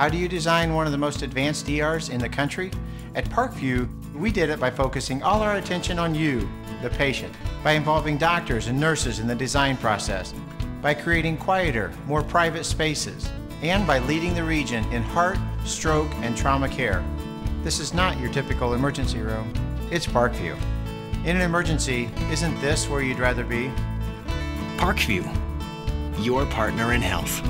How do you design one of the most advanced ERs in the country? At Parkview, we did it by focusing all our attention on you, the patient, by involving doctors and nurses in the design process, by creating quieter, more private spaces, and by leading the region in heart, stroke, and trauma care. This is not your typical emergency room. It's Parkview. In an emergency, isn't this where you'd rather be? Parkview, your partner in health.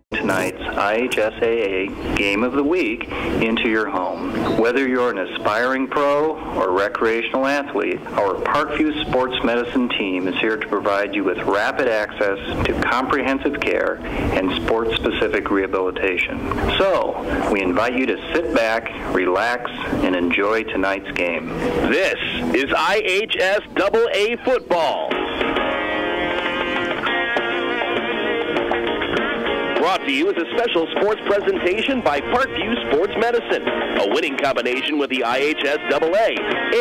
Tonight's IHSAA Game of the Week into your home. Whether you're an aspiring pro or recreational athlete, our Parkview Sports Medicine team is here to provide you with rapid access to comprehensive care and sports-specific rehabilitation. So, we invite you to sit back, relax, and enjoy tonight's game. This is IHSAA football. Brought to you as a special sports presentation by Parkview Sports Medicine, a winning combination with the IHSAA,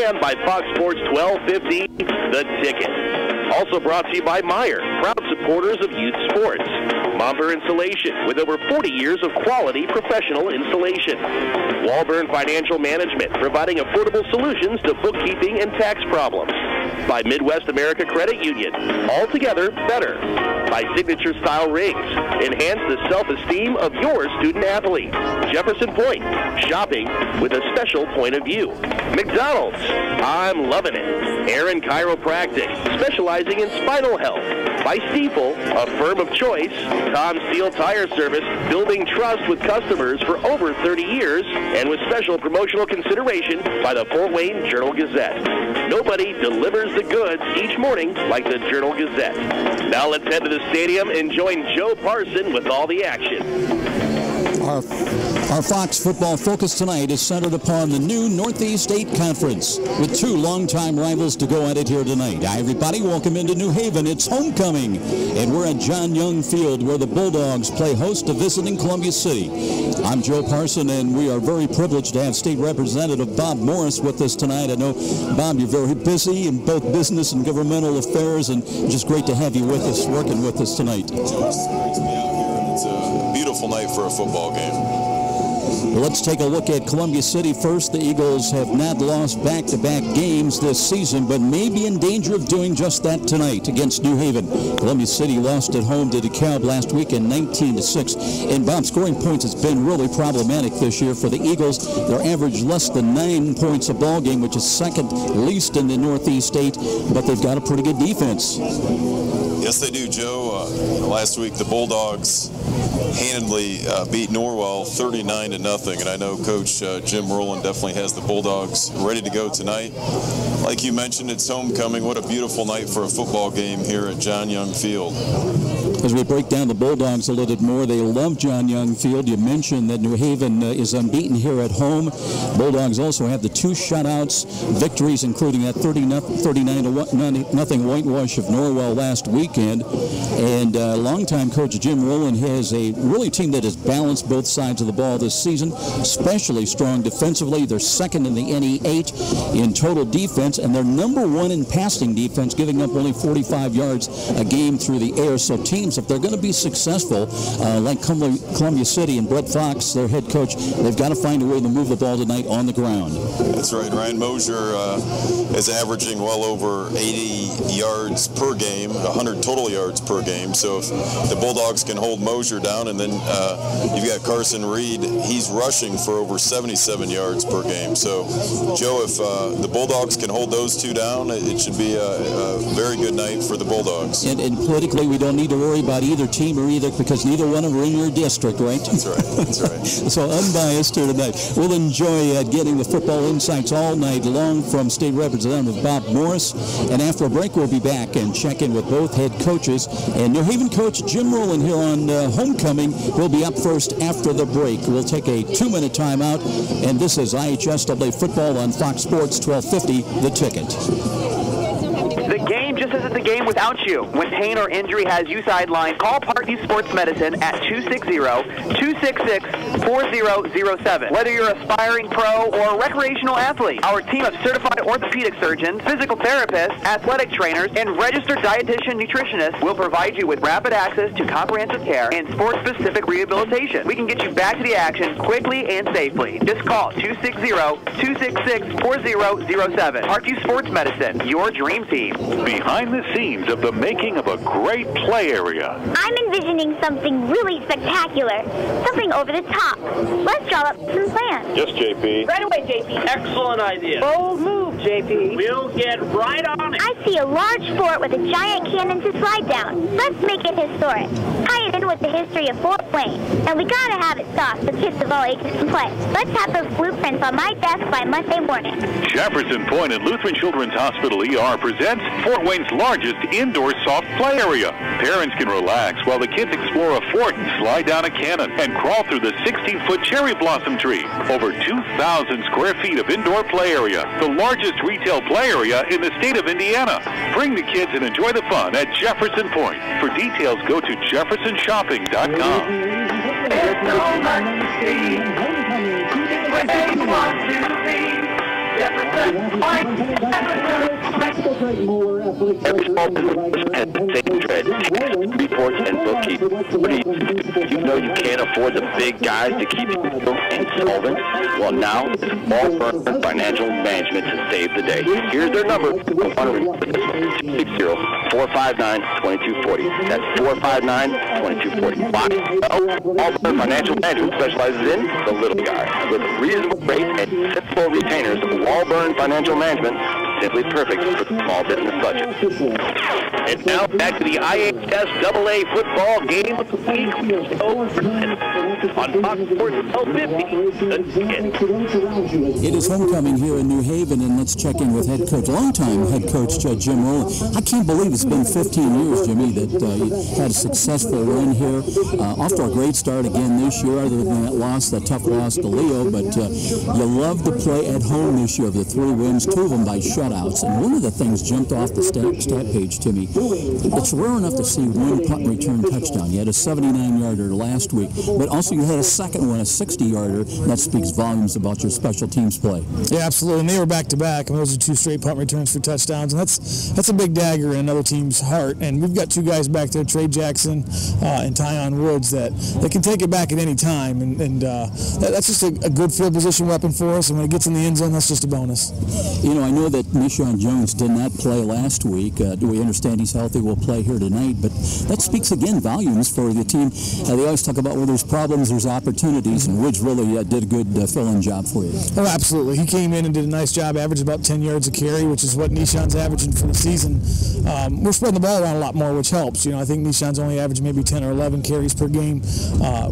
and by Fox Sports 1250, The Ticket. Also brought to you by Meyer, proud supporters of youth sports. Momber Insulation, with over 40 years of quality professional installation. Walburn Financial Management, providing affordable solutions to bookkeeping and tax problems. By Midwest America Credit Union, altogether better. By Signature Style Rings, enhance the self-esteem of your student athlete. Jefferson Point, shopping with a special point of view. McDonald's, I'm loving it. Aaron Chiropractic, specializing in spinal health. By Stiefel, a firm of choice. Tom Steel Tire Service, building trust with customers for over 30 years, and with special promotional consideration by the Fort Wayne Journal-Gazette. Nobody delivers the goods each morning like the Journal-Gazette. Now let's head to the stadium and join Joe Parson with all the action. Our Fox football focus tonight is centered upon the new Northeast State Conference, with two longtime rivals to go at it here tonight. Hi, everybody. Welcome into New Haven. It's homecoming, and we're at John Young Field, where the Bulldogs play host to visiting Columbia City. I'm Joe Parson, and we are very privileged to have State Representative Bob Morris with us tonight. I know, Bob, you're very busy in both business and governmental affairs, and just great to have you with us, working with us tonight. Joe, it's great to be out here, and it's a beautiful night for a football game. Let's take a look at Columbia City first. The Eagles have not lost back-to-back games this season, but may be in danger of doing just that tonight against New Haven. Columbia City lost at home to DeKalb last weekend, 19-6. And Bob, scoring points has been really problematic this year for the Eagles. They're averaged less than 9 points a ball game, which is second least in the Northeast State, but they've got a pretty good defense. Yes, they do, Joe. Last week, the Bulldogs handedly beat Norwell 39-0, and I know Coach Jim Rowland definitely has the Bulldogs ready to go tonight. Like you mentioned, it's homecoming. What a beautiful night for a football game here at John Young Field. As we break down the Bulldogs a little bit more, they love John Young Field. You mentioned that New Haven is unbeaten here at home. Bulldogs also have the 2 shutouts victories, including that 39-0 whitewash of Norwell last weekend. And longtime coach Jim Rowland has a really team that has balanced both sides of the ball this season, especially strong defensively. They're second in the NE8 in total defense, and they're number 1 in passing defense, giving up only 45 yards a game through the air. So teams, if they're going to be successful, like Columbia City and Brett Fox, their head coach, they've got to find a way to move the ball tonight on the ground. That's right. Ryan Mosier is averaging well over 80 yards per game, 100 total yards per game. So if the Bulldogs can hold Mosier down, and then you've got Carson Reed, he's rushing for over 77 yards per game. So, Joe, if the Bulldogs can hold those two down, it should be a very good night for the Bulldogs. And politically, we don't need to worry about either team or either, because neither one of them are in your district, right? That's right. That's right. So unbiased here tonight. We'll enjoy getting the football insights all night long from State Representative Bob Morris. And after a break, we'll be back and check in with both head coaches. And New Haven coach Jim Rowland here on homecoming will be up first after the break. We'll take a 2-minute timeout. And this is IHSAA football on Fox Sports 1250, The Ticket. The game just isn't the game with without you. When pain or injury has you sidelined, call Parkview Sports Medicine at 260-266-4007. Whether you're an aspiring pro or a recreational athlete, our team of certified orthopedic surgeons, physical therapists, athletic trainers, and registered dietitian nutritionists will provide you with rapid access to comprehensive care and sports-specific rehabilitation. We can get you back to the action quickly and safely. Just call 260-266-4007. Parkview Sports Medicine, your dream team. Behind the scenes of the making of a great play area. I'm envisioning something really spectacular, something over the top. Let's draw up some plans. Yes, JP. Right away, JP. Excellent idea. Bold move, JP. We'll get right on it. I see a large fort with a giant cannon to slide down. Let's make it historic. Tie it in with the history of Fort Wayne. And we gotta have it soft so kids of all ages can play. Let's have those blueprints on my desk by Monday morning. Jefferson Point and Lutheran Children's Hospital ER presents Fort Wayne's largest indoor soft play area. Parents can relax while the kids explore a fort and slide down a cannon and crawl through the 16-foot cherry blossom tree. Over 2,000 square feet of indoor play area, the largest retail play area in the state of Indiana. Bring the kids and enjoy the fun at Jefferson Point. For details, go to jeffersonshopping.com. There's so much to see. Where you want to be. Jefferson Point. Every small business has the same dread, reports and bookkeeping. You know you can't afford the big guys to keep you insolvent? Well, now it's Wallburn Financial Management to save the day. Here's their number. 260-459-2240. That's 459-2240. Why? Wallburn Financial Management specializes in the little guy. With reasonable rates and simple retainers, Wallburn Financial Management simply perfect for the small business budget. And now back to the IHS AA football game of the week on Fox Sports 1250. It is homecoming here in New Haven, and let's check in with longtime head coach Jim Rowland. I can't believe it's been 15 years, Jimmy, that you had a successful run here. Off to a great start again this year, other than that tough loss to Leo, but you love to play at home this year. Of the 3 wins, 2 of them by shutouts. And one of the things jumped off the stat page to me. It's rare enough to see one punt return touchdown. You had a 79-yarder last week, but also you had a second one, a 60-yarder. That speaks volumes about your special teams play. Yeah, absolutely. And they were back-to-back. And those are 2 straight punt returns for touchdowns. And that's a big dagger in another team's heart. And we've got 2 guys back there, Trey Jackson and Tyon Woods, that can take it back at any time. And that's just a good field position weapon for us. And when it gets in the end zone, that's just a bonus. You know, I know that Nishan Jones did not play last week. Do we understand he's healthy? Will play here tonight. But that speaks again volumes for the team. They always talk about where there's problems, there's opportunities, and Woods really did a good fill-in job for you. Oh, absolutely. He came in and did a nice job, averaged about 10 yards a carry, which is what Nishan's averaging for the season. We're spreading the ball around a lot more, which helps. You know, I think Nishan's only averaging maybe 10 or 11 carries per game,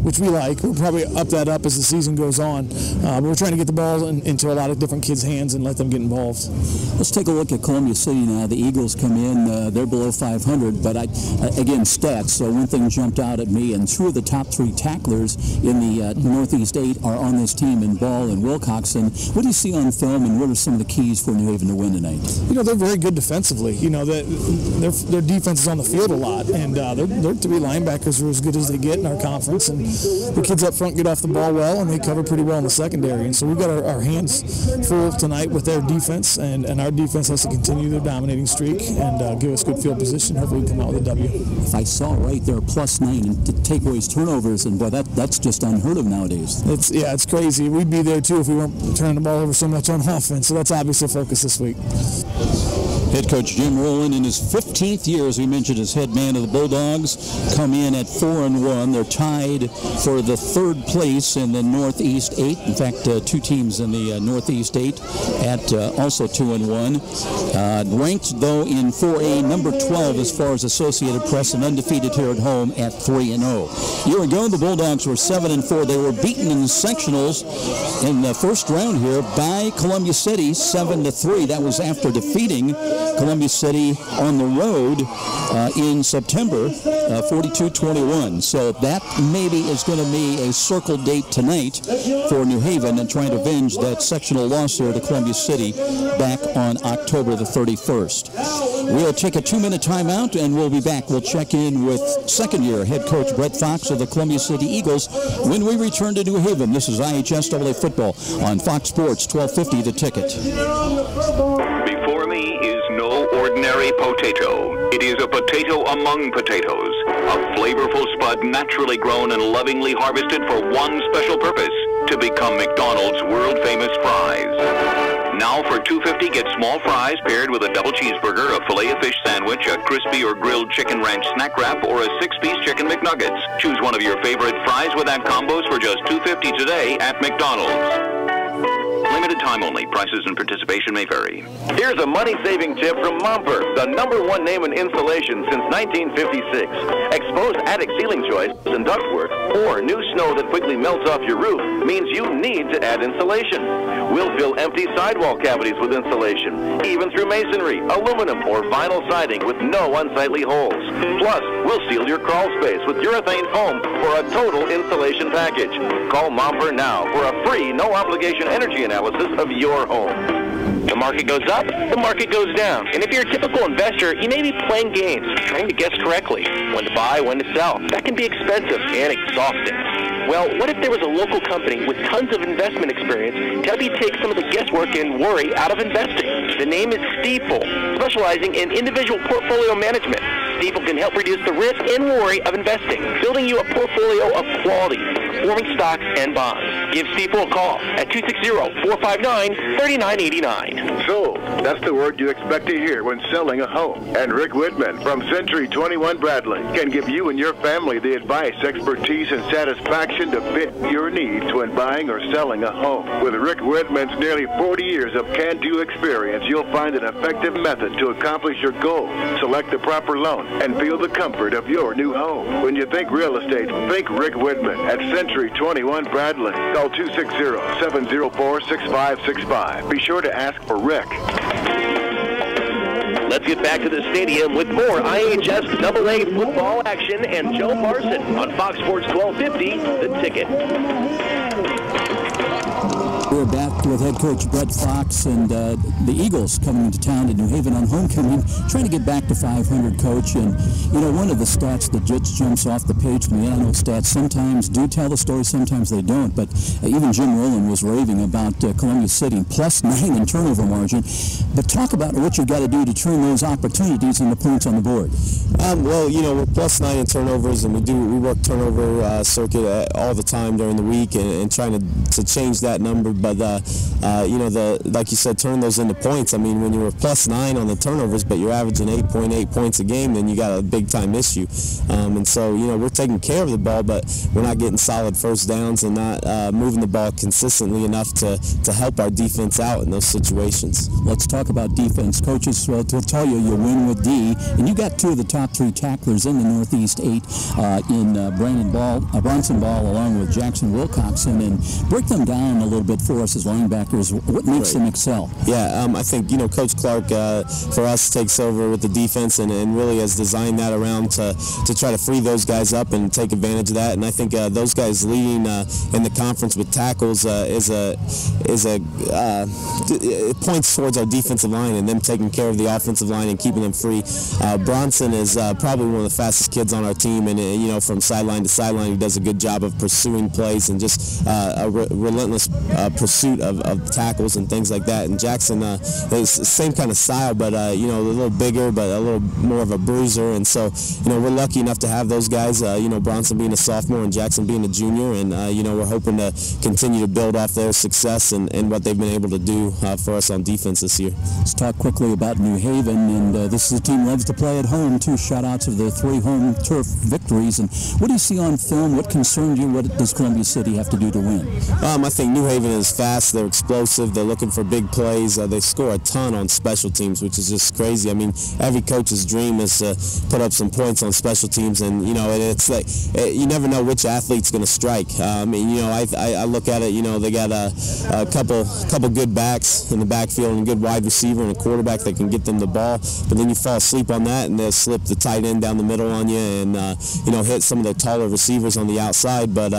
which we like. We'll probably up that up as the season goes on. But we're trying to get the ball into a lot of different kids' hands and let them get involved. Let's take a look at Columbia City now. The Eagles come in. They're below 500, but again, stats. So one thing jumped out at me, and 2 of the top 3 tacklers in the Northeast 8 are on this team in Ball and Wilcoxon. What do you see on film, and what are some of the keys for New Haven to win tonight? You know, they're very good defensively. You know, their defense is on the field a lot, and their 3 linebackers are as good as they get in our conference, and the kids up front get off the ball well, and they cover pretty well in the secondary. And so we've got our hands full tonight with their defense, and our defense has to continue their dominating streak and give us good field position. Hopefully we come out with a W. If I saw right there, +9 in takeaways, turnovers, and boy, that's just unheard of nowadays. It's crazy. We'd be there too if we weren't turning the ball over so much on offense. So that's obviously a focus this week. Head coach Jim Rowland, in his 15th year, as we mentioned, as head man of the Bulldogs, come in at 4-1. They're tied for the 3rd place in the Northeast 8. In fact, 2 teams in the Northeast 8 at also 2-1. Ranked, though, in 4A, number 12 as far as Associated Press, and undefeated here at home at 3-0. A year ago, the Bulldogs were 7-4. They were beaten in the sectionals in the first round here by Columbia City, 7-3. That was after defeating Columbia City on the road in September, 42-21. So that maybe is going to be a circle date tonight for New Haven and trying to avenge that sectional loss there to Columbia City back on October the 31st. We'll take a 2-minute timeout and we'll be back. We'll check in with second-year head coach Brett Fox of the Columbia City Eagles when we return to New Haven. This is IHSAA football on Fox Sports 1250 The Ticket. Before me is no ordinary potato. It is a potato among potatoes, a flavorful spud naturally grown and lovingly harvested for one special purpose, to become McDonald's world-famous fries. Now for $2.50, get small fries paired with a double cheeseburger, a filet-of-fish sandwich, a crispy or grilled chicken ranch snack wrap, or a 6-piece chicken McNuggets. Choose one of your favorite fries with that combos for just $2.50 today at McDonald's. Limited time only. Prices and participation may vary. Here's a money-saving tip from Momper, the #1 name in insulation since 1956. Exposed attic ceiling joists and ductwork, or new snow that quickly melts off your roof, means you need to add insulation. We'll fill empty sidewall cavities with insulation, even through masonry, aluminum, or vinyl siding with no unsightly holes. Plus, we'll seal your crawl space with urethane foam for a total insulation package. Call Momper now for a free, no-obligation energy analysis of your home. The market goes up, the market goes down. And if you're a typical investor, you may be playing games, trying to guess correctly when to buy, when to sell. That can be expensive and exhausting. Well, what if there was a local company with tons of investment experience to help you take some of the guesswork and worry out of investing? The name is Stifel, specializing in individual portfolio management. Stifel can help reduce the risk and worry of investing, building you a portfolio of quality, performing stocks and bonds. Give Stifel a call at 260-459-3989. Sold. That's the word you expect to hear when selling a home. And Rick Whitman from Century 21 Bradley can give you and your family the advice, expertise, and satisfaction to fit your needs when buying or selling a home. With Rick Whitman's nearly 40 years of can-do experience, you'll find an effective method to accomplish your goal. Select the proper loan and feel the comfort of your new home. When you think real estate, think Rick Whitman at Century 21 Bradley. Call 260-704-6565. Be sure to ask for Rick. Let's get back to the stadium with more IHSAA football action and Joe Parson on Fox Sports 1250, The Ticket. We're back with head coach Brett Fox and the Eagles coming into town to New Haven on homecoming, trying to get back to 500, Coach. And, you know, one of the stats that just jumps off the page from the annual stats sometimes do tell the story, sometimes they don't. But even Jim Rowland was raving about Columbia City, +9 in turnover margin. But talk about what you got to do to turn those opportunities into points on the board. Well, you know, we're +9 in turnovers, and we work turnover circuit all the time during the week and trying to change that number. But you know, like you said, turn those into points. I mean, when you were +9 on the turnovers, but you're averaging 8.8 points a game, then you got a big-time issue. And so, you know, we're taking care of the ball, but we're not getting solid first downs and not moving the ball consistently enough to help our defense out in those situations. Let's talk about defense. Coaches will tell you win with D, and you got 2 of the top 3 tacklers in the Northeast 8 in Bronson Ball along with Jackson Wilcoxon, and break them down a little bit for us as linebackers. What makes them excel? Yeah, I think, you know, Coach Clark for us takes over with the defense and really has designed that around to try to free those guys up and take advantage of that. And I think those guys leading in the conference with tackles it points towards our defensive line and them taking care of the offensive line and keeping them free. Bronson is probably one of the fastest kids on our team, and you know, from sideline to sideline, he does a good job of pursuing plays and just a relentless pursuit of tackles and things like that. And Jackson is the same kind of style, but you know, a little bigger, but a little more of a bruiser. And so, you know, we're lucky enough to have those guys. You know, Bronson being a sophomore and Jackson being a junior, and you know, we're hoping to continue to build off their success and what they've been able to do for us on defense this year. Let's talk quickly about New Haven, and this is a team that loves to play at home. 2 shutouts of their 3 home turf victories. And what do you see on film? What concerned you? What does Columbia City have to do to win? I think New Haven is fast. They're explosive. They're looking for big plays. They're they score a ton on special teams, which is just crazy. I mean, every coach's dream is to put up some points on special teams, and it's like you never know which athlete's going to strike. I look at it. They got a couple good backs in the backfield and a good wide receiver and a quarterback that can get them the ball, but then you fall asleep on that and they'll slip the tight end down the middle on you and hit some of the taller receivers on the outside, but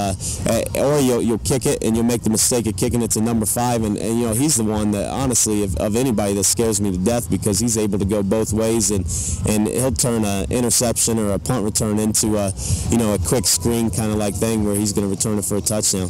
or you'll kick it and you'll make the mistake of kicking it to number 5, and he's the one that honestly of anybody that scares me to death, because he's able to go both ways, and he'll turn an interception or a punt return into a quick screen kind of like thing where he's going to return it for a touchdown.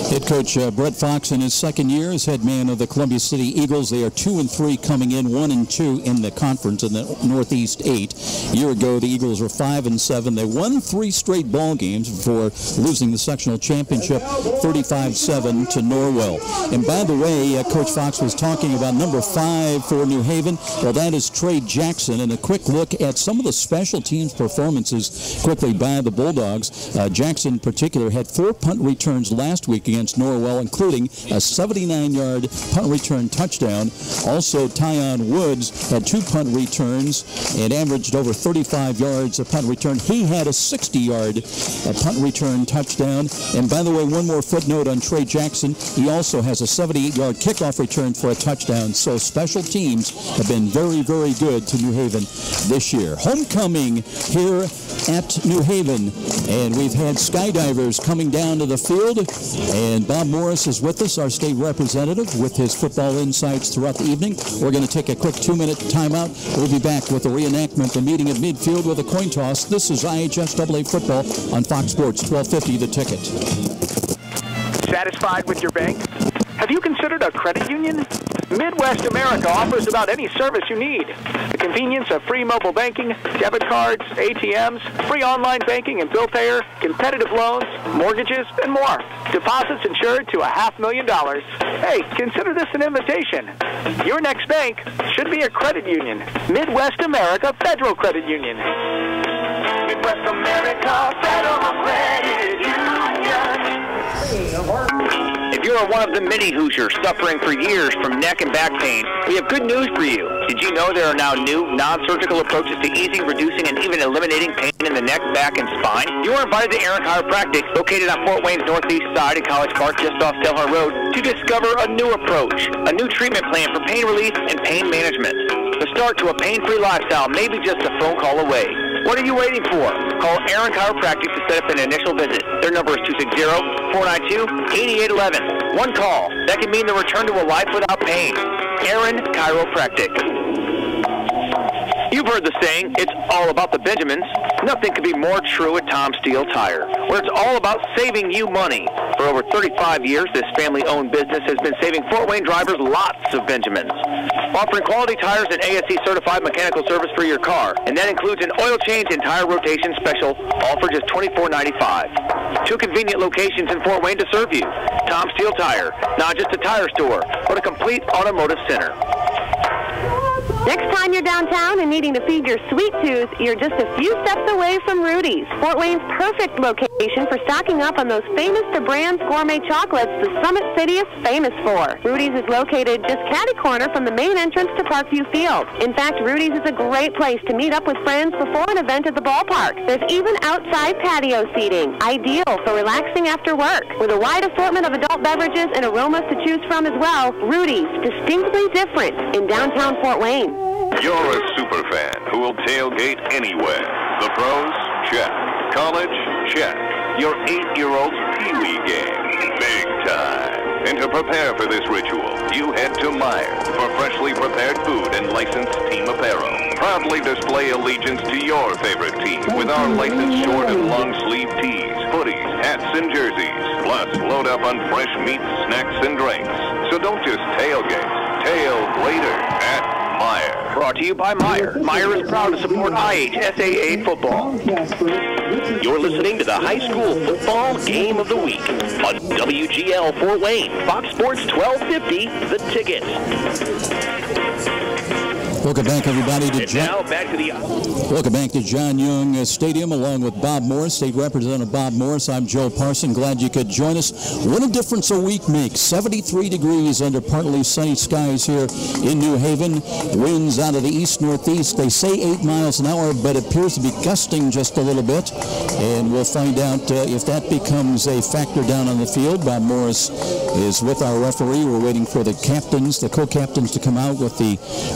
Head coach Brett Fox in his second year as head man of the Columbia City Eagles. They are 2-3 coming in, 1-2 in the conference in the Northeast 8. A year ago, the Eagles were 5-7. They won 3 straight ball games before losing the sectional championship 35-7 to Norwell. And by the way, Coach Fox was talking about number 5 for New Haven. Well, that is Trey Jackson. And a quick look at some of the special teams performances quickly by the Bulldogs. Jackson in particular had 4 punt returns last week against Norwell, including a 79-yard punt return touchdown. Also, Tyon Woods had 2 punt returns and averaged over 35 yards a punt return. He had a 60-yard punt return touchdown. And by the way, one more footnote on Trey Jackson. He also has a 78-yard kickoff return for a touchdown. So special teams have been very, very good to New Haven this year. Homecoming here at New Haven, and we've had skydivers coming down to the field, and Bob Morris is with us, our state representative, with his football insights throughout the evening. We're going to take a quick 2-minute timeout. We'll be back with a reenactment, the meeting at midfield with a coin toss. This is IHSAA football on Fox Sports 1250 The Ticket. Satisfied with your bank? Have you considered a credit union? Midwest America offers about any service you need. The convenience of free mobile banking, debit cards, ATMs, free online banking and bill payer, competitive loans, mortgages, and more. Deposits insured to $500,000. Hey, consider this an invitation. Your next bank should be a credit union. Midwest America Federal Credit Union. Midwest America Federal Credit Union. If you are one of the many Hoosiers suffering for years from neck and back pain, we have good news for you. Did you know there are now new non-surgical approaches to easing, reducing, and even eliminating pain in the neck, back, and spine? You are invited to Aaron Chiropractic, located on Fort Wayne's northeast side at College Park just off Delhar Road, to discover a new approach, a new treatment plan for pain relief and pain management. The start to a pain-free lifestyle may be just a phone call away. What are you waiting for? Call Aaron Chiropractic to set up an initial visit. Their number is 260-492-8811. One call. That can mean the return to a life without pain. Aaron Chiropractic. You've heard the saying, it's all about the Benjamins. Nothing could be more true at Tom Steele Tire, where it's all about saving you money. For over 35 years, this family-owned business has been saving Fort Wayne drivers lots of Benjamins. Offering quality tires and ASE-certified mechanical service for your car, and that includes an oil change and tire rotation special, all for just $24.95. 2 convenient locations in Fort Wayne to serve you. Tom Steele Tire, not just a tire store, but a complete automotive center. Next time you're downtown and needing to feed your sweet tooth, you're just a few steps away from Rudy's, Fort Wayne's perfect location for stocking up on those famous to brands gourmet chocolates the Summit City is famous for. Rudy's is located just catty corner from the main entrance to Parkview Field. In fact, Rudy's is a great place to meet up with friends before an event at the ballpark. There's even outside patio seating, ideal for relaxing after work. With a wide assortment of adult beverages and aromas to choose from as well, Rudy's, distinctly different in downtown Fort Wayne. You're a super fan who will tailgate anywhere. The pros? Check. College? Check. Your 8-year-old's Pee-wee game? Big time. And to prepare for this ritual, you head to Meijer for freshly prepared food and licensed team apparel. Proudly display allegiance to your favorite team with our licensed short and long sleeve tees, hoodies, hats, and jerseys. Plus, load up on fresh meats, snacks, and drinks. So don't just tailgate. Tail later at Meijer. Brought to you by Meijer. Meijer is proud to support IHSAA football. You're listening to the high school football game of the week on WGL Fort Wayne, Fox Sports 1250, The Ticket. Welcome back, everybody, to Welcome back to John Young Stadium, along with Bob Morris, State Representative Bob Morris. I'm Joe Parson. Glad you could join us. What a difference a week makes. 73 degrees under partly sunny skies here in New Haven. Winds out of the east-northeast. They say 8 miles an hour, but it appears to be gusting just a little bit. And we'll find out if that becomes a factor down on the field. Bob Morris is with our referee. We're waiting for the captains, the co-captains, to come out with the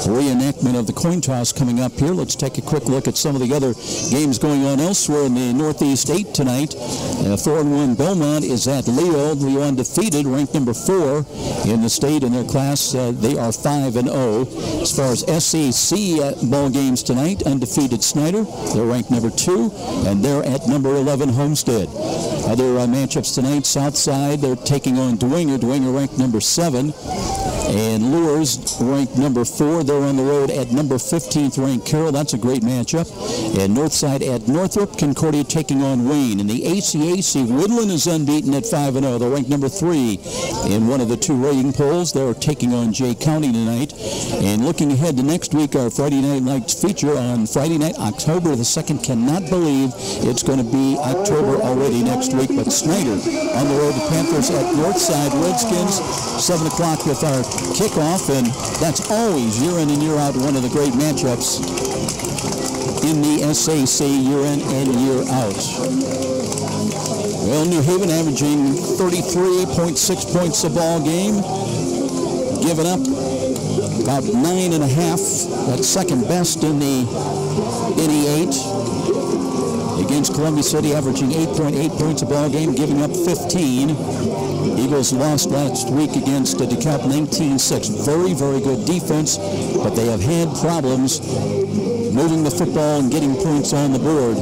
reenactment of the coin toss coming up here. Let's take a quick look at some of the other games going on elsewhere in the Northeast 8 tonight. 4-1 Belmont is at Leo. Leo undefeated, ranked number 4 in the state in their class. They are 5-0. As far as SAC ball games tonight, undefeated Snyder. They're ranked number 2, and they're at number 11 Homestead. Other matchups tonight, Southside, they're taking on Dwenger. Dwenger ranked number 7. And Lures ranked number 4. They're on the road at number 15th ranked Carroll. That's a great matchup. And Northside at Northrop. Concordia taking on Wayne. In the ACAC, Woodland is unbeaten at 5-0. They're ranked number 3 in one of the 2 rating polls. They're taking on Jay County tonight. And looking ahead to next week, our Friday Night Lights feature on Friday night, October the 2nd. Cannot believe it's going to be October already next week. But Snyder on the road to Panthers at Northside. Redskins, 7 o'clock with our kickoff, and that's always year in and year out one of the great matchups in the SAC year in and year out. Well, New Haven averaging 33.6 points a ball game, giving up about 9.5. That's second best in the NE8. Against Columbia City, averaging 8.8 points a ball game, giving up 15. Eagles lost last week against DeKalb 19-6. Very, very good defense, but they have had problems moving the football and getting points on the board.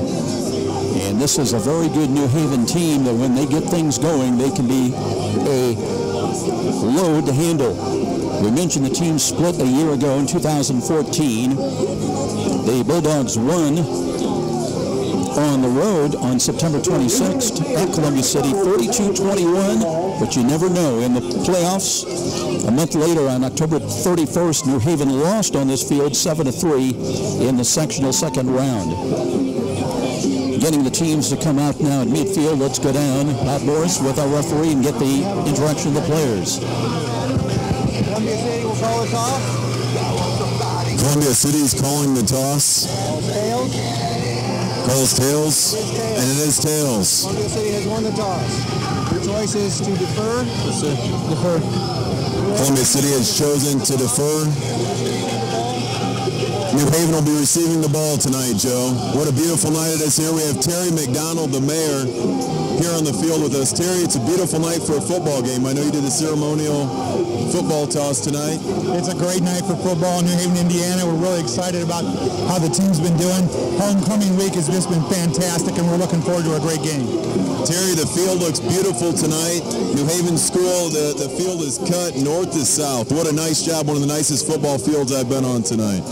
And this is a very good New Haven team that when they get things going, they can be a load to handle. We mentioned the team split a year ago in 2014. The Bulldogs won on the road on September 26th at Columbia City, 42-21, but you never know. In the playoffs, a month later on October 31st, New Haven lost on this field 7-3 in the sectional second round. Getting the teams to come out now at midfield. Let's go down, Bob Morris, with our referee and get the interaction of the players. Columbia City will call the toss. Columbia City is calling the toss. Calls tails, and it is tails. Columbia City has won the toss. Your choice is to defer. Defer. Columbia City has chosen to defer. New Haven will be receiving the ball tonight, Joe. What a beautiful night it is here. We have Terry McDonald, the mayor, here on the field with us. Terry, it's a beautiful night for a football game. I know you did a ceremonial football toss tonight. It's a great night for football in New Haven, Indiana. We're really excited about how the team's been doing. Homecoming week has just been fantastic, and we're looking forward to a great game. Terry, the field looks beautiful tonight. New Haven School, the field is cut north to south. What a nice job. One of the nicest football fields I've been on tonight.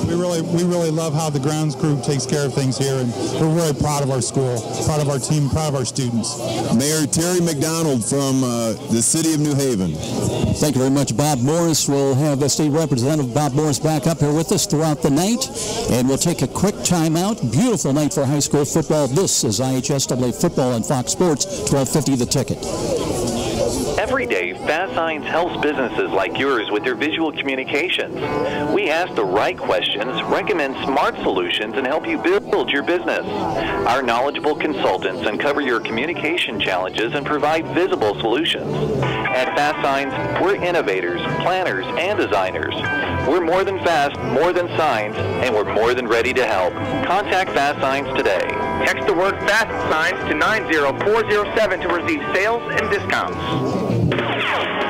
We really love how the grounds crew takes care of things here, and we're really proud of our school, proud of our team, proud of our students. Mayor Terry McDonald from the city of New Haven. Thank you very much, Bob Morris. We'll have State Representative Bob Morris back up here with us throughout the night, and we'll take a quick timeout. Beautiful night for high school football. This is IHSAA Football on Fox Sports, 1250 The Ticket. Every day, Fast Signs helps businesses like yours with their visual communications. We ask the right questions, recommend smart solutions, and help you build your business. Our knowledgeable consultants uncover your communication challenges and provide visible solutions. At Fast Signs, we're innovators, planners, and designers. We're more than fast, more than signs, and we're more than ready to help. Contact Fast Signs today. Text the word Fast Signs to 90407 to receive sales and discounts.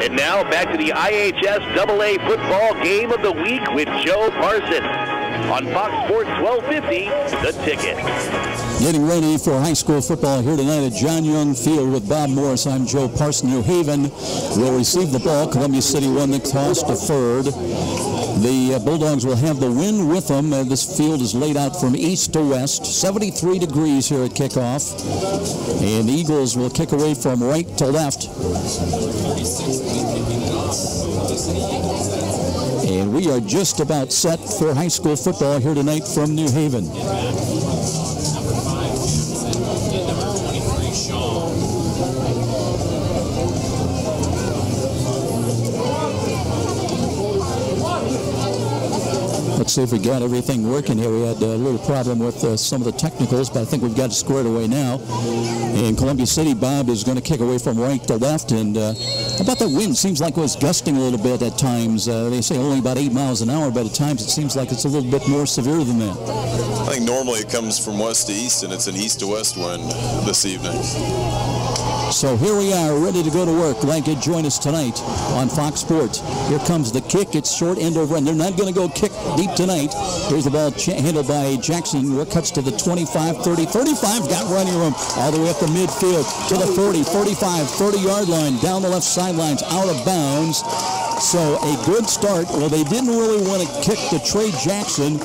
And now back to the IHSAA football game of the week with Joe Parson on Fox Sports 1250, The Ticket. Getting ready for high school football here tonight at John Young Field with Bob Morris. I'm Joe Parson. New Haven will receive the ball. Columbia City won the toss, deferred. The Bulldogs will have the wind with them. This field is laid out from east to west. 73 degrees here at kickoff. And the Eagles will kick away from right to left. And we are just about set for high school football here tonight from New Haven. Let's see if we got everything working here. We had a little problem with some of the technicals, but I think we've got it squared away now. And Columbia City, Bob, is going to kick away from right to left. And about that wind, seems like it was gusting a little bit at times. They say only about 8 miles an hour, but at times it seems like it's a little bit more severe than that. I think normally it comes from west to east, and it's an east to west wind this evening. So here we are, ready to go to work. Glad you could join us tonight on Fox Sports. Here comes the kick. It's short end over, and they're not going to go kick deep tonight. Here's the ball handled by Jackson. Cuts to the 25, 30, 35. Got running room all the way up the midfield to the 40, 45, 30-yard line. Down the left sidelines, out of bounds. So a good start. Well, they didn't really want to kick to Trey Jackson.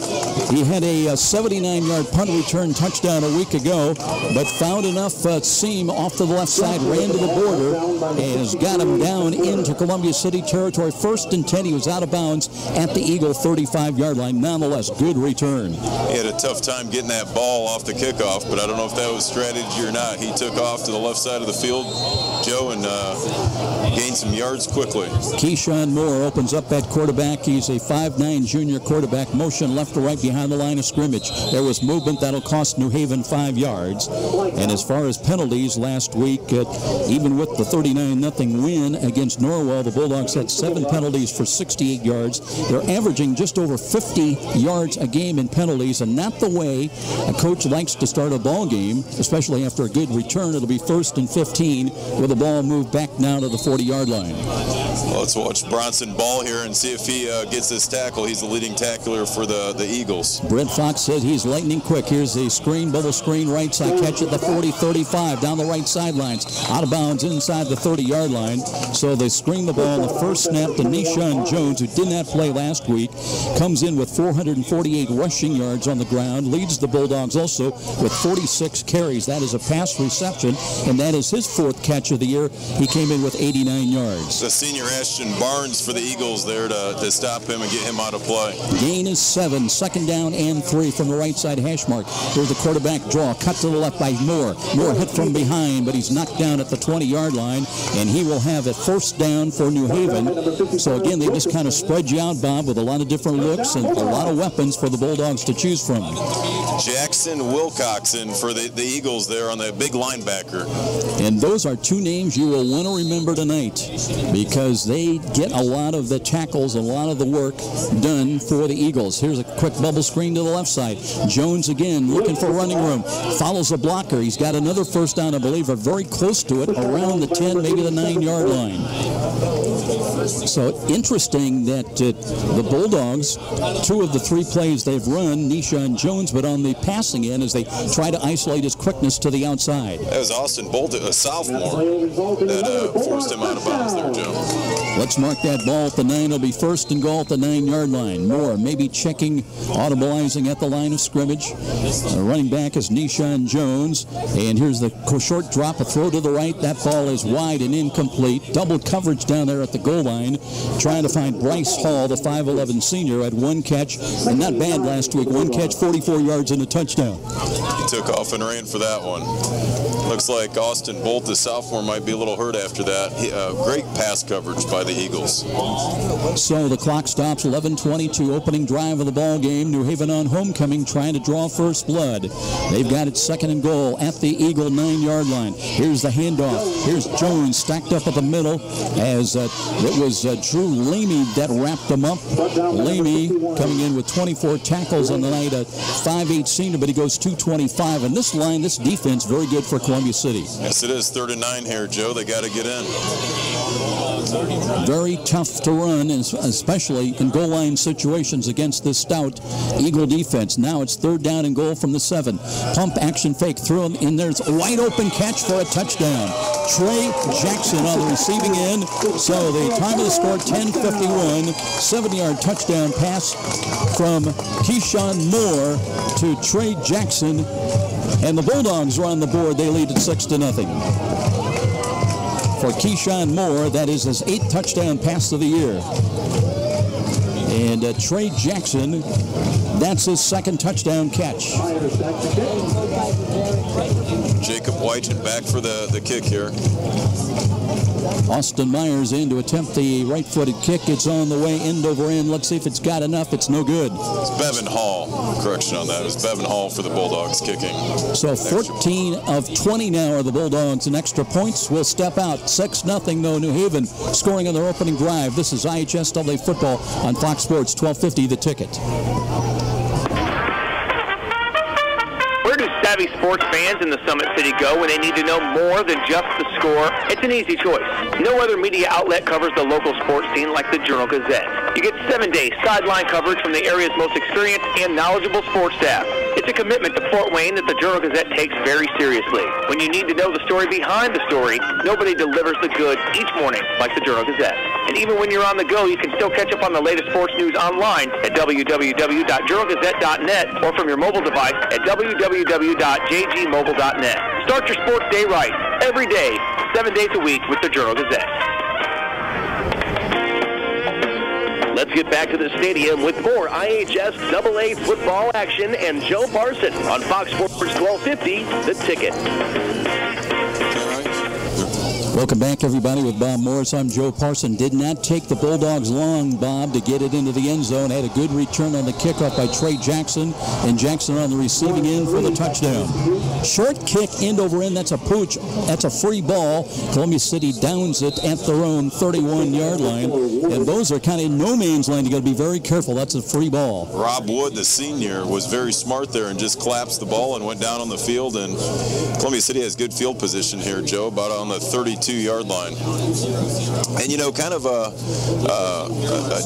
He had a 79-yard punt return touchdown a week ago, but found enough seam off to the left side, ran to the border, and has got him down into Columbia City territory. 1st and 10. He was out of bounds at the Eagle 35-yard line. Nonetheless, good return. He had a tough time getting that ball off the kickoff, but I don't know if that was strategy or not. He took off to the left side of the field, Joe, and gained some yards quickly. Keyshawn Moore opens up at quarterback. He's a 5'9" junior quarterback. Motion left to right behind the line of scrimmage. There was movement that'll cost New Haven 5 yards. And as far as penalties last week, even with the 39-0 win against Norwell, the Bulldogs had 7 penalties for 68 yards. They're averaging just over 50 yards a game in penalties, and not the way a coach likes to start a ball game, especially after a good return. It'll be 1st and 15 with the ball moved back now to the 40-yard line. Well, let's watch Bronson ball here and see if he gets this tackle. He's the leading tackler for the Eagles. Brent Fox said he's lightning quick. Here's the screen, bubble screen, right side catch at the 40-35 down the right sidelines, out of bounds inside the 30-yard line. So they screen the ball. The first snap to Nishan Jones, who did not play last week, comes in with 448 rushing yards on the ground, leads the Bulldogs also with 46 carries. That is a pass reception, and that is his 4th catch of the year. He came in with 89 yards. The senior Ashton Barnes for the Eagles there to stop him and get him out of play. Gain is 7, 2nd down and 3 from the right side hash mark. Here's the quarterback draw, cut to the left by Moore. Moore hit from behind, but he's knocked down at the 20-yard line, and he will have a 1st down for New Haven. So again, they just kind of spread you out, Bob, with a lot of different looks and a lot of weapons for the Bulldogs to choose from. Jackson Wilcoxon for the Eagles there on the big linebacker. And those are 2 names you will want to remember tonight, because they get a lot of the tackles, a lot of the work done for the Eagles. Here's a quick bubble screen to the left side. Jones again looking for running room. Follows a blocker. He's got another 1st down, I believe, or very close to it, around the 10, maybe the 9-yard line. So interesting that the Bulldogs, 2 of the 3 plays they've run, Nishan Jones, but on the passing end as they try to isolate his quickness to the outside. That was Austin Bolt, a sophomore, that forced him out of bounds there, Joe. Let's mark that ball at the 9. It'll be 1st and goal at the 9-yard line. Moore maybe checking, audibilizing at the line of scrimmage. Running back is Nishan Jones. And here's the short drop, a throw to the right. That ball is wide and incomplete. Double coverage down there at the goal line. Trying to find Bryce Hall, the 5'11 senior, had 1 catch. And not bad last week. 1 catch, 44 yards and a touchdown. He took off and ran for that one. Looks like Austin Bolt, the sophomore, might be a little hurt after that. Great pass coverage by the Eagles. So the clock stops, 11:22, opening drive of the ball game. New Haven on homecoming, trying to draw first blood. They've got it 2nd and goal at the Eagle 9-yard line. Here's the handoff. Here's Jones stacked up at the middle as it was Drew Lamey that wrapped him up. Lamey coming in with 24 tackles on the night, a 5'8 senior, but he goes 225. And this line, this defense, very good for Columbia City. Yes, it is. 3rd and 9 here, Joe. They got to get in. Very very tough to run, especially in goal line situations against this stout Eagle defense. Now it's 3rd down and goal from the 7. Pump action fake through him, and there's a wide open catch for a touchdown. Trey Jackson on the receiving end. So the time of the score, 10:51, 70-yard touchdown pass from Keyshawn Moore to Trey Jackson. And the Bulldogs are on the board. They lead at 6-0. For Keyshawn Moore, that is his 8th touchdown pass of the year. And Trey Jackson, that's his 2nd touchdown catch. Jacob White back for the kick here. Austin Myers in to attempt the right-footed kick. It's on the way, end over end. Let's see if it's got enough. It's no good. It's Bevan Hall. Correction on that. It was Bevan Hall for the Bulldogs kicking. So 14 of 20 now are the Bulldogs, and extra points will step out. 6-0 though, New Haven scoring on their opening drive. This is IHSAA football on Fox Sports 1250 The Ticket. Where do savvy sports fans in the Summit City go when they need to know more than just the score? It's an easy choice. No other media outlet covers the local sports scene like the Journal-Gazette. You get 7-day sideline coverage from the area's most experienced and knowledgeable sports staff. It's a commitment to Fort Wayne that the Journal-Gazette takes very seriously. When you need to know the story behind the story, nobody delivers the goods each morning like the Journal-Gazette. And even when you're on the go, you can still catch up on the latest sports news online at www.journalgazette.net or from your mobile device at www.jgmobile.net. Start your sports day right, every day, 7 days a week with the Journal-Gazette. Let's get back to the stadium with more IHSAA football action and Joe Parson on Fox Sports 1250, The Ticket. Welcome back, everybody, with Bob Morris. I'm Joe Parson. Did not take the Bulldogs long, Bob, to get it into the end zone. Had a good return on the kickoff by Trey Jackson, and Jackson on the receiving end for the touchdown. Short kick, end over end. That's a pooch. That's a free ball. Columbia City downs it at their own 31-yard line, and those are kind of in no man's land. You got to be very careful. That's a free ball. Rob Wood, the senior, was very smart there and just collapsed the ball and went down on the field. And Columbia City has good field position here, Joe, about on the 32-yard line. And, you know, kind of a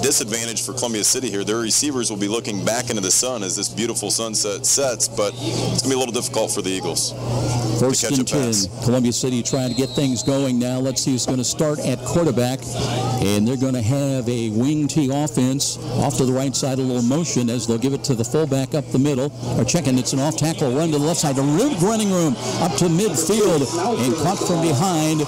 disadvantage for Columbia City here. Their receivers will be looking back into the sun as this beautiful sunset sets, but it's going to be a little difficult for the Eagles. First and 10. Columbia City trying to get things going now. Let's see who's going to start at quarterback. And they're going to have a wing T offense off to the right side, a little motion as they'll give it to the fullback up the middle. Or checking, it's an off-tackle run to the left side. A running room up to midfield and caught from behind.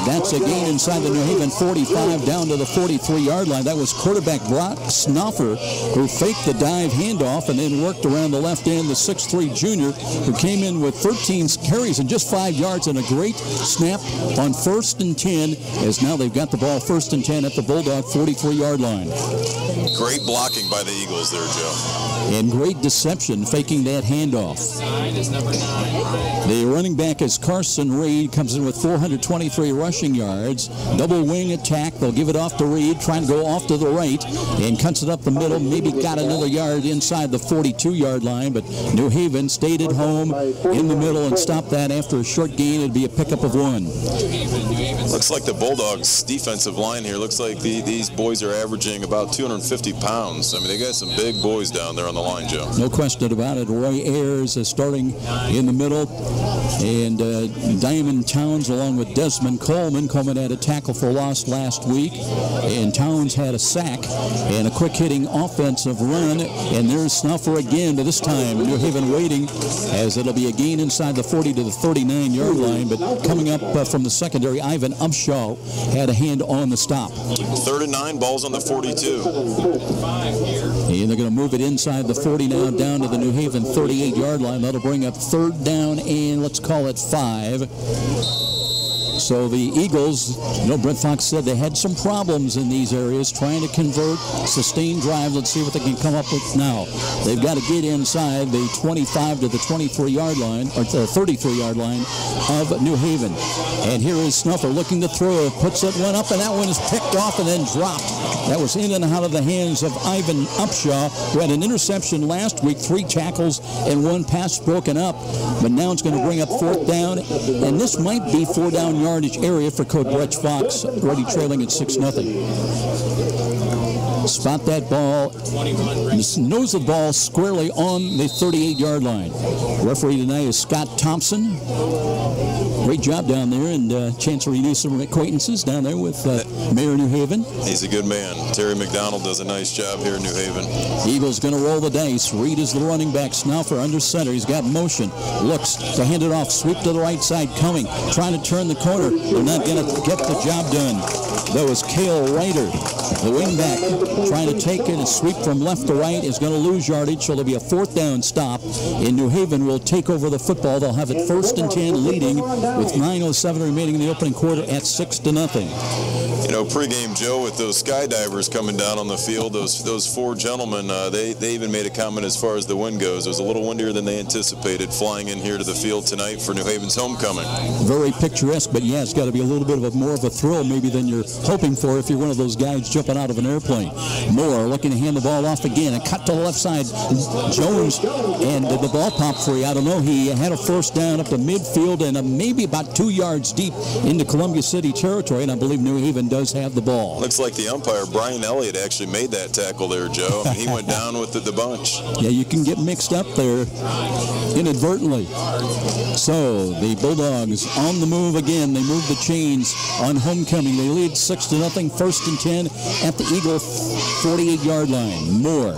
That's a gain inside the New Haven 45 down to the 43-yard line. That was quarterback Brock Snoffer, who faked the dive handoff and then worked around the left end, the 6'3 junior, who came in with 13 carries and just 5 yards and a great snap on 1st and 10, as now they've got the ball 1st and 10 at the Bulldog 43-yard line. Great blocking by the Eagles there, Joe. And great deception, faking that handoff. The running back is Carson Reed, comes in with 423 rushing yards. Double wing attack. They'll give it off to Reed, trying to go off to the right, and cuts it up the middle. Maybe got another yard inside the 42-yard line, but New Haven stayed at home in the middle and stopped that after a short gain. It'd be a pickup of 1. Looks like the Bulldogs' defensive line here. Looks like these boys are averaging about 250 pounds. I mean, they got some big boys down there on the line, Joe. No question about it. Roy Ayers is starting in the middle, and Diamond Towns along with Desmond Coleman. Coleman had a tackle for loss last week, and Towns had a sack and a quick-hitting offensive run, and there's Snuffer again, but this time New Haven waiting as it'll be a gain inside the 40 to the 39-yard line, but coming up from the secondary, Ivan Upshaw had a hand on the stop. 3rd and 9, balls on the 42. And they're going to move it inside the 40 now down to the New Haven 38-yard line. That'll bring up 3rd down and let's call it 5. So the Eagles, you know, Brett Fox said they had some problems in these areas trying to convert, sustain drive. Let's see what they can come up with now. They've got to get inside the 25 to the 23-yard line, or the 33-yard line of New Haven. And here is Snuffer looking to throw. Puts that one up, and that one is picked off and then dropped. That was in and out of the hands of Ivan Upshaw, who had an interception last week, 3 tackles and 1 pass broken up. But now it's going to bring up 4th down, and this might be 4 down yardage area for Coach Brett Fox, already trailing at 6-0. Spot that ball, nose the ball squarely on the 38-yard line. Referee tonight is Scott Thompson. Great job down there, and chance to renew some acquaintances down there with Mayor New Haven. He's a good man. Terry McDonald does a nice job here in New Haven. Eagles going to roll the dice. Reed is the running back. Snaufer under center. He's got motion. Looks to hand it off. Sweep to the right side coming. Trying to turn the corner. They're not going to get the job done. That was Cale Ryder, the wingback, trying to take it and sweep from left to right. Is going to lose yardage, so there'll be a 4th down stop. And New Haven will take over the football. They'll have it 1st and 10, leading with 9:07 remaining in the opening quarter at 6-0. You know, pregame, Joe, with those skydivers coming down on the field, those 4 gentlemen, they even made a comment as far as the wind goes. It was a little windier than they anticipated flying in here to the field tonight for New Haven's homecoming. Very picturesque, but yeah, it's got to be a little bit of more of a thrill maybe than you're hoping for if you're one of those guys jumping out of an airplane. Moore looking to hand the ball off again. A cut to the left side. Jones, and did the ball pop free? I don't know. He had a 1st down up to midfield and maybe about 2 yards deep into Columbia City territory, and I believe New Haven does have the ball. Looks like the umpire, Brian Elliott, actually made that tackle there, Joe. I mean, he went down with the bunch. Yeah, you can get mixed up there inadvertently. So the Bulldogs on the move again. They move the chains on homecoming. They lead 6-0, 1st and 10 at the Eagle 48-yard line. Moore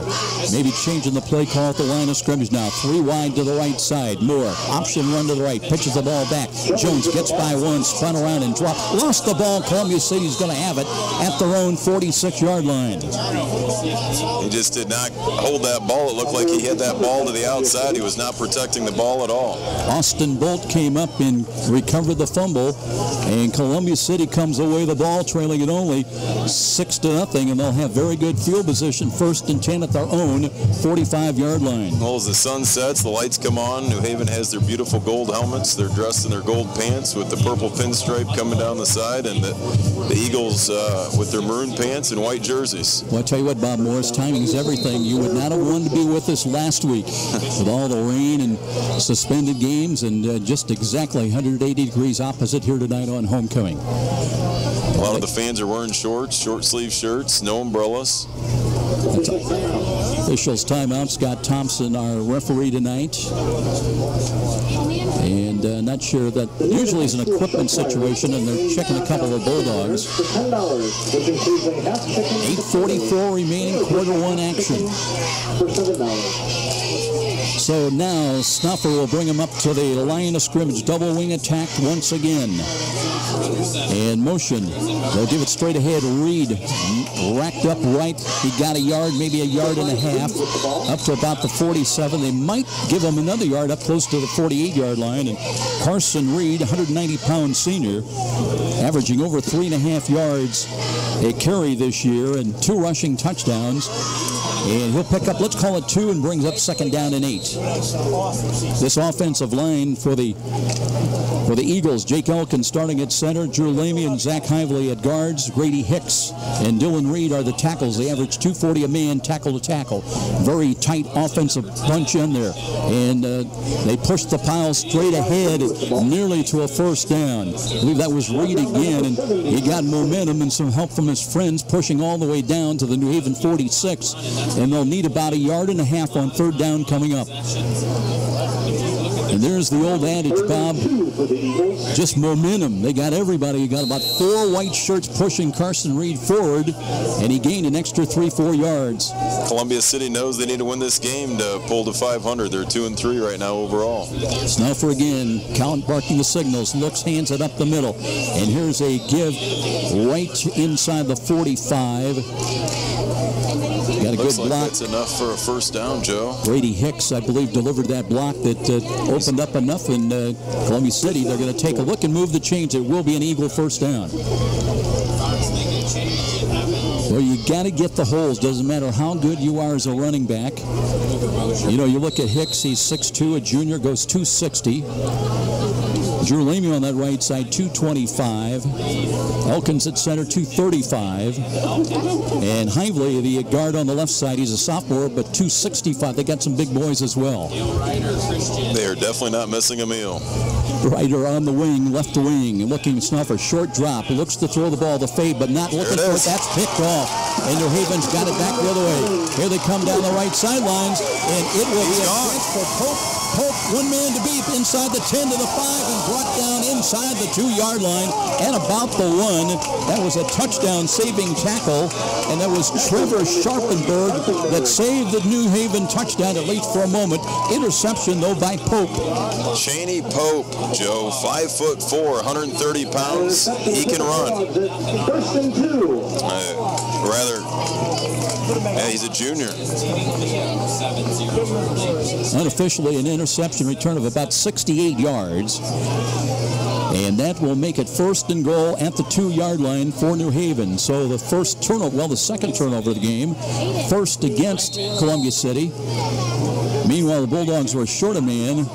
maybe changing the play call at the line of scrimmage now. 3 wide to the right side. Moore, option run to the right, pitches the ball back. Jones gets by one, spun around and dropped. Lost the ball. Columbia City's going to have it at their own 46-yard line. He just did not hold that ball. It looked like he had that ball to the outside. He was not protecting the ball at all. Austin Bolt came up and recovered the fumble, and Columbia City comes away the ball trailing it only 6-0, and they'll have very good field position, 1st and 10 at their own 45-yard line. Well, as the sun sets, the lights come on. New Haven has their beautiful gold helmets. They're dressed in their gold pants with the purple pinstripe coming down the side, and the Eagles with their maroon pants and white jerseys. Well, I tell you what, Bob Morris, timing is everything. You would not have wanted to be with us last week with all the rain and suspended games, and just exactly 180 degrees opposite here tonight on homecoming. A lot of the fans are wearing shorts, short-sleeve shirts, no umbrellas. Officials timeout. Scott Thompson, our referee tonight. And not sure that usually is an equipment situation, and they're checking a couple of Bulldogs. 8:44 remaining, quarter 1 action. So now Snuffer will bring him up to the line of scrimmage. Double wing attack once again. And motion. They'll give it straight ahead. Reed racked up right. He got a yard, maybe a yard and a half, up to about the 47. They might give him another yard up close to the 48-yard line. And Carson Reed, 190-pound senior, averaging over 3.5 yards a carry this year and 2 rushing touchdowns. And he'll pick up, let's call it 2, and brings up 2nd down and 8. This offensive line for the Eagles, Jake Elkin starting at center, Drew Lamy and Zach Hively at guards, Grady Hicks and Dylan Reed are the tackles. They average 240 a man, tackle to tackle. Very tight offensive bunch in there. And they push the pile straight ahead, nearly to a 1st down. I believe that was Reed again, and he got momentum and some help from his friends, pushing all the way down to the New Haven 46. And they'll need about a yard and a half on 3rd down coming up. And there's the old adage, Bob, just momentum. They got everybody. You got about 4 white shirts pushing Carson Reed forward, and he gained an extra 3-4 yards. Columbia City knows they need to win this game to pull to 500. They're 2-3 right now overall. Snuffer again, Count barking the signals, looks, hands it up the middle. And here's a give right inside the 45. Got a Looks good like block. that's enough for a 1st down, Joe. Grady Hicks, I believe, delivered that block that opened up enough in Columbia City. They're going to take a look and move the chains. It will be an Eagle 1st down. Well, you got to get the holes. Doesn't matter how good you are as a running back. You know, you look at Hicks, he's 6'2", a junior, goes 260. Drew Lamy on that right side, 225. Elkins at center, 235. And Hively, the guard on the left side, he's a sophomore, but 265. They got some big boys as well. They are definitely not missing a meal. Ryder on the wing, left wing, looking Snuffer, short drop, looks to throw the ball to fade, but not looking for it. That's picked off, and New Haven's got it back the other way. Here they come down the right sidelines, and it will be a catch for Pope. Pope, one man to beat inside the 10 to the 5 and brought down inside the 2-yard line and about the 1. That was a touchdown saving tackle, and that was Trevor Sharpenberg that saved the New Haven touchdown, at least for a moment. Interception, though, by Pope. Cheney Pope, Joe, 5'4", 130 pounds. He can run. Yeah, he's a junior. Unofficially, an interception return of about 68 yards. And that will make it 1st and goal at the 2-yard line for New Haven. So the first turnover, well, the second turnover of the game, first against Columbia City. Meanwhile, the Bulldogs were short a man,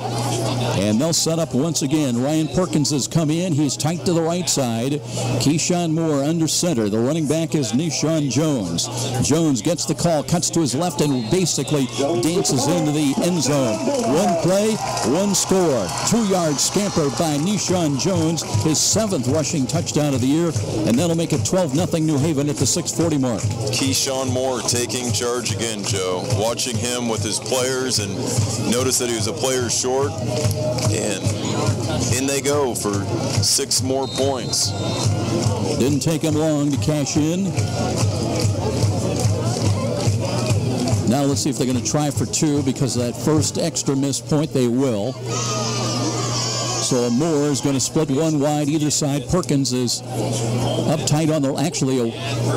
and they'll set up once again. Ryan Perkins has come in. He's tight to the right side. Keyshawn Moore under center. The running back is Nishan Jones. Jones gets the call, cuts to his left, and basically dances into the end zone. One play, one score. 2-yard scamper by Nishan Jones, his 7th rushing touchdown of the year, and that'll make it 12-0 New Haven at the 6:40 mark. Keyshawn Moore taking charge again, Joe. Watching him with his players, and notice that he was a player short, and in they go for 6 more points. Didn't take him long to cash in. Now let's see if they're going to try for 2, because of that first extra missed point. They will. So Moore is going to split one wide either side. Perkins is up tight on the,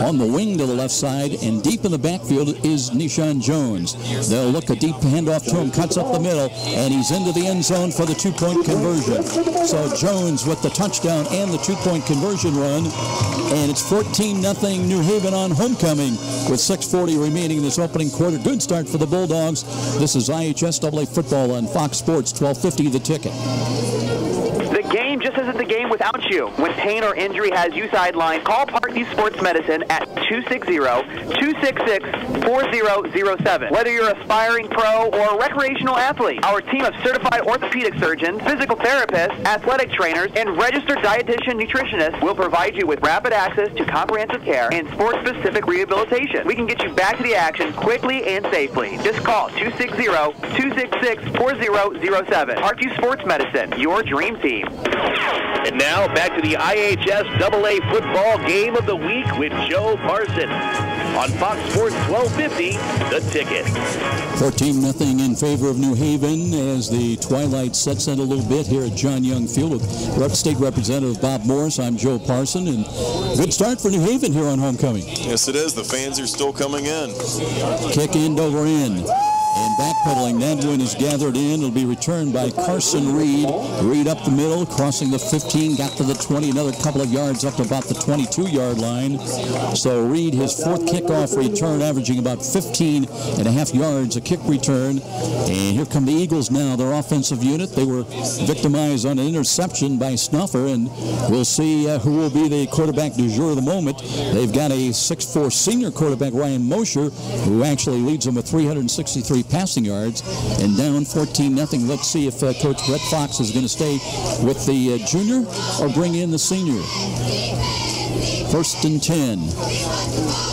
on the wing to the left side, and deep in the backfield is Nishan Jones. They'll look a deep handoff to him, cuts up the middle, and he's into the end zone for the 2-point conversion. So Jones with the touchdown and the 2-point conversion run, and it's 14-0 New Haven on homecoming with 6:40 remaining in this opening quarter. Good start for the Bulldogs. This is IHSAA football on Fox Sports, 1250 The Ticket. The game just isn't the game without you. When pain or injury has you sidelined, call Parkview Sports Medicine at 260-266-4007. Whether you're an aspiring pro or a recreational athlete, our team of certified orthopedic surgeons, physical therapists, athletic trainers, and registered dietitian nutritionists will provide you with rapid access to comprehensive care and sports-specific rehabilitation. We can get you back to the action quickly and safely. Just call 260-266-4007. Parkview Sports Medicine, your dream team. And now back to the IHSAA football game of the week with Joe Parson on Fox Sports 1250, The Ticket. 14-0 in favor of New Haven as the twilight sets in a little bit here at John Young Field with State Representative Bob Morris. I'm Joe Parson, and good start for New Haven here on homecoming. Yes, it is. The fans are still coming in. Kick end over end. And backpedaling, that one is gathered in. It'll be returned by Carson Reed. Reed up the middle, crossing the 15, got to the 20, another couple of yards up to about the 22-yard line. So Reed, his 4th kickoff return, averaging about 15.5 yards a kick return. And here come the Eagles now, their offensive unit. They were victimized on an interception by Snuffer, and we'll see who will be the quarterback du jour of the moment. They've got a 6'4" senior quarterback, Ryan Mosher, who actually leads them with 363 passing yards, and down 14-0. Let's see if Coach Brett Fox is going to stay with the junior or bring in the senior. 1st and 10.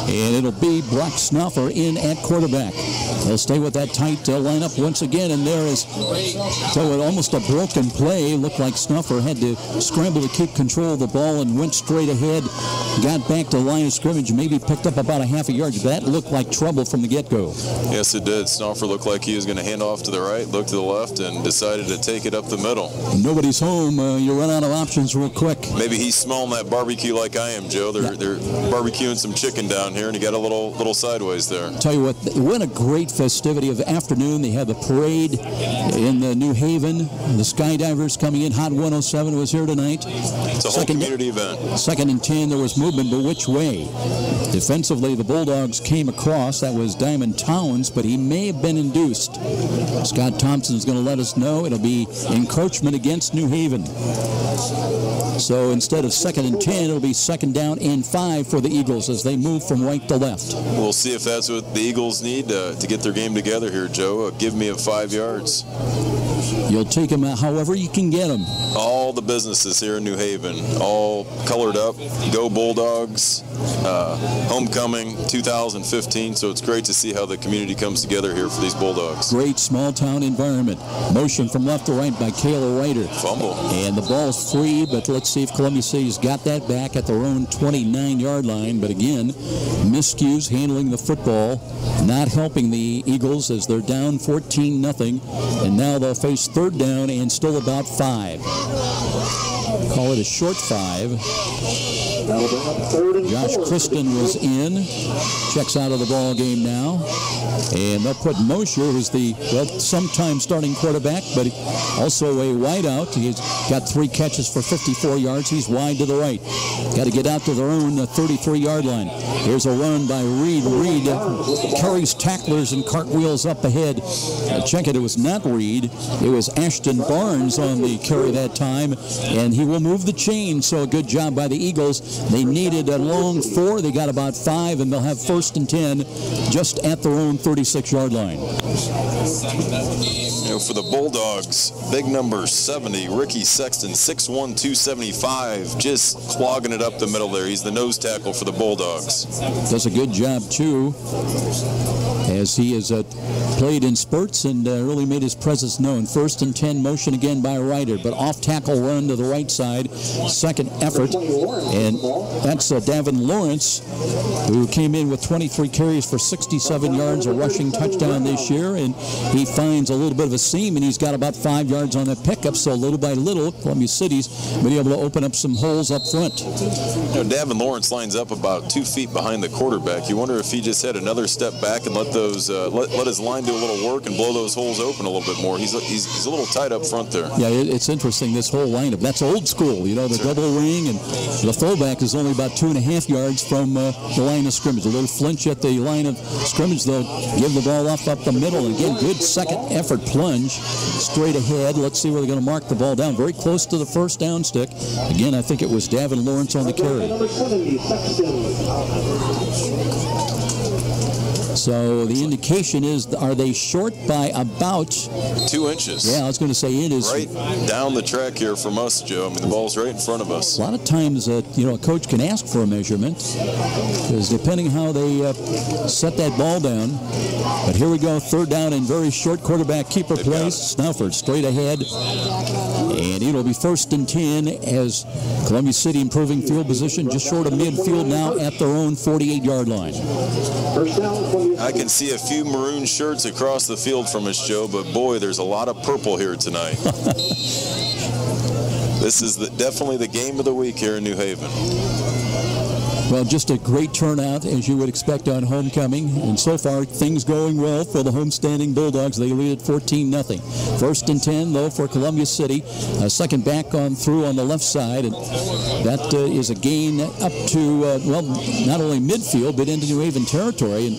And it'll be Brock Snuffer in at quarterback. They'll stay with that tight lineup once again, and there is so almost a broken play. Looked like Snuffer had to scramble to keep control of the ball and went straight ahead. Got back to the line of scrimmage, maybe picked up about a half a yard. That looked like trouble from the get-go. Yes, it did. Snuffer looked like he was going to hand off to the right, looked to the left, and decided to take it up the middle. Nobody's home. You run out of options real quick. Maybe he's smelling that barbecue like I am, Joe. Joe. They're barbecuing some chicken down here, and he got a little sideways there. Tell you what a great festivity of the afternoon. They had the parade in New Haven. The Skydivers coming in. Hot 107 was here tonight. It's a whole community event. 2nd and 10, there was movement, but which way? Defensively, the Bulldogs came across. That was Diamond Towns, but he may have been induced. Scott Thompson is going to let us know. It'll be encroachment against New Haven. So instead of 2nd and 10, it'll be 2nd down and 5 for the Eagles as they move from right to left. We'll see if that's what the Eagles need to get their game together here, Joe. Give me a 5 yards. You'll take them however you can get them. All the businesses here in New Haven, all colored up. Go Bulldogs. Homecoming 2015. So it's great to see how the community comes together here for these Bulldogs. Great small town environment. Motion from left to right by Kayla Ryder. Fumble. And the ball's free, but let's see if Columbia City's got that back at their own 29-yard line. But again, miscues handling the football, not helping the Eagles as they're down 14-0. And now they'll face 3rd down and still about 5. Call it a short 5. Josh Kristen was in, checks out of the ball game now, and they'll put Mosher, who's the sometime starting quarterback, but also a wideout. He's got 3 catches for 54 yards. He's wide to the right. Got to get out to their own 33-yard line. Here's a run by Reed. Reed carries tacklers and cartwheels up ahead. Check it. It was not Reed. It was Ashton Barnes on the carry that time, and he will move the chain. So a good job by the Eagles. They needed a long 4. They got about 5, and they'll have 1st and 10 just at their own 36-yard line. You know, for the Bulldogs, big number 70, Ricky Sexton, 6'1", 275, just clogging it up the middle there. He's the nose tackle for the Bulldogs. Does a good job, too, as he has played in spurts and really made his presence known. 1st and 10, motion again by Ryder, but off-tackle run to the right side, 2nd effort, and that's Davin Lawrence, who came in with 23 carries for 67 yards, a rushing touchdown this year, and he finds a little bit of a seam, and he's got about 5 yards on that pickup, so little by little, Columbia City's been able to open up some holes up front. You know, Davin Lawrence lines up about 2 feet behind the quarterback. You wonder if he just had another step back and let those let his line do a little work and blow those holes open a little bit more. He's a little tight up front there. Yeah, it's interesting, this whole lineup. That's old school, you know, the double ring, and the fullback is only about 2.5 yards from the line of scrimmage. A little flinch at the line of scrimmage, they'll give the ball up the middle, and again, good 2nd effort plunge straight ahead. Let's see where they're going to mark the ball down. Very close to the 1st down stick. Again, I think it was Davin Lawrence on the carry. So the indication is, are they short by about 2 inches? Yeah, I was going to say it is right down the track here from us, Joe. I mean, the ball's right in front of us. A lot of times, you know, a coach can ask for a measurement because depending how they set that ball down. But here we go, 3rd down and very short quarterback keeper plays. Snufford straight ahead, and it'll be 1st and 10 as Columbia City improving field position just short of midfield now at their own 48-yard line. I can see a few maroon shirts across the field from us, Joe, but boy, there's a lot of purple here tonight. This is definitely the game of the week here in New Haven. Well, just a great turnout, as you would expect on homecoming. And so far, things going well for the homestanding Bulldogs. They lead at 14-0. 1st and 10, though, for Columbia City. 2nd back on through on the left side. And that is a gain up to, well, not only midfield, but into New Haven territory. And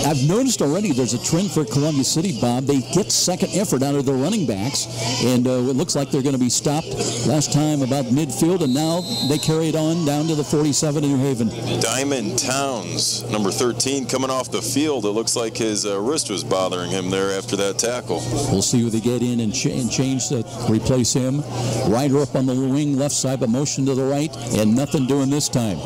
I've noticed already there's a trend for Columbia City, Bob. They get 2nd effort out of their running backs. And it looks like they're going to be stopped last time about midfield. And now they carry it on down to the 47 in New Haven. Diamond Towns, number 13, coming off the field. It looks like his wrist was bothering him there after that tackle. We'll see who they get in and change to replace him. Ryder up on the wing left side, but motion to the right, and nothing doing this time.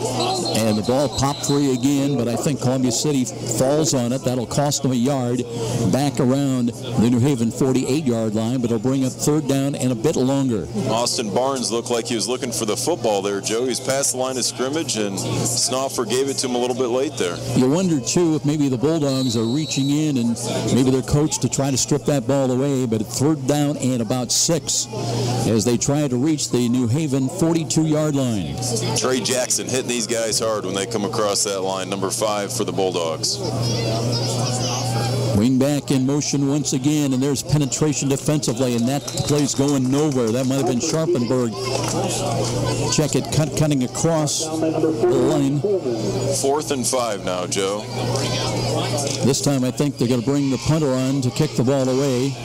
And the ball popped free again, but I think Columbia City falls on it. That'll cost them a yard back around the New Haven 48-yard line, but it'll bring up 3rd down and a bit longer. Austin Barnes looked like he was looking for the football there, Joe. He's past the line of scrimmage, and and Snoffer gave it to him a little bit late there. You wonder, too, if maybe the Bulldogs are reaching in and maybe their coach to try to strip that ball away, but it's 3rd down and about 6 as they try to reach the New Haven 42-yard line. Trey Jackson hitting these guys hard when they come across that line, number 5 for the Bulldogs. Wing back in motion once again, and there's penetration defensively, and that play's going nowhere. That might have been Sharpenberg. Check it, cutting across the line. 4th and 5 now, Joe. This time I think they're going to bring the punter on to kick the ball away.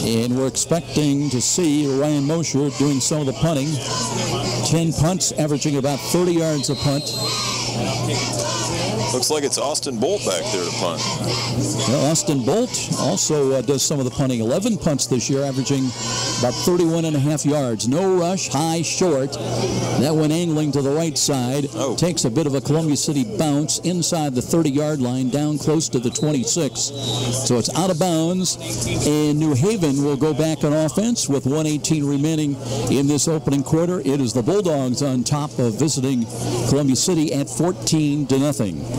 And we're expecting to see Ryan Mosher doing some of the punting. 10 punts, averaging about 30 yards a punt. Looks like it's Austin Bolt back there to punt. Well, Austin Bolt also does some of the punting. 11 punts this year, averaging about 31.5 yards. No rush, high, short. That one angling to the right side. Takes a bit of a Columbia City bounce inside the 30-yard line, down close to the 26. So it's out of bounds, and New Haven will go back on offense with 1:18 remaining in this opening quarter. It is the Bulldogs on top of visiting Columbia City at 14-0.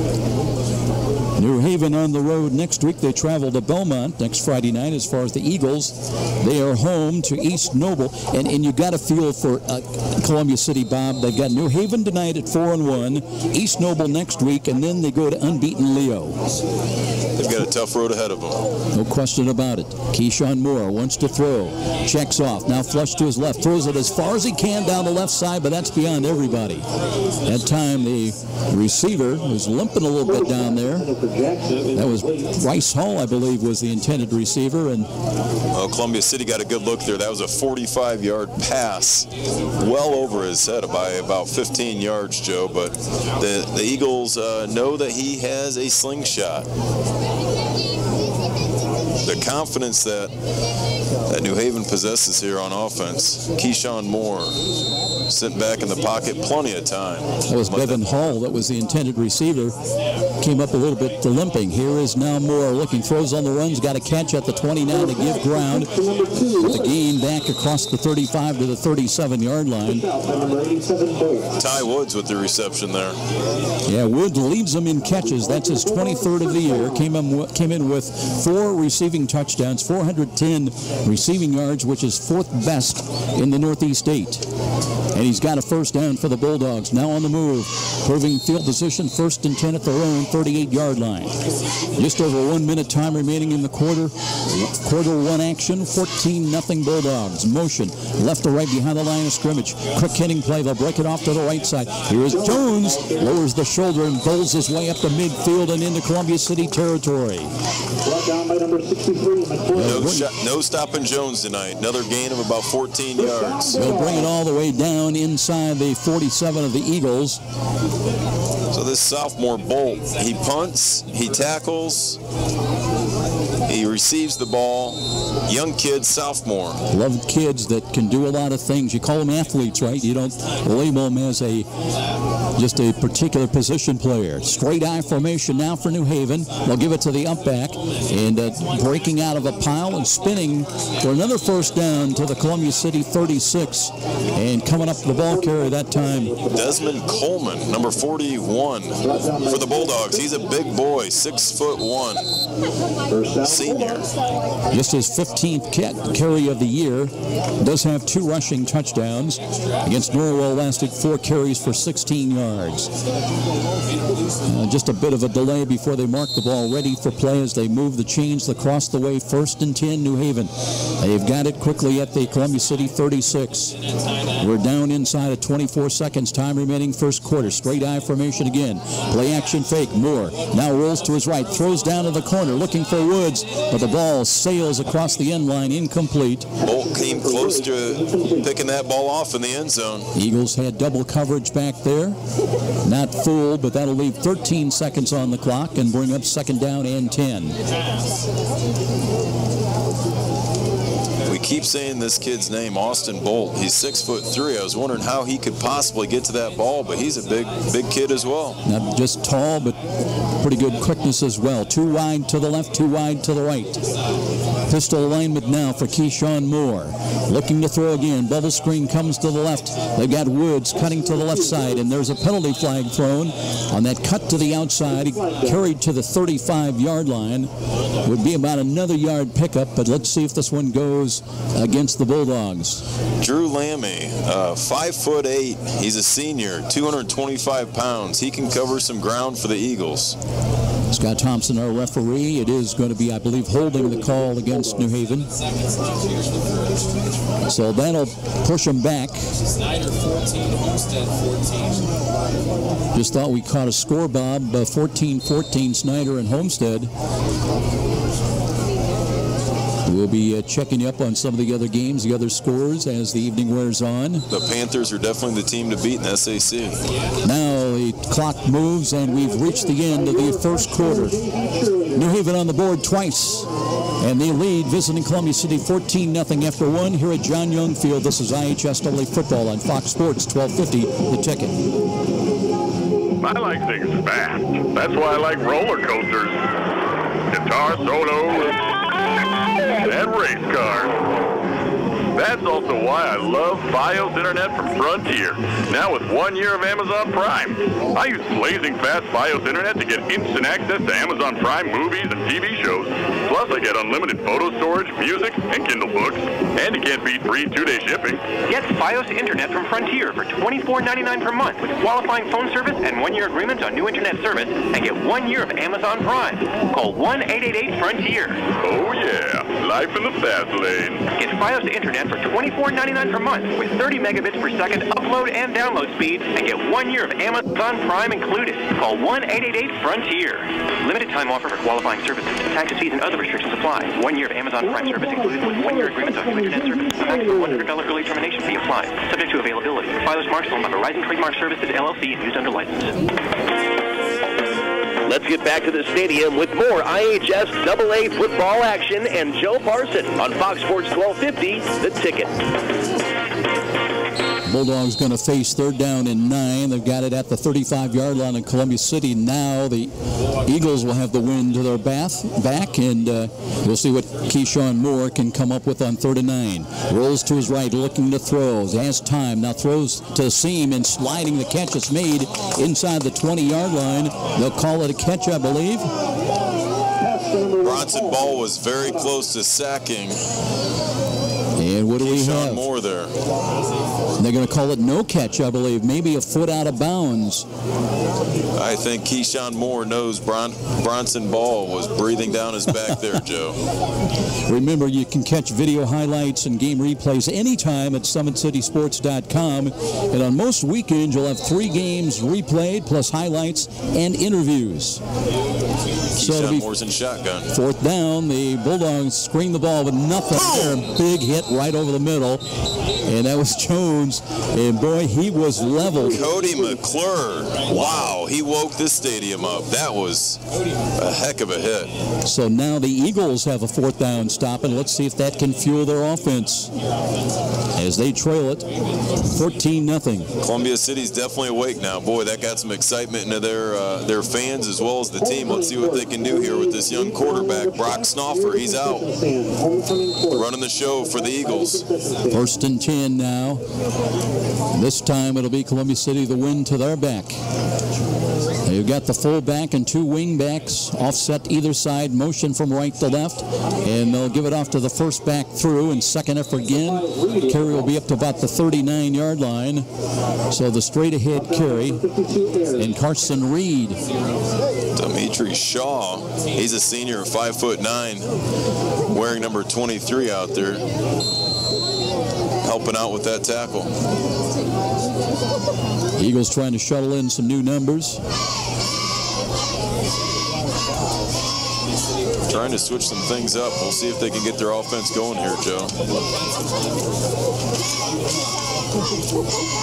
New Haven on the road next week. They travel to Belmont next Friday night. As far as the Eagles, they are home to East Noble. And you got a feel for Columbia City, Bob. They've got New Haven tonight at 4-1, East Noble next week, and then they go to unbeaten Leo. They've got a tough road ahead of them. No question about it. Keyshawn Moore wants to throw. Checks off. Now flush to his left. Throws it as far as he can down the left side, but that's beyond everybody. That time the receiver was limping a little bit down there. That was Bryce Hall, I believe, was the intended receiver. And Columbia City got a good look there. That was a 45-yard pass, well over his head by about 15 yards, Joe. But the Eagles know that he has a slingshot. The confidence that New Haven possesses here on offense. Keyshawn Moore sitting back in the pocket, plenty of time. That was Bevan Hall. That was the intended receiver. Came up a little bit limping. Here is now Moore looking, throws on the runs, got a catch at the 29 to give ground. With the gain back across the 35 to the 37-yard line. Ty Woods with the reception there. Yeah, Wood leads them in catches. That's his 23rd of the year. Came in with 4 receiving touchdowns, 410 receiving yards, which is 4th best in the Northeast 8. And he's got a first down for the Bulldogs. Now on the move, proving field position, 1st and 10 at their own 38-yard line. Just over 1 minute time remaining in the quarter. Quarter 1 action, 14-0 Bulldogs. Motion, left to right behind the line of scrimmage. Quick hitting play, they'll break it off to the right side. Here is Jones, lowers the shoulder and bowls his way up to midfield and into Columbia City territory. Brought down by number 63, No stopping Jones tonight. Another gain of about 14 yards. They'll bring it all the way down inside the 47 of the Eagles. So this sophomore Bolt, he punts, he tackles, he receives the ball. Young kid, sophomore. Love kids that can do a lot of things. You call them athletes, right? You don't label them as just a particular position player. Straight I formation now for New Haven. They'll give it to the up back, and breaking out of a pile and spinning for another first down to the Columbia City 36, and coming up the ball carrier that time. Desmond Coleman, number 41 for the Bulldogs. He's a big boy, 6'1", senior. Just his 15th carry of the year. Does have 2 rushing touchdowns. Against Norwell, lasted 4 carries for 16 yards. Just a bit of a delay before they mark the ball ready for play as they move the chains across the way. 1st and 10, New Haven. They've got it quickly at the Columbia City 36. We're down inside of 24 seconds. Time remaining first quarter. Straight I formation again. Play action fake. Moore now rolls to his right. Throws down to the corner looking for Woods, but the ball sails across the end line, incomplete. Bolt came close to picking that ball off in the end zone. Eagles had double coverage back there. Not full, but that'll leave 13 seconds on the clock and bring up 2nd down and 10. We keep saying this kid's name, Austin Bolt. He's 6'3". I was wondering how he could possibly get to that ball, but he's a big kid as well. Not just tall, but pretty good quickness as well. 2 wide to the left, 2 wide to the right. Pistol alignment now for Keyshawn Moore. Looking to throw again. Bubble screen comes to the left. They've got Woods cutting to the left side, and there's a penalty flag thrown on that cut to the outside. He carried to the 35-yard line. Would be about another yard pickup, but let's see if this one goes against the Bulldogs. Drew Lammy, 5'8". He's a senior, 225 pounds. He can cover some ground for the Eagles. Scott Thompson, our referee. It is going to be, I believe, holding the call against New Haven. So that'll push them back. Snyder 14, Homestead 14. Just thought we caught a score, Bob. 14-14, Snyder and Homestead. We'll be checking you up on some of the other games, the other scores as the evening wears on. The Panthers are definitely the team to beat in the SAC. Now the clock moves and we've reached the end of the first quarter. New Haven on the board twice, and they lead visiting Columbia City 14-0 after 1 here at John Young Field. This is IHSAA football on Fox Sports 1250, The Ticket. I like things fast. That's why I like roller coasters, guitar solos, and race cars. That's also why I love Fios Internet from Frontier. Now with 1 year of Amazon Prime. I use blazing fast Fios Internet to get instant access to Amazon Prime movies and TV shows. Plus I get unlimited photo storage, music, and Kindle books. And you can't beat free 2-day shipping. Get Fios Internet from Frontier for $24.99 per month with qualifying phone service and 1 year agreements on new internet service, and get 1 year of Amazon Prime. Call 1-888-FRONTIER. Oh yeah, life in the fast lane. Get Fios Internet for $24.99 per month with 30 megabits per second upload and download speed, and get 1 year of Amazon Prime included. Call 1-888-FRONTIER. Limited time offer for qualifying services. Taxes, fees, and other restrictions apply. 1 year of Amazon Prime service included with 1 year agreements on new internet service. A maximum $100 early termination fee applies. Subject to availability. Fios Marks owned by Verizon Trademark Services, LLC, and used under license. Let's get back to the stadium with more IHSAA football action and Joe Parson on Fox Sports 1250, The Ticket. Bulldogs going to face 3rd down and 9. They've got it at the 35-yard line in Columbia City. Now the Eagles will have the wind to their back, and we'll see what Keyshawn Moore can come up with on 3rd and 9. Rolls to his right, looking to throw. Has time. Now throws to the seam and sliding. The catch is made inside the 20-yard line. They'll call it a catch, I believe. Bronson Ball was very close to sacking. And what do we have? Moore there. They're going to call it no catch, I believe. Maybe a foot out of bounds. I think Keyshawn Moore knows Bronson Ball was breathing down his back there, Joe. Remember, you can catch video highlights and game replays anytime at SummitCitySports.com. And on most weekends, you'll have 3 games replayed, plus highlights and interviews. Keyshawn Moore's in shotgun. 4th down. The Bulldogs screen the ball with nothing there. Big hit right over the middle. And that was Jones. And boy, he was leveled. Cody McClure. Wow, he woke this stadium up. That was a heck of a hit. So now the Eagles have a 4th down stop, and let's see if that can fuel their offense as they trail it 14-0. Columbia City's definitely awake now. Boy, that got some excitement into their fans as well as the team. Let's see what they can do here with this young quarterback, Brock Snoffer. He's out, running the show for the Eagles. 1st and 10 now. This time it'll be Columbia City, the wind to their back. They've got the fullback and 2 wing backs offset either side, motion from right to left, and they'll give it off to the first back through, and second effort again. Carry will be up to about the 39-yard line. So the straight ahead carry, and Carson Reed. Dimitri Shaw, he's a senior, 5'9", wearing number 23 out there, helping out with that tackle. Eagles trying to shuttle in some new numbers. Trying to switch some things up. We'll see if they can get their offense going here, Joe.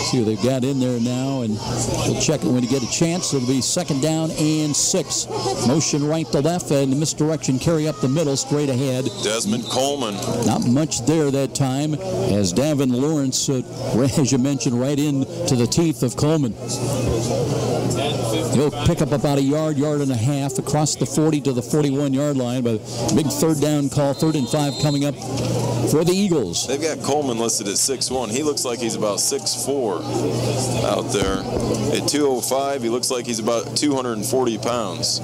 See who they've got in there now, and we'll check it when you get a chance. It'll be 2nd down and 6. Motion right to left and misdirection carry up the middle straight ahead. Desmond Coleman. Not much there that time as Davin Lawrence, as you mentioned, right into the teeth of Coleman. He'll pick up about a yard and a half across the 40 to the 41-yard line, but big 3rd down call, 3rd and 5 coming up for the Eagles. They've got Coleman listed at 6'1". He looks like he's about 6'4" out there. At 205, he looks like he's about 240 pounds.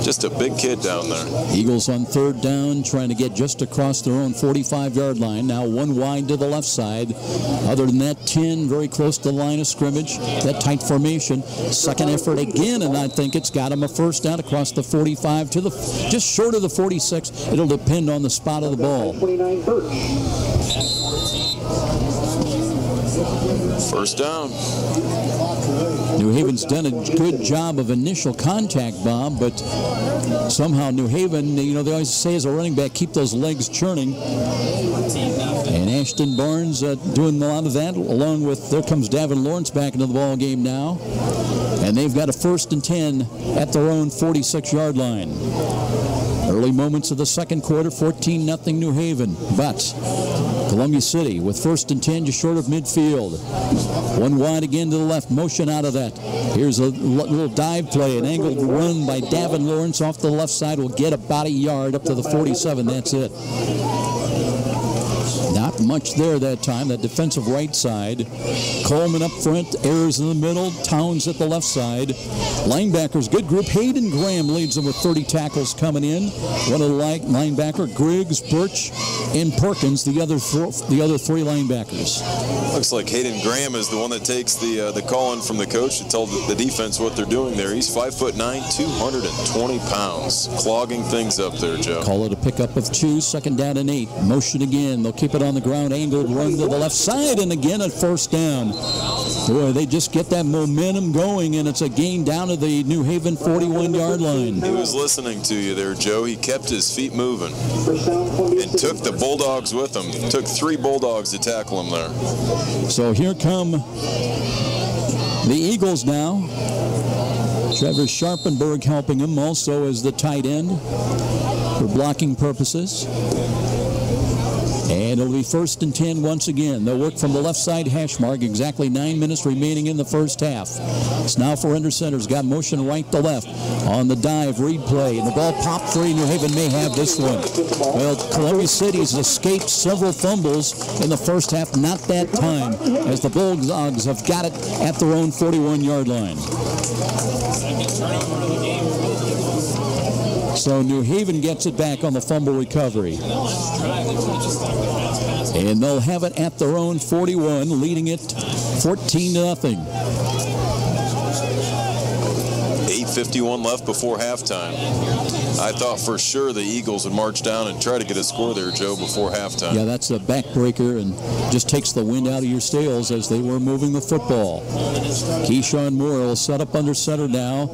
Just a big kid down there. Eagles on 3rd down, trying to get just across their own 45-yard line. Now 1 wide to the left side. Other than that, 10 very close to the line of scrimmage. That tight formation. 2nd effort again, and I think it's got him a 1st down across the 45 to the just short of the 46. It'll depend on the spot of the ball. 1st down. New Haven's done a good job of initial contact, Bob, but somehow New Haven, you know, they always say as a running back, keep those legs churning. And Ashton Barnes doing a lot of that, along with, there comes Davin Lawrence back into the ball game now. And they've got a 1st and 10 at their own 46-yard line. Early moments of the 2nd quarter, 14-0 New Haven. But Columbia City with 1st and 10 just short of midfield. 1 wide again to the left, motion out of that. Here's a little dive play, an angled run by Davin Lawrence off the left side will get about a yard up to the 47. That's it. Not much there that time, that defensive right side. Coleman up front, Ayers in the middle, Towns at the left side. Linebackers, good group. Hayden Graham leads them with 30 tackles coming in. One of the linebacker, Griggs, Birch, and Perkins, the other 3 linebackers. Looks like Hayden Graham is the one that takes the call in from the coach to tell the defense what they're doing there. He's 5'9", 220 pounds, clogging things up there, Joe. Call it a pickup of 2, 2nd down and 8. Motion again. They'll keep it on the ground, angled run to the left side, and again at 1st down. Boy, they just get that momentum going, and it's a gain down to the New Haven 41-yard line. He was listening to you there, Joe. He kept his feet moving and took the Bulldogs with him. Took 3 Bulldogs to tackle him there. So here come the Eagles now. Trevor Sharpenberg helping him also as the tight end for blocking purposes. And it'll be 1st and 10 once again. They'll work from the left side hash mark. Exactly 9 minutes remaining in the 1st half. It's now for under center's got motion right to left. On the dive, read play. And the ball popped free. New Haven may have this one. Well, Columbia City's escaped several fumbles in the 1st half. Not that time, as the Bulldogs have got it at their own 41-yard line. So New Haven gets it back on the fumble recovery. And they'll have it at their own 41, leading it 14-0. 8:51 left before halftime. I thought for sure the Eagles would march down and try to get a score there, Joe, before halftime. Yeah, that's a backbreaker and just takes the wind out of your sails as they were moving the football. Keyshawn Moore will set up under center now.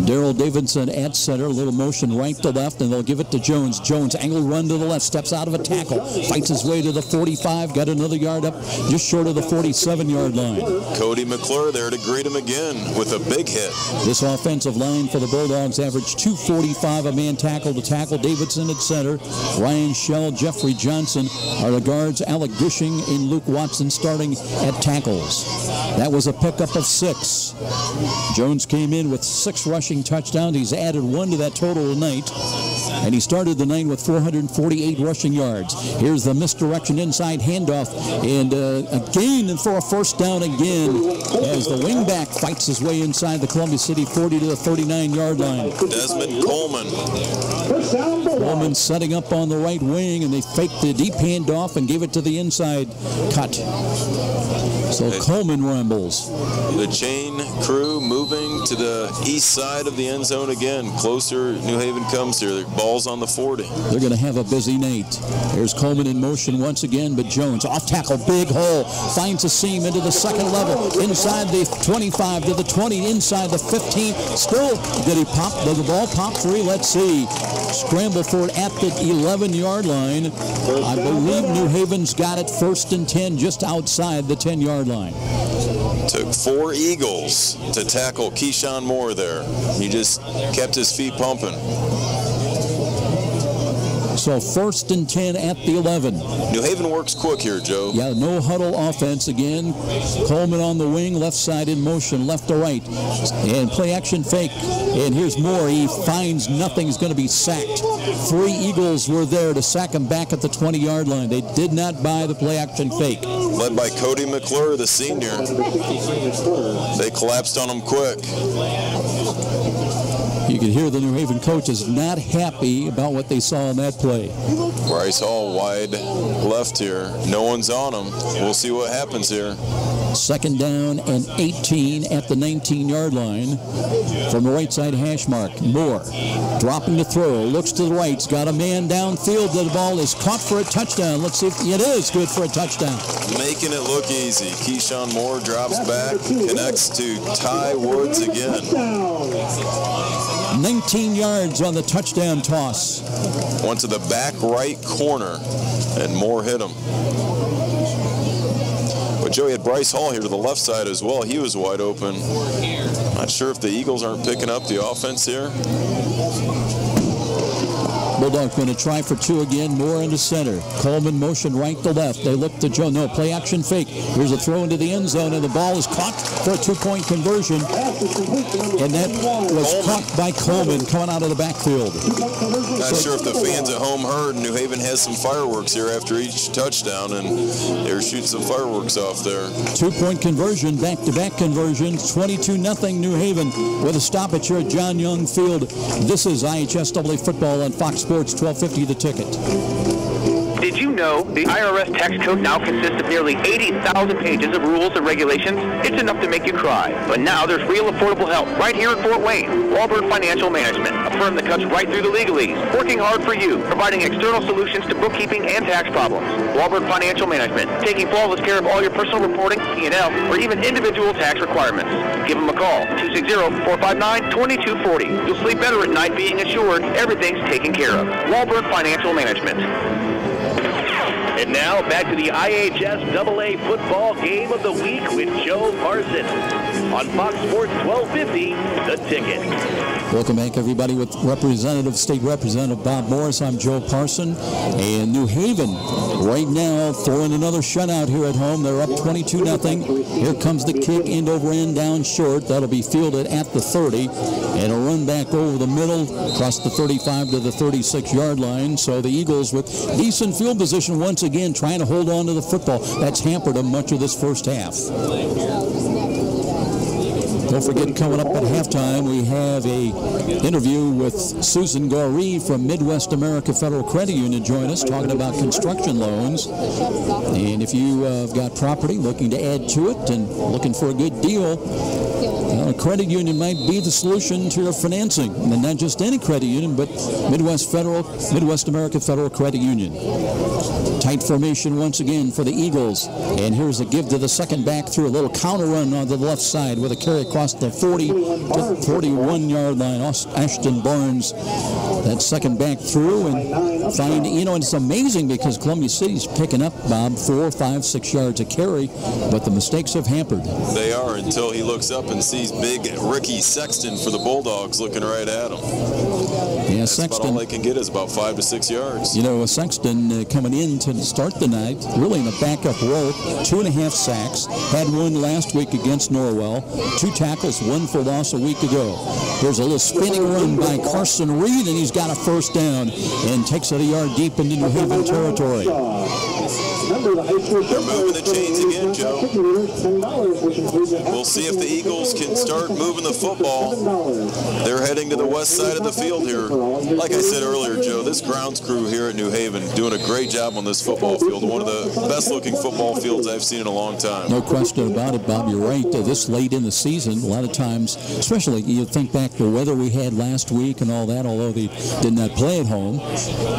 Daryl Davidson at center, a little motion right to left, and they'll give it to Jones. Jones, angle run to the left, steps out of a tackle, fights his way to the 45, got another yard up just short of the 47-yard line. Cody McClure there to greet him again with a big hit. This offensive line for the Bulldogs averaged 245 a man tackle to tackle. Davidson at center, Ryan Shell, Jeffrey Johnson are the guards. Alec Gushing and Luke Watson starting at tackles. That was a pickup of 6. Jones came in with 6 rushing touchdowns. He's added 1 to that total tonight, and he started the night with 448 rushing yards. Here's the misdirection inside handoff, and a gain for a 1st down again as the wingback fights his way inside the Columbia City 40 to the 39-yard line. Desmond Coleman. Coleman setting up on the right wing, and they faked the deep handoff and gave it to the inside cut. So Coleman rumbles. The chain crew moving to the east side of the end zone again. Closer New Haven comes here. They're ball's on the 40. They're going to have a busy night. Here's Coleman in motion once again, but Jones off tackle, big hole, finds a seam into the second level, inside the 25 to the 20, inside the 15. Still, did he pop? Did the ball pop free? Let's see. Scramble for it at the 11-yard line. I believe New Haven's got it 1st and 10 just outside the 10-yard line. Took 4 Eagles to tackle Keyshawn Moore there. He just kept his feet pumping. So 1st and 10 at the 11. New Haven works quick here, Joe. Yeah, no huddle offense again. Coleman on the wing, left side in motion, left to right. And play action fake. And here's Moore. He finds nothing. He's going to be sacked. 3 Eagles were there to sack him back at the 20-yard line. They did not buy the play action fake. Led by Cody McClure, the senior. They collapsed on him quick. You can hear the New Haven coaches not happy about what they saw in that play. Bryce Hall wide left here. No one's on him. We'll see what happens here. 2nd down and 18 at the 19-yard line from the right side hash mark. Moore dropping the throw, looks to the right, he's got a man downfield. The ball is caught for a touchdown. Let's see if it is good for a touchdown. Making it look easy. Keyshawn Moore drops back, connects to Ty Woods again. 19 yards on the touchdown toss. Went to the back right corner, and Moore hit him. But Joey had Bryce Hall here to the left side as well. He was wide open. Not sure if the Eagles aren't picking up the offense here. Bulldogs going to try for 2 again. Moore into center. Coleman motion right to left. They look to Joe. No, play action fake. Here's a throw into the end zone, and the ball is caught for a 2-point conversion. And that was caught by Coleman coming out of the backfield. Not sure if the fans at home heard. New Haven has some fireworks here after each touchdown, and they're shooting some fireworks off there. 2-point conversion, back-to-back conversion. 22-0 New Haven with a stoppage here at John Young Field. This is IHSAA football on Fox Sports 1250 The Ticket. Did you know the IRS tax code now consists of nearly 80,000 pages of rules and regulations? It's enough to make you cry. But now there's real affordable help right here in Fort Wayne. Walburn Financial Management, a firm that cuts right through the legalese, working hard for you, providing external solutions to bookkeeping and tax problems. Walburn Financial Management, taking flawless care of all your personal reporting, P&L, or even individual tax requirements. Give them a call, 260-459-2240. You'll sleep better at night being assured everything's taken care of. Walburn Financial Management. And now back to the IHSAA football game of the week with Joe Parson on Fox Sports 1250, The Ticket. Welcome back, everybody, with State Representative Bob Morris. I'm Joe Parson. And New Haven right now throwing another shutout here at home. They're up 22-0. Here comes the kick, end over end, down short. That'll be fielded at the 30. And a run back over the middle, across the 35 to the 36-yard line. So the Eagles with decent field position once again, trying to hold on to the football. That's hampered them much of this first half. Don't forget, coming up at halftime, we have a interview with Susan Goree from Midwest America Federal Credit Union join us, talking about construction loans. And if you have got property looking to add to it and looking for a good deal, a credit union might be the solution to your financing. And not just any credit union, but Midwest America Federal Credit Union. Tight formation once again for the Eagles. And here's a give to the second back through a little counter run on the left side with a carry across the 40 to 41-yard line. Ashton Barnes, that second back through, and find, it's amazing because Columbia City's picking up, Bob, 4, 5, 6 yards a carry, but the mistakes have hampered. They are, until he looks up and sees big Ricky Sexton for the Bulldogs looking right at him. Yeah, that's Sexton. About all they can get is about 5 to 6 yards. Sexton coming in to start the night, really in a backup role, 2.5 sacks, had one last week against Norwell, 2 tackles, 1 for loss a week ago. There's a little spinning run by Carson Reed, and he's got a first down and takes it a yard deep into New Haven territory. They're moving the chains again, Joe. we'll see if the Eagles can start moving the football. They're heading to the west side of the field here. Like I said earlier, Joe, this grounds crew here at New Haven doing a great job on this football field. One of the best-looking football fields I've seen in a long time. No question about it, Bob. You're right. This late in the season, a lot of times, especially you think back to the weather we had last week and all that, although they did not play at home.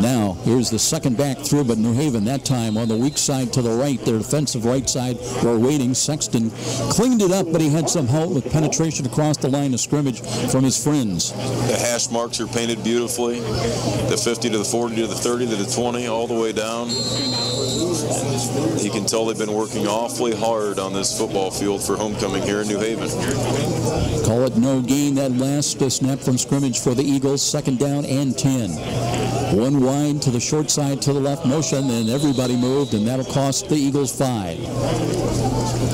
Now, here's the second back through, but New Haven that time on the weak side to the right, their defensive right side, were waiting. Sexton cleaned it up, but he had some help with penetration across the line of scrimmage from his friends. The hash marks are painted beautifully. The 50 to the 40 to the 30 to the 20, all the way down. You can tell they've been working awfully hard on this football field for homecoming here in New Haven. Call it no gain, that last snap from scrimmage for the Eagles. Second down and 10. One wide to the short side to the left motion, and everybody moved, and that'll cost the Eagles 5.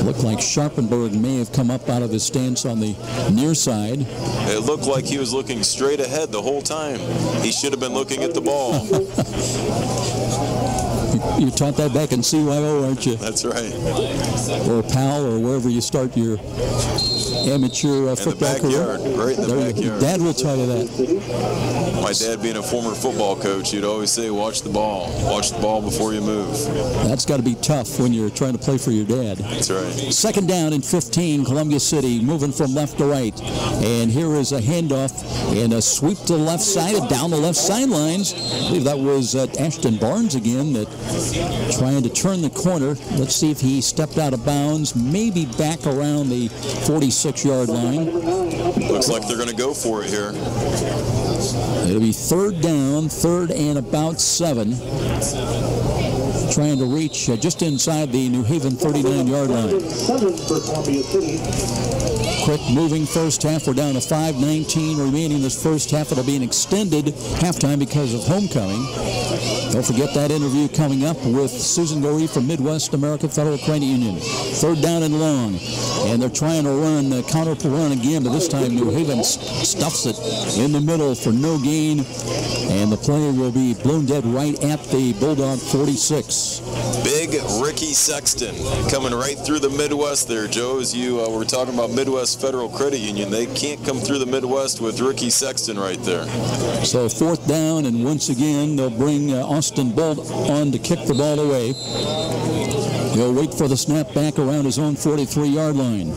Looked like Sharpenberg may have come up out of his stance on the near side. It looked like he was looking straight ahead the whole time. He should have been looking at the ball. You taught that back in CYO, aren't you? That's right. Or PAL, or wherever you start your amateur football career. Right in the backyard. Dad will tell you that. My dad being a former football coach, he'd always say, watch the ball. Watch the ball before you move. That's got to be tough when you're trying to play for your dad. That's right. Second down and 15, Columbia City moving from left to right. And here is a handoff and a sweep to the left side and down the left sidelines. I believe that was Ashton Barnes again that trying to turn the corner. Let's see if he stepped out of bounds, maybe back around the 46-yard line. Looks like they're going to go for it here. It'll be third down, third and about 7. Trying to reach just inside the New Haven 39-yard line. Quick moving first half. We're down to 5:19 remaining this first half. It'll be an extended halftime because of homecoming. Don't forget that interview coming up with Susan Gorey from Midwest America Federal Credit Union. Third down and long. And they're trying to run the counter run again, but this time New Haven stuffs it in the middle for no gain. And the play will be blown dead right at the Bulldog 46. Big Ricky Sexton coming right through the Midwest there, Joe. As you were talking about Midwest Federal Credit Union, they can't come through the Midwest with Ricky Sexton right there. So fourth down, and once again they'll bring Austin Bolt on to kick the ball away. He'll wait for the snap back around his own 43-yard line.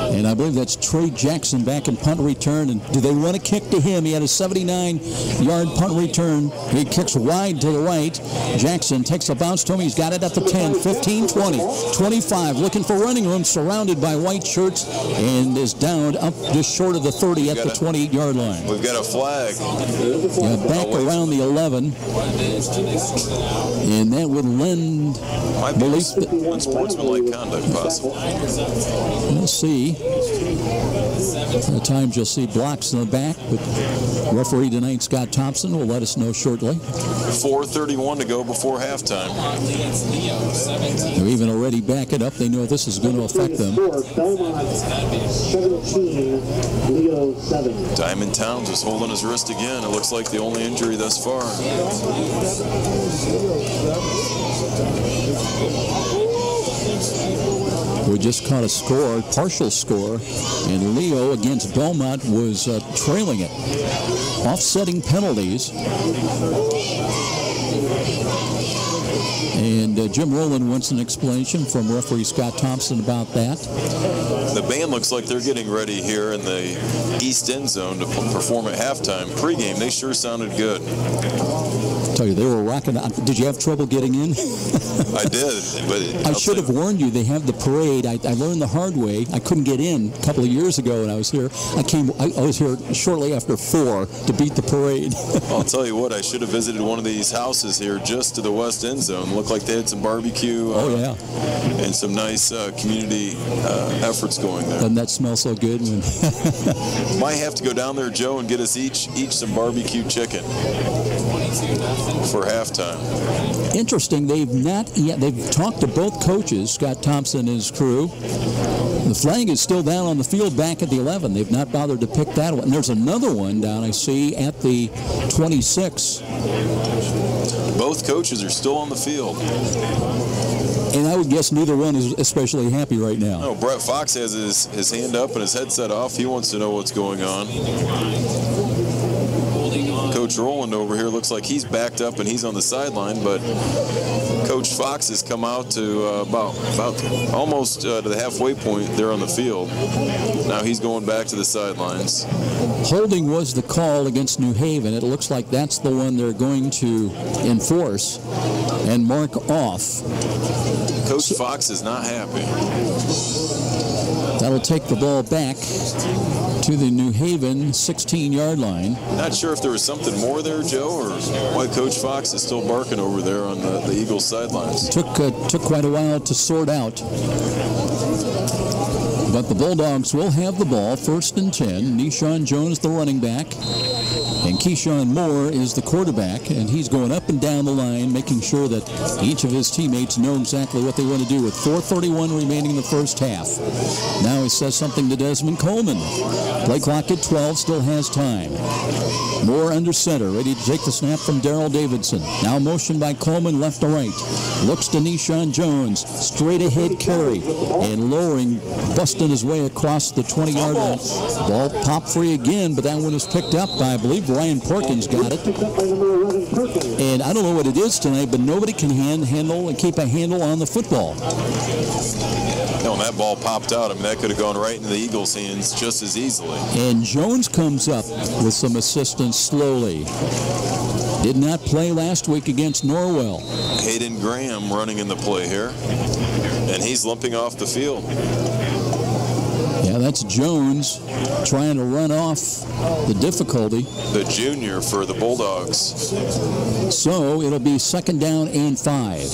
And I believe that's Trey Jackson back in punt return. And do they want to kick to him? He had a 79-yard punt return. He kicks wide to the right. Jackson takes a bounce to him. He's got it at the 10, 15, 20, 25. Looking for running room, surrounded by white shirts, and is down up just short of the 30 at the 28-yard line. We've got a flag. Yeah, back around the 11. And that would lend belief that unsportsmanlike conduct possible. We'll see. At times you'll see blocks in the back, but referee tonight, Scott Thompson, will let us know shortly. 4:31 to go before halftime. They're even already back it up. They know this is going to affect them. 17, Leo 7. Diamond Towns is holding his wrist again. It looks like the only injury thus far. We just caught a score, partial score, and Leo against Belmont was trailing it. Offsetting penalties. And Jim Rowland wants an explanation from referee Scott Thompson about that. The band looks like they're getting ready here in the east end zone to perform at halftime. Pre-game, they sure sounded good. I tell you, they were rocking. Did you have trouble getting in? I did, but I should have warned you. They have the parade. I learned the hard way. I couldn't get in a couple of years ago when I was here. I was here shortly after 4 to beat the parade. I'll tell you what, I should have visited one of these houses here just to the west end zone. Looked like they had some barbecue. Oh yeah, and some nice community efforts going there. Doesn't that smell so good? Might have to go down there, Joe, and get us each some barbecue chicken for halftime. Interesting. They've talked to both coaches, Scott Thompson and his crew. The flag is still down on the field back at the 11. They've not bothered to pick that one. And there's another one down, I see, at the 26. Both coaches are still on the field. And I would guess neither one is especially happy right now. No, Brett Fox has his hand up and his headset off. He wants to know what's going on. Coach Rowland over here looks like he's backed up and he's on the sideline, but Coach Fox has come out to about almost to the halfway point there on the field. Now he's going back to the sidelines. Holding was the call against New Haven. It looks like that's the one they're going to enforce and mark off. Coach Fox is not happy. That'll take the ball back to the New Haven 16-yard line. Not sure if there was something more there, Joe, or why Coach Fox is still barking over there on the Eagles sidelines. Took quite a while to sort out. But the Bulldogs will have the ball, 1st and 10. Nishan Jones, the running back, and Keyshawn Moore is the quarterback, and he's going up and down the line, making sure that each of his teammates know exactly what they want to do with 4:31 remaining in the first half. Now he says something to Desmond Coleman. Play clock at 12, still has time. Moore under center, ready to take the snap from Darrell Davidson. Now motion by Coleman left to right. Looks to Nishan Jones, straight ahead carry, and lowering, busting his way across the 20-yard line. Ball popped free again, but that one was picked up by, I believe, Ryan Perkins got it. And I don't know what it is tonight, but nobody can handle and keep a handle on the football. No, and that ball popped out. I mean, that could have gone right into the Eagles' hands just as easily. And Jones comes up with some assistance slowly. Did not play last week against Norwell. Hayden Graham running in the play here, and he's limping off the field. Yeah, that's Jones trying to run off the difficulty. The junior for the Bulldogs. So it'll be 2nd down and 5.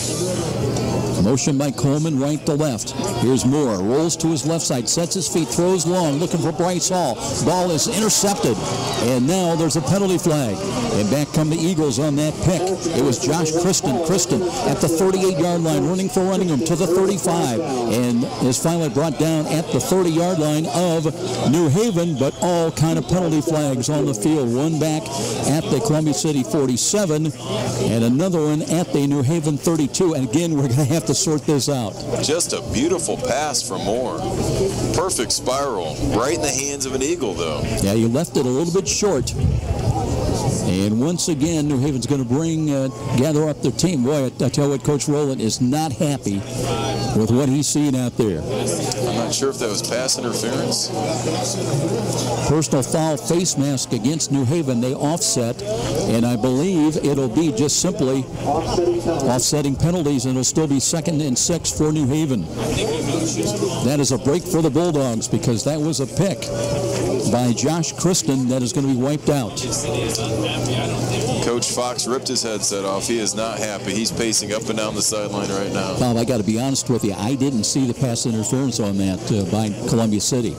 Motion by Coleman, right to left. Here's Moore, rolls to his left side, sets his feet, throws long, looking for Bryce Hall. Ball is intercepted, and now there's a penalty flag. And back come the Eagles on that pick. It was Josh Kristen at the 38-yard line, running for Runningham to the 35, and is finally brought down at the 30-yard line of New Haven, but all kind of penalty flags on the field. One back at the Columbia City 47, and another one at the New Haven 32. And again, we're going to have to sort this out. Just a beautiful pass from Moore. Perfect spiral. Right in the hands of an Eagle, though. Yeah, you left it a little bit short. And once again, New Haven's going to gather up their team. Boy, I tell you what, Coach Rowland is not happy with what he's seeing out there. I'm not sure if that was pass interference. Personal foul face mask against New Haven. They offset, and I believe it'll be just simply offsetting penalties, and it'll still be 2nd and 6 for New Haven. That is a break for the Bulldogs because that was a pick by Josh Kristen that is going to be wiped out. Coach Fox ripped his headset off. He is not happy. He's pacing up and down the sideline right now. Bob, I got to be honest with you. I didn't see the pass interference on that by Columbia City.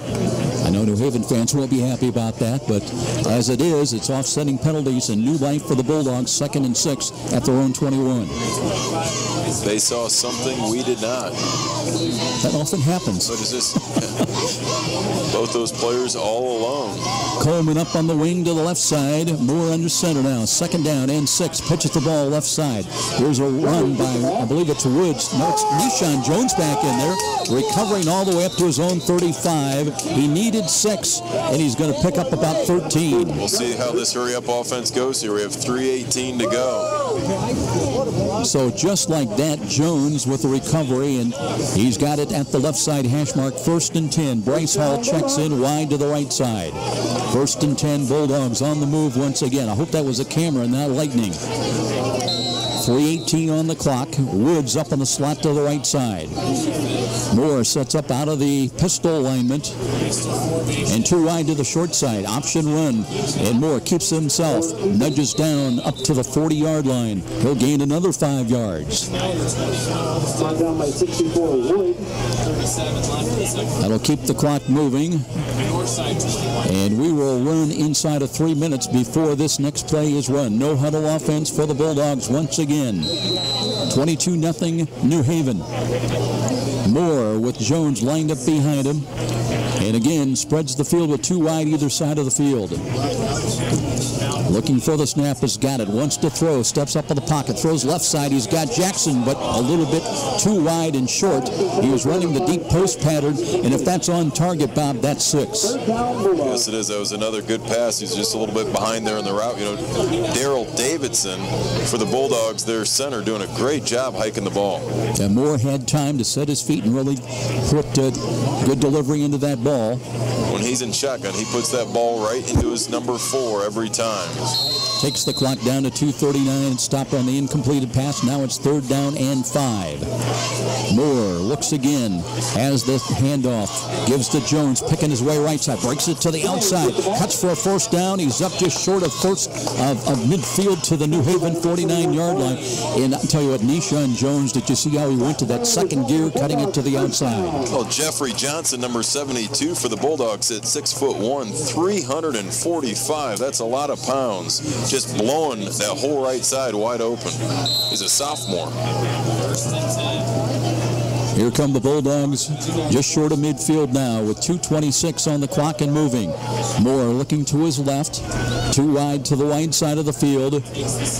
I know New Haven fans won't be happy about that, but as it is, it's offsetting penalties and new life for the Bulldogs, 2nd and 6 at their own 21. They saw something we did not. That often happens. What is this? Both those players all alone. Coleman up on the wing to the left side. Moore under center now. 2nd down and 6. Pitches the ball left side. Here's a run by, I believe it's Woods. No, it's Nishan Jones back in there. Recovering all the way up to his own 35. He needed 6, and he's going to pick up about 13. We'll see how this hurry-up offense goes here. We have 3:18 to go. So just like that, Jones with the recovery, and he's got it at the left side hash mark, 1st and 10. Bryce Hall checks in wide to the right side. 1st and 10, Bulldogs on the move once again. I hope that was a camera, not lightning. 3:18 on the clock. Woods up on the slot to the right side. Moore sets up out of the pistol alignment. And 2 wide to the short side. Option run. And Moore keeps himself. Nudges down up to the 40-yard line. He'll gain another 5 yards. Down by 64 Wood. That'll keep the clock moving. And we will run inside of 3 minutes before this next play is run. No huddle offense for the Bulldogs once again. 22-0 New Haven. Moore with Jones lined up behind him. And again, spreads the field with 2 wide either side of the field. Looking for the snap, has got it. Wants to throw, steps up in the pocket, throws left side. He's got Jackson, but a little bit too wide and short. He was running the deep post pattern, and if that's on target, Bob, that's 6. Yes, it is. That was another good pass. He's just a little bit behind there in the route. You know, Daryl Davidson for the Bulldogs, their center, doing a great job hiking the ball. And Moore had time to set his feet and really put good delivery into that ball. When he's in shotgun, he puts that ball right into his number 4 every time. Takes the clock down to 2:39 and stopped on the incompleted pass. Now it's 3rd down and 5. Moore looks again, has the handoff, gives to Jones, picking his way right side, breaks it to the outside, cuts for a 1st down. He's up just short of midfield to the New Haven 49-yard line. And I'll tell you what, Nishan Jones, did you see how he went to that 2nd gear, cutting it to the outside? Well, Jeffrey Johnson, number 72 for the Bulldogs at 6'1", 345. That's a lot of pounds. Just blowing that whole right side wide open. He's a sophomore. Here come the Bulldogs, just short of midfield now with 2:26 on the clock and moving. Moore looking to his left, 2 wide to the wide side of the field.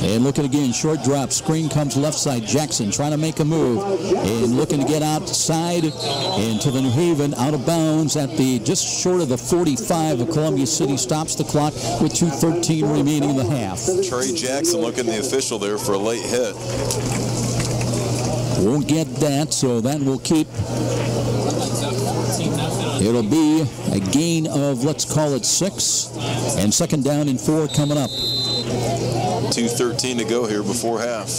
And looking again, short drop, screen comes left side. Jackson trying to make a move and looking to get outside and to the New Haven, out of bounds at the just short of the 45 of Columbia City. Stops the clock with 2:13 remaining in the half. Trey Jackson looking the official there for a late hit. Won't get that, so that will keep. It'll be a gain of, let's call it 6, and 2nd down and 4 coming up. 2:13 to go here before half.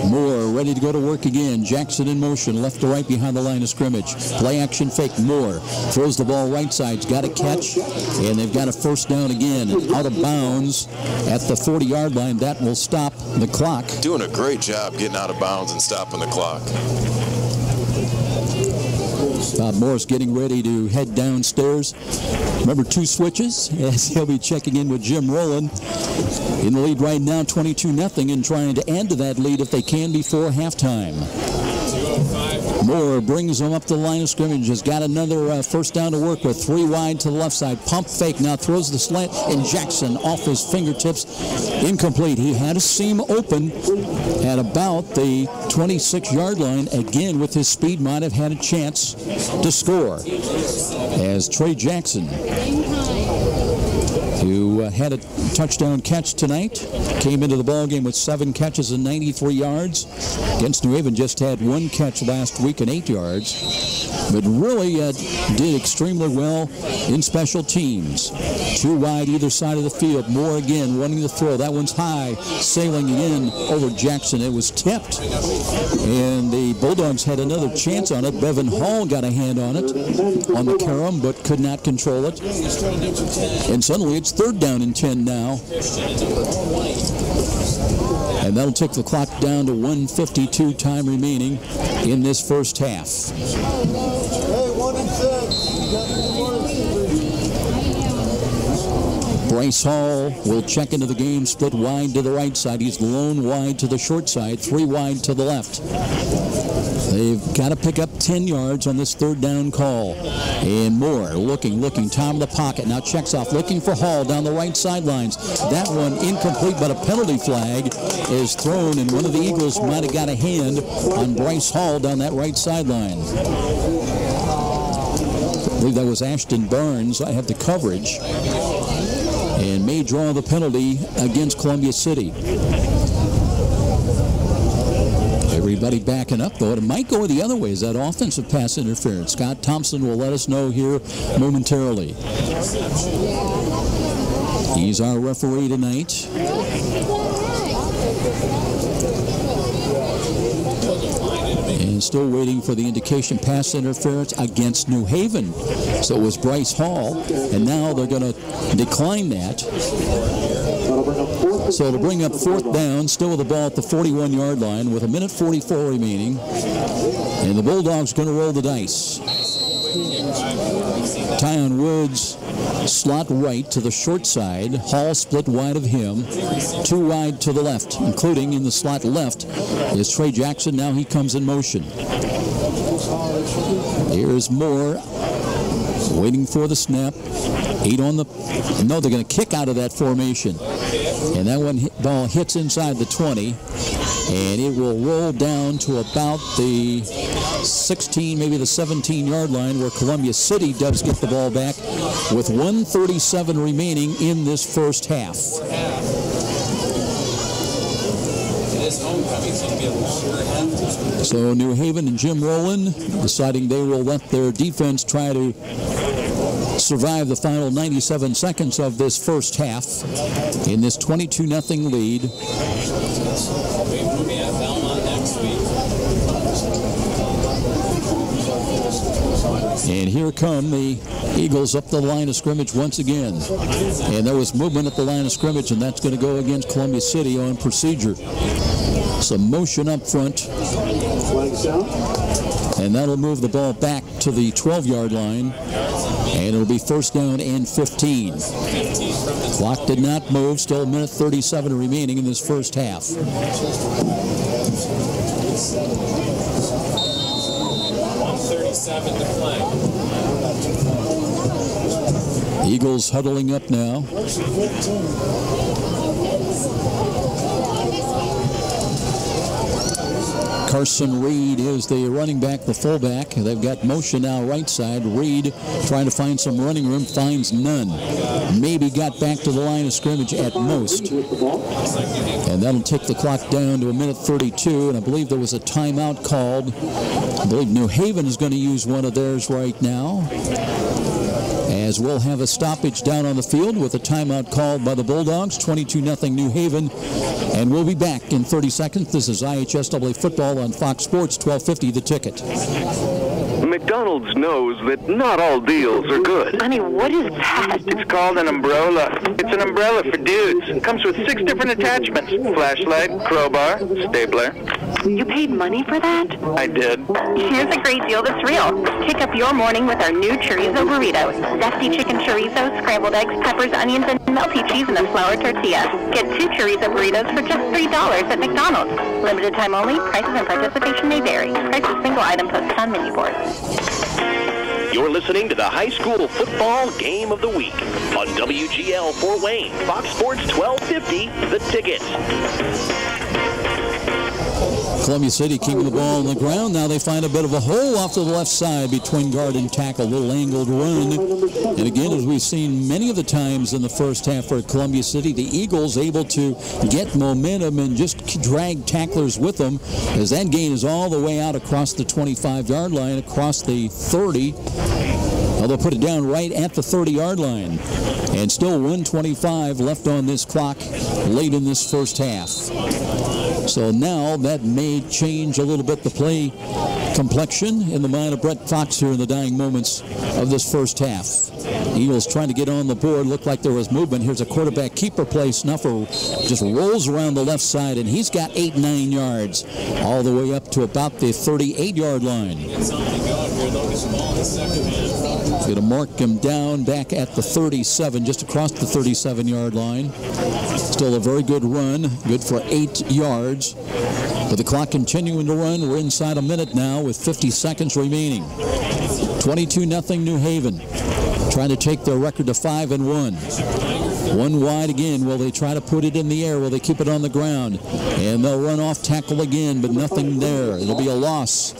Moore ready to go to work again. Jackson in motion, left to right behind the line of scrimmage. Play action fake. Moore throws the ball right side. He's got a catch, and they've got a 1st down again. Out of bounds at the 40-yard line. That will stop the clock. Doing a great job getting out of bounds and stopping the clock. Bob Morris getting ready to head downstairs. Remember, 2 switches as he'll be checking in with Jim Rowland. In the lead right now, 22-0, and trying to add to that lead if they can before halftime. Moore brings them up the line of scrimmage. Has got another 1st down to work with. 3 wide to the left side. Pump fake. Now throws the slant, and Jackson off his fingertips. Incomplete. He had a seam open at about the 26-yard line. Again, with his speed, might have had a chance to score. As Trey Jackson, who had a touchdown catch tonight, came into the ballgame with 7 catches and 93 yards. Against New Haven, just had 1 catch last week and 8 yards. But really did extremely well in special teams. 2 wide either side of the field. Moore again wanting to throw. That one's high, sailing in over Jackson. It was tipped, and the Bulldogs had another chance on it. Bevan Hall got a hand on it on the carom, but could not control it. And suddenly it's 3rd down and 10 now. And that'll take the clock down to 1:52 time remaining in this 1st half. Bryce Hall will check into the game, split wide to the right side. He's lone wide to the short side, 3 wide to the left. They've got to pick up 10 yards on this 3rd down call. And Moore looking, top of the pocket. Now checks off, looking for Hall down the right sidelines. That one incomplete, but a penalty flag is thrown, and one of the Eagles might have got a hand on Bryce Hall down that right sideline. I believe that was Ashton Barnes. I have the coverage. And may draw the penalty against Columbia City. Everybody backing up, though. It might go the other way. Is that offensive pass interference? Scott Thompson will let us know here momentarily. He's our referee tonight. And still waiting for the indication, pass interference against New Haven. So it was Bryce Hall, and now they're going to decline that. So it'll bring up 4th down, still with the ball at the 41-yard line with 1:44 remaining. And the Bulldogs going to roll the dice. Tyon Woods, slot right to the short side. Hall split wide of him. 2 wide to the left, including in the slot left is Trey Jackson. Now he comes in motion. Here's Moore Waiting for the snap. 8 on the... No, they're going to kick out of that formation. And that ball hits inside the 20. And it will roll down to about the 16, maybe the 17-yard line, where Columbia City does get the ball back with 1:37 remaining in this first half. So New Haven and Jim Rowland deciding they will let their defense try to survive the final 97 seconds of this first half in this 22-0 lead. And here come the Eagles up the line of scrimmage once again. And there was movement at the line of scrimmage, and that's going to go against Columbia City on procedure. Some motion up front. And that'll move the ball back to the 12-yard line. And it'll be first down and 15. Clock did not move. Still a minute 37 remaining in this first half. To play. Eagles huddling up now. Carson Reed is the running back, the fullback. They've got motion now right side. Reed trying to find some running room, finds none. Maybe got back to the line of scrimmage at most. And that'll take the clock down to a minute 32, and I believe there was a timeout called. I believe New Haven is going to use one of theirs right now, as we'll have a stoppage down on the field with a timeout called by the Bulldogs. 22-0 New Haven. And we'll be back in 30 seconds. This is IHSAA football on Fox Sports, 1250 The Ticket. McDonald's knows that not all deals are good. Honey, what is that? It's called an umbrella. It's an umbrella for dudes. It comes with 6 different attachments. Flashlight, crowbar, stapler. You paid money for that? I did. Here's a great deal that's real. Kick up your morning with our new chorizo burritos. Zesty chicken chorizo, scrambled eggs, peppers, onions, and melty cheese in a flour tortilla. Get 2 chorizo burritos for just $3 at McDonald's. Limited time only. Prices and participation may vary. Price of single item posted on menu board. You're listening to the high school football game of the week on WGL Fort Wayne, Fox Sports 1250, The Ticket. Columbia City keeping the ball on the ground. Now they find a bit of a hole off to the left side between guard and tackle. Little angled run. And again, as we've seen many of the times in the first half for Columbia City, the Eagles able to get momentum and just drag tacklers with them, as that gain is all the way out across the 25-yard line, across the 30. They'll put it down right at the 30-yard line. And still 1:25 left on this clock late in this first half. So now that may change a little bit the play complexion in the mind of Brett Fox here in the dying moments of this first half. Eagles trying to get on the board. Looked like there was movement. Here's a quarterback keeper play. Snuffer just rolls around the left side, and he's got 8-9 yards all the way up to about the 38-yard line. Going to mark him down back at the 37, just across the 37-yard line. Still a very good run, good for 8 yards. With the clock continuing to run, we're inside a minute now with 50 seconds remaining. 22-0 New Haven, trying to take their record to 5-1. One wide again. Will they try to put it in the air? Will they keep it on the ground? And they'll run off tackle again, but nothing there. It'll be a loss.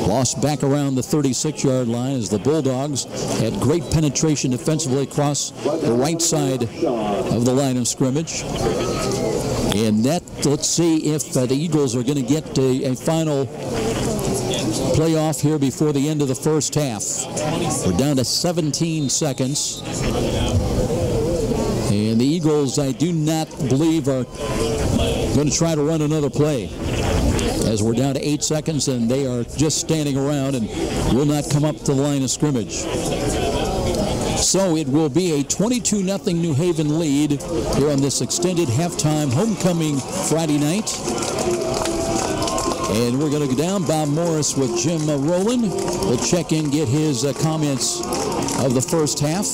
Loss back around the 36-yard line as the Bulldogs had great penetration defensively across the right side of the line of scrimmage. And that, let's see if the Eagles are going to get a final playoff here before the end of the first half. We're down to 17 seconds. And the Eagles, I do not believe, are going to try to run another play, as we're down to 8 seconds and they are just standing around and will not come up to the line of scrimmage. So it will be a 22-0 New Haven lead here on this extended halftime homecoming Friday night. And we're going to go down. Bob Morris with Jim Rowland. We'll check in, get his comments of the first half.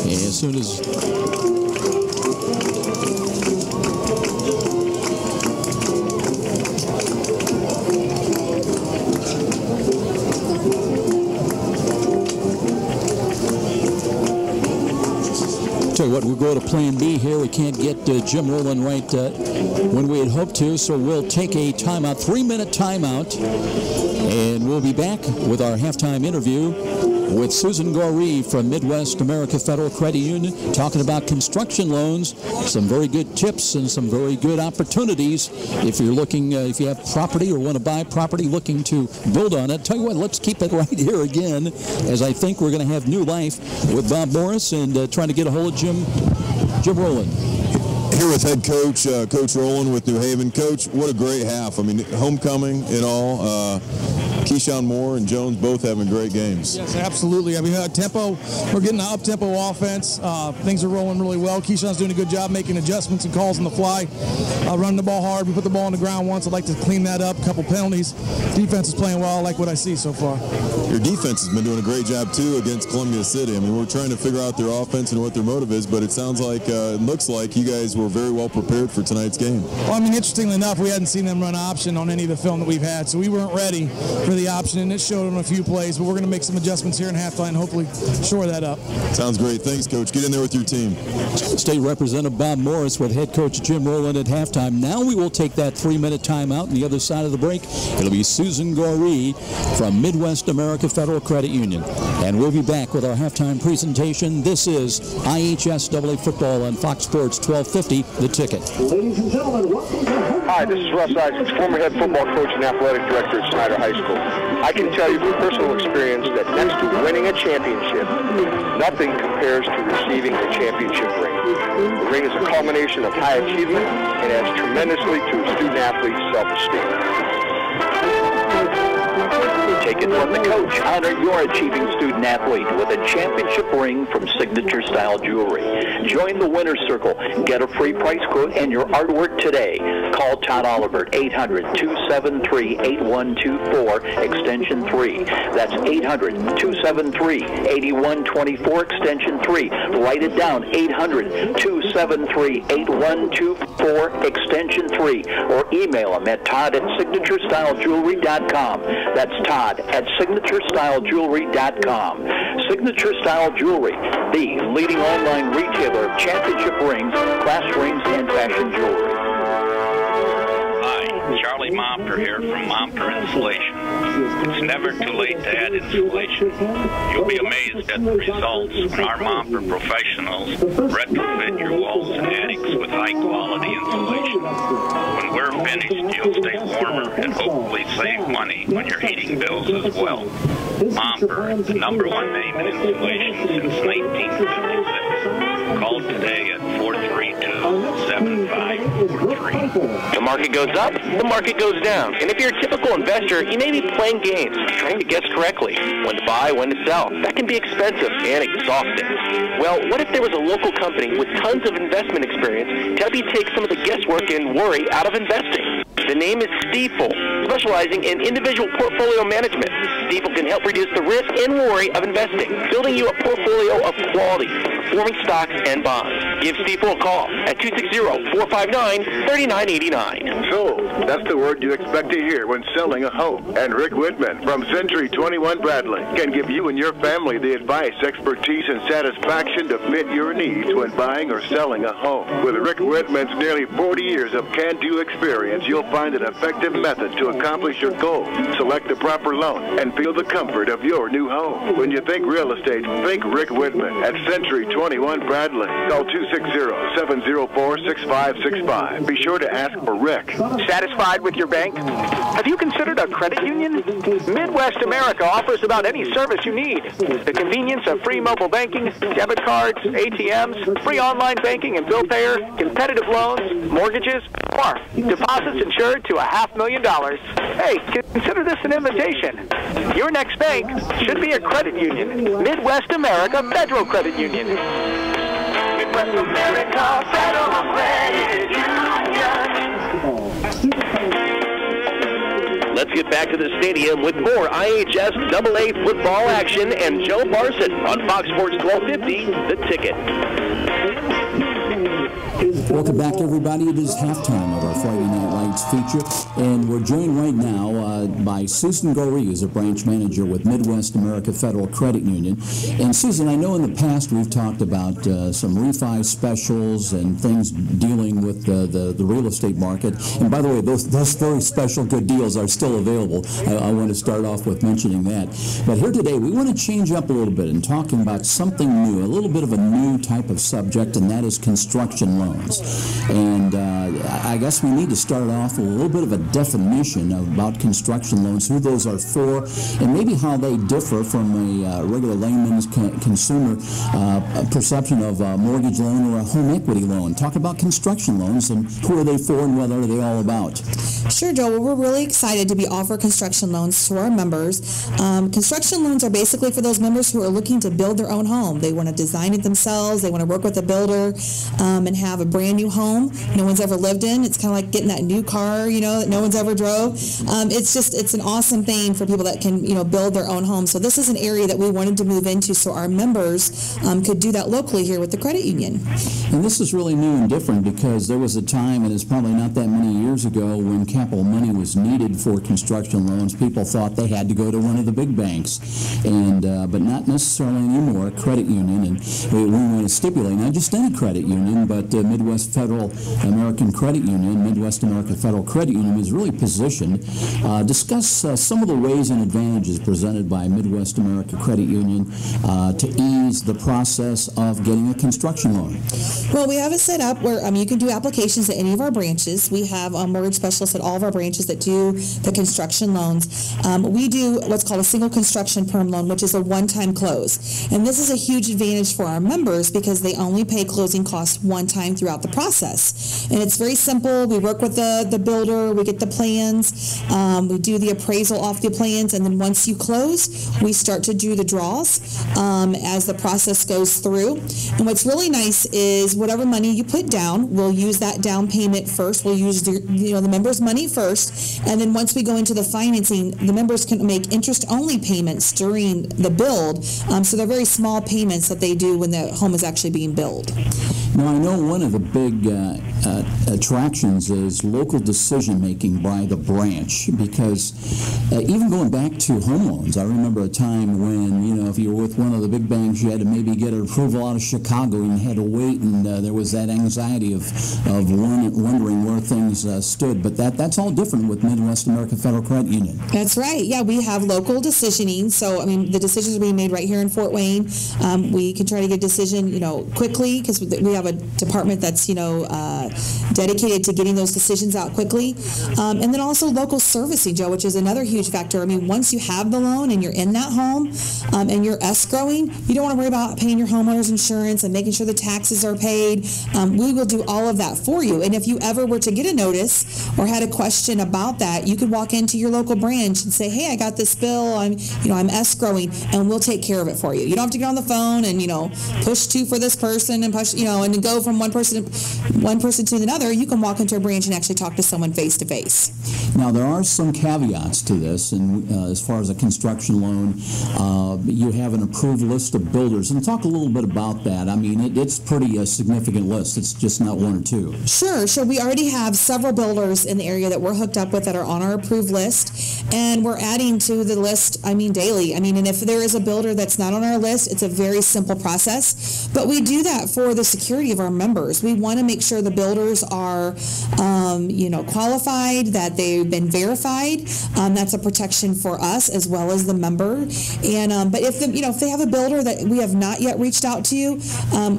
And as soon as what, we'll go to plan B here. We can't get Jim Rowland right when we had hoped to, so we'll take a timeout, 3-minute timeout, and we'll be back with our halftime interview with Susan Goree from Midwest America Federal Credit Union, talking about construction loans, some very good tips and some very good opportunities if you're looking, if you have property or want to buy property looking to build on it. Tell you what, let's keep it right here again, as I think we're going to have new life with Bob Morris and trying to get a hold of Jim Rowland. Here with head coach, Coach Rowland with New Haven. Coach, what a great half. I mean, homecoming and all. Keyshawn Moore and Jones both having great games. Yes, absolutely. I mean, tempo, we're getting an up-tempo offense. Things are rolling really well. Keyshawn's doing a good job making adjustments and calls on the fly, running the ball hard. We put the ball on the ground once. I'd like to clean that up. A couple penalties. Defense is playing well. I like what I see so far. Your defense has been doing a great job, too, against Columbia City. I mean, we're trying to figure out their offense and what their motive is, but it sounds like, it looks like you guys were very well prepared for tonight's game. Well, I mean, interestingly enough, we hadn't seen them run option on any of the film that we've had, so we weren't ready for the option, and it showed on a few plays, but we're going to make some adjustments here in halftime and hopefully shore that up. Sounds great. Thanks, Coach. Get in there with your team. State Representative Bob Morris with head coach Jim Rowland at halftime. Now we will take that 3-minute timeout. On the other side of the break, it'll be Susan Goree from Midwest America Federal Credit Union. And we'll be back with our halftime presentation. This is IHSAA football on Fox Sports 1250, The Ticket. Ladies and gentlemen, welcome to Hi, this is Russ Isaacs, former head football coach and athletic director at Snyder High School. I can tell you from personal experience that next to winning a championship, nothing compares to receiving a championship ring. The ring is a culmination of high achievement and adds tremendously to a student-athlete's self-esteem. Take it from the coach. Honor your achieving student-athlete with a championship ring from Signature Style Jewelry. Join the winner's circle. Get a free price quote and your artwork today. Call Todd Oliver, 800-273-8124, extension 3. That's 800-273-8124, extension 3. Write it down, 800-273-8124, extension 3. Or email him at todd@signaturestylegewelry.com. That's Todd at signaturestylegewelry.com. Signature Style Jewelry, the leading online retailer of championship rings, class rings, and fashion jewelry. Hi, Charlie Momper here from Momper Insulation. It's never too late to add insulation. You'll be amazed at the results when our Momper professionals retrofit your walls and attics with high-quality insulation. When we're finished, you'll stay warmer and hopefully save money on your heating bills as well. Momper, the #1 name in insulation since 1956. Call today at 432-7543. The market goes up, the market goes down. And if you're a typical investor, you may be playing games, trying to guess correctly when to buy, when to sell. That can be expensive and exhausting. Well, what if there was a local company with tons of investment experience to help you take some of the guesswork and worry out of investing? The name is Stifel, specializing in individual portfolio management. Stifel can help reduce the risk and worry of investing, building you a portfolio of quality, performing stocks and bonds. Give Stifel a call at 260-459-3989. So, that's the word you expect to hear when selling a home. And Rick Whitman from Century 21 Bradley can give you and your family the advice, expertise, and satisfaction to fit your needs when buying or selling a home. With Rick Whitman's nearly 40 years of can-do experience, you'll find an effective method to accomplish your goals. Select the proper loan and feel the comfort of your new home. When you think real estate, think Rick Whitman at Century 21 Bradley. Call 260-704-6565. Be sure to ask for Rick. Satisfied with your bank? Have you considered a credit union? Midwest America offers about any service you need. The convenience of free mobile banking, debit cards, ATMs, free online banking and bill payer, competitive loans, mortgages, more. Deposits insured to $500,000. Hey, consider this an invitation. Your next bank should be a credit union. Midwest America Federal Credit Union. Midwest America Federal Credit Union. Let's get back to the stadium with more IHSAA football action and Joe Barson on Fox Sports 1250, The Ticket. Welcome back, everybody. It is halftime of our Friday Night Lights feature, and we're joined right now by Susan Goree, who's a branch manager with Midwest America Federal Credit Union. And Susan, I know in the past we've talked about some refi specials and things dealing with the real estate market. And by the way, those very special good deals are still available. I want to start off with mentioning that. But here today, we want to change up a little bit and talking about something new, a little bit of a new type of subject, and that is construction loans. And I guess we need to start off with a little bit of a definition about construction loans, who those are for, and maybe how they differ from a regular layman's consumer perception of a mortgage loan or a home equity loan. Talk about construction loans and who are they for and what are they all about. Sure, Joe. Well, we're really excited to be offering construction loans to our members. Construction loans are basically for those members who are looking to build their own home. They want to design it themselves. They want to work with a builder and have a brand new home no one's ever lived in. It's kind of like getting that new car, that no one's ever drove. It's an awesome thing for people that can, build their own home. So this is an area that we wanted to move into so our members could do that locally here with the credit union. And this is really new and different because there was a time, and it's probably not that many years ago, when capital money was needed for construction loans. People thought they had to go to one of the big banks, and but not necessarily anymore. Credit union, and we want to stipulate not just any credit union, but Midwest Federal American Credit Union, Midwest America Federal Credit Union is really positioned. Discuss some of the ways and advantages presented by Midwest America Credit Union to ease the process of getting a construction loan. Well, we have it set up where you can do applications at any of our branches. We have mortgage specialists at all of our branches that do the construction loans. We do what's called a single construction perm loan, which is a one-time close. And this is a huge advantage for our members because they only pay closing costs one time throughout the process. And it's very simple. We work with the builder. We get the plans. We do the appraisal off the plans. And then once you close, we start to do the draws as the process goes through. And what's really nice is whatever money you put down, we'll use that down payment first. We'll use the members' money first. And then once we go into the financing, the members can make interest-only payments during the build. So they're very small payments that they do when the home is actually being built. Now, I know one of the big attractions is local decision-making by the branch, because even going back to home loans, I remember a time when, if you were with one of the big banks, you had to maybe get an approval out of Chicago and you had to wait, and there was that anxiety of wondering where things stood. But that's all different with Midwest America Federal Credit Union. That's right. Yeah, we have local decisioning. So, the decisions are being made right here in Fort Wayne. We can try to get a decision, quickly, because we have a department that's, dedicated to getting those decisions out quickly. And then also local servicing, Joe, which is another huge factor. Once you have the loan and you're in that home and you're escrowing, you don't want to worry about paying your homeowner's insurance and making sure the taxes are paid. We will do all of that for you. And if you ever were to get a notice or had a question about that, you could walk into your local branch and say, hey, I got this bill, I'm escrowing, and we'll take care of it for you. You don't have to get on the phone and, push two for this person and push, and go from one person to another. You can walk into a branch and actually talk to someone face to face. Now, there are some caveats to this, and as far as a construction loan, you have an approved list of builders, and talk a little bit about that. It's pretty significant list. It's just not one or two. Sure. We already have several builders in the area that we're hooked up with that are on our approved list, and we're adding to the list, daily. And if there is a builder that's not on our list, it's a very simple process, but we do that for the security of our members. We want to make sure the builders are, qualified, that they've been verified. That's a protection for us as well as the member. And but if they have a builder that we have not yet reached out to you,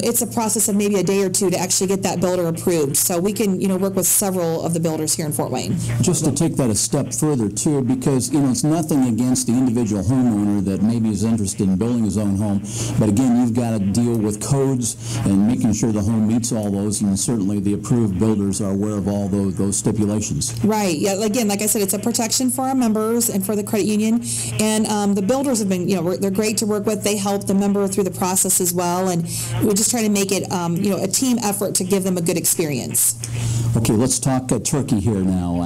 it's a process of maybe a day or two to actually get that builder approved. So we can work with several of the builders here in Fort Wayne. Just to take that a step further too, because it's nothing against the individual homeowner that maybe is interested in building his own home, but again, you've got to deal with codes and making sure the home meets all those, and certainly the approved builders are aware of all those stipulations. Right. Yeah. Again, like I said, it's a protection for our members and for the credit union. And the builders have been, they're great to work with. They help the member through the process as well. And we're just trying to make it, a team effort to give them a good experience. Well, Okay, let's talk Turkey here now.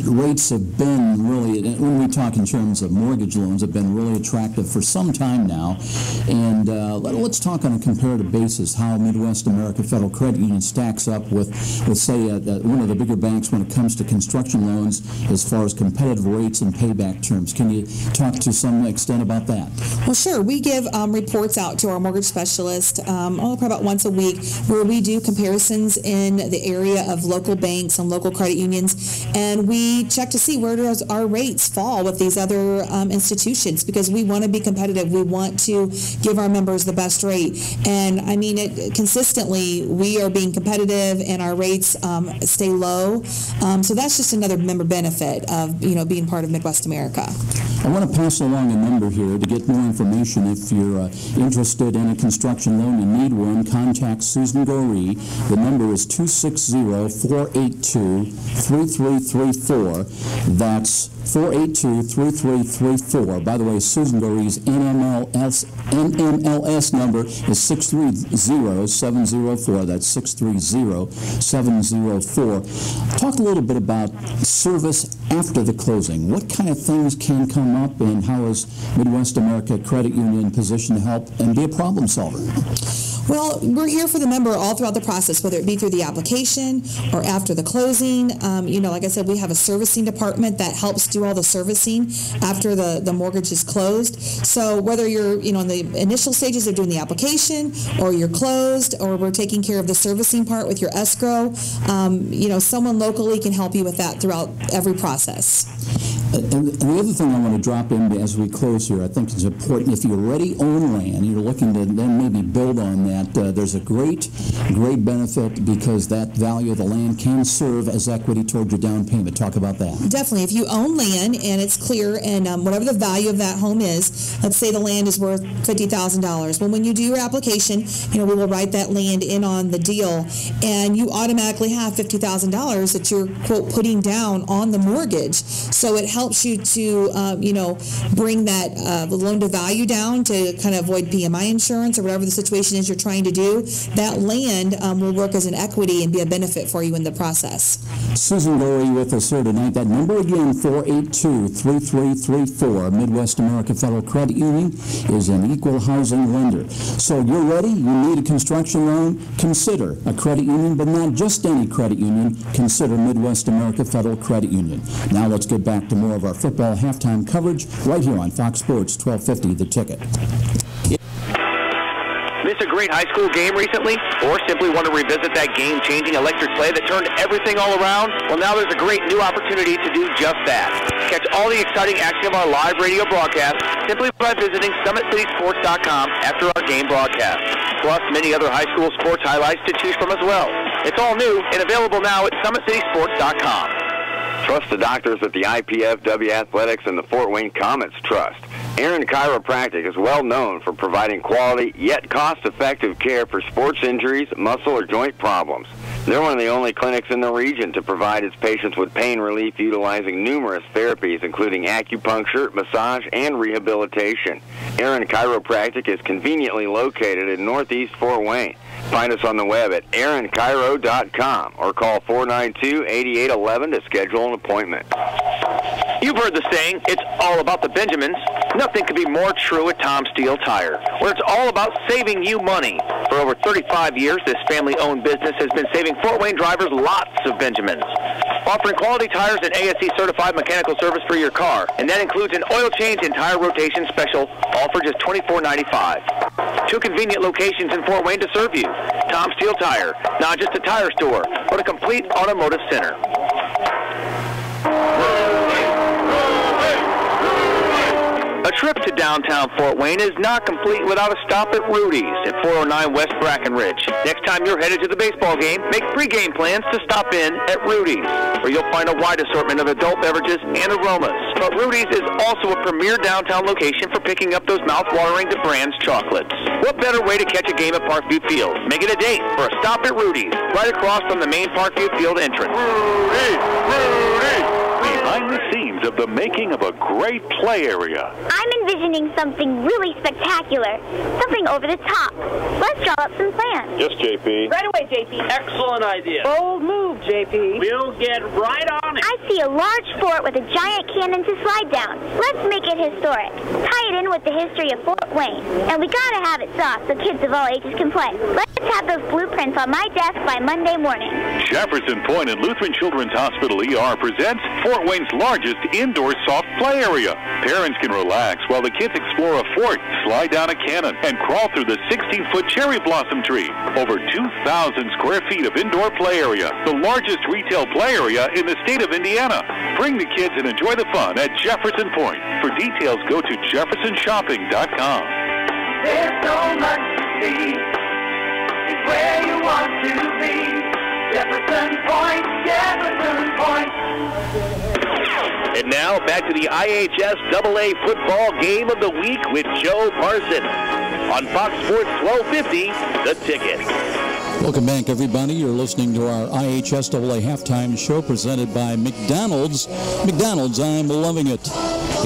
Rates have been really, when we talk in terms of mortgage loans, have been really attractive for some time now. And let's talk on a comparative basis how Midwest America Federal Credit Union stacks up with say, one of the bigger banks when it comes to construction loans as far as competitive rates and payback terms. Can you talk to some extent about that? Well, sure. We give reports out to our mortgage specialist probably about once a week where we do comparisons in the area of local banks and local credit unions, and we check to see where does our rates fall with these other institutions, because we want to be competitive. We want to give our members the best rate, and I mean it consistently. We are being competitive, and our rates stay low. So that's just another member benefit of being part of Midwest America. I want to pass along a number here to get more information. If you're interested in a construction loan and need one, contact Susan Goree. The number is 260-482-3334. That's 482-3334. By the way, Susan Goree's NMLS number is 630704. That's 630704. Talk a little bit about service after the closing. What kind of things can come up, and how is Midwest America Credit Union positioned to help and be a problem solver? Well, we're here for the member all throughout the process, whether it be through the application or after the closing. Like I said, we have a servicing department that helps do all the servicing after the mortgage is closed. So whether you're, in the initial stages of doing the application, or you're closed, or we're taking care of the servicing part with your escrow, someone locally can help you with that throughout every process. And the other thing I want to drop in as we close here, I think it's important, if you already own land, you're looking to then maybe build on that, there's a great benefit, because that value of the land can serve as equity toward your down payment. Talk about that. Definitely. If you own land and it's clear, and whatever the value of that home is, let's say the land is worth $50,000. Well, when you do your application, we will write that land in on the deal, and you automatically have $50,000 that you're, quote, putting down on the mortgage. So it helps you to, bring that loan to value down to kind of avoid PMI insurance or whatever the situation is you're trying to do. That land will work as an equity and be a benefit for you in the process. Susan Goree with us here tonight. That number again, 482-3334. Midwest America Federal Credit Union is an equal housing lender. So you're ready? You need a construction loan? Consider a credit union, but not just any credit union. Consider Midwest America Federal Credit Union. Now let's get back to more of our football halftime coverage right here on Fox Sports 1250, The Ticket. Missed a great high school game recently? Or simply want to revisit that game-changing electric play that turned everything all around? Well, now there's a great new opportunity to do just that. Catch all the exciting action of our live radio broadcast simply by visiting SummitCitySports.com after our game broadcast. Plus, many other high school sports highlights to choose from as well. It's all new and available now at SummitCitySports.com. Trust the doctors at the IPFW Athletics and the Fort Wayne Comets Trust. Aaron Chiropractic is well known for providing quality yet cost-effective care for sports injuries, muscle, or joint problems. They're one of the only clinics in the region to provide its patients with pain relief utilizing numerous therapies, including acupuncture, massage, and rehabilitation. Aaron Chiropractic is conveniently located in Northeast Fort Wayne. Find us on the web at aaronchiro.com or call 492-8811 to schedule an appointment. You've heard the saying, it's all about the Benjamins. Nothing could be more true at Tom Steele Tire, where it's all about saving you money. For over 35 years, this family-owned business has been saving Fort Wayne drivers lots of Benjamins. Offering quality tires and ASE-certified mechanical service for your car, and that includes an oil change and tire rotation special, all for just $24.95. 2 convenient locations in Fort Wayne to serve you. Tom Steele Tire, not just a tire store, but a complete automotive center. A trip to downtown Fort Wayne is not complete without a stop at Rudy's at 409 West Brackenridge. Next time you're headed to the baseball game, make pre-game plans to stop in at Rudy's, where you'll find a wide assortment of adult beverages and aromas. But Rudy's is also a premier downtown location for picking up those mouth-watering DeBrand's chocolates. What better way to catch a game at Parkview Field? Make it a date for a stop at Rudy's, right across from the main Parkview Field entrance. Rudy! Behind the scenes of the making of a great play area. I'm envisioning something really spectacular, something over the top. Let's draw up some plans. Yes, JP. Right away, JP. Excellent idea. Bold move, JP. We'll get right on it. I see a large fort with a giant cannon to slide down. Let's make it historic. Tie it in with the history of Fort Wayne. And we gotta have it soft so kids of all ages can play. Let's have those blueprints on my desk by Monday morning. Jefferson Point and Lutheran Children's Hospital ER presents Fort Wayne's largest indoor soft play area. Parents can relax while the kids explore a fort, slide down a cannon, and crawl through the 16-foot cherry blossom tree. Over 2,000 square feet of indoor play area, the largest retail play area in the state of Indiana. Bring the kids and enjoy the fun at Jefferson Point. For details, go to jeffersonshopping.com. There's so much to see. It's where you want to be. Jefferson Point, Jefferson Point. And now back to the IHS AA football game of the week with Joe Parson on Fox Sports 1250, The Ticket. Welcome back, everybody. You're listening to our IHS AA halftime show presented by McDonald's. McDonald's, I'm loving it.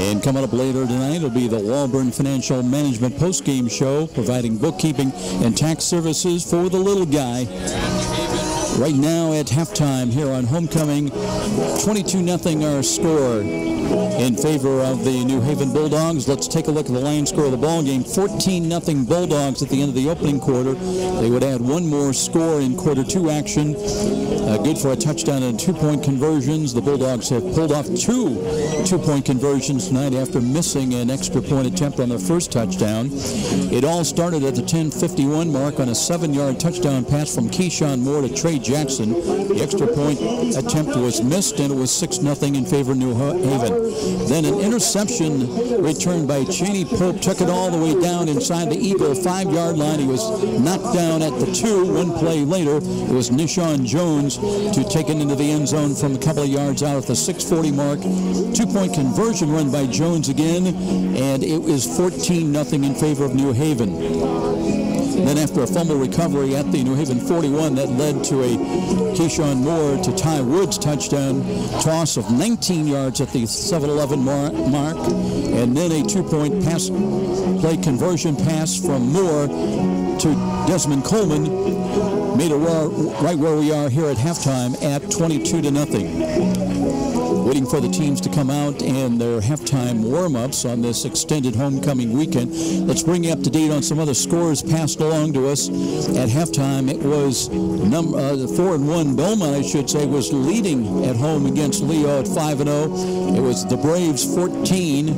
And coming up later tonight will be the Walburn Financial Management postgame show, providing bookkeeping and tax services for the little guy. Right now at halftime here on Homecoming, 22-0 our score in favor of the New Haven Bulldogs. Let's take a look at the line score of the ball game. 14-0 Bulldogs at the end of the opening quarter. They would add one more score in quarter two action. Good for a touchdown and 2-point conversions. The Bulldogs have pulled off two 2-point conversions tonight after missing an extra point attempt on their first touchdown. It all started at the 10:51 mark on a 7-yard touchdown pass from Keyshawn Moore to Trey Jackson. The extra point attempt was missed, and it was 6-0 in favor of New Haven. Then an interception returned by Cheney Pope took it all the way down inside the Eagle 5-yard line. He was knocked down at the 2. One play later, it was Nishawn Jones to take it into the end zone from a couple of yards out at the 6:40 mark. 2-point conversion run by Jones again, and it was 14-0 in favor of New Haven. Then after a fumble recovery at the New Haven 41, that led to a Keyshawn Moore to Ty Woods touchdown toss of 19 yards at the 7-11 mark, and then a 2-point pass play conversion pass from Moore to Desmond Coleman made it right where we are here at halftime at 22-0. Waiting for the teams to come out and their halftime warm-ups on this extended homecoming weekend. Let's bring you up to date on some other scores passed along to us. At halftime, it was 4-1 Belmont, I should say, was leading at home against Leo at 5-0. It was the Braves 14.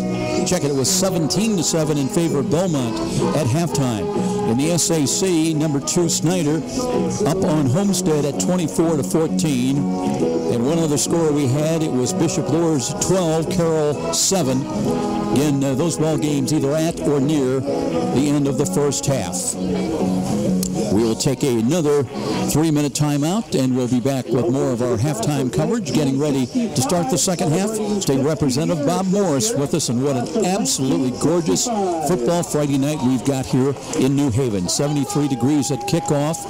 Check it, it was 17-7 in favor of Belmont at halftime. In the SAC, number 2 Snyder up on Homestead at 24-14. And one other score we had, it was Bishop Luers 12, Carroll 7. Again, those ball games either at or near the end of the first half. We'll take another 3-minute timeout, and we'll be back with more of our halftime coverage, getting ready to start the second half. State Representative Bob Morris with us, and what an absolutely gorgeous football Friday night we've got here in New Haven. 73 degrees at kickoff,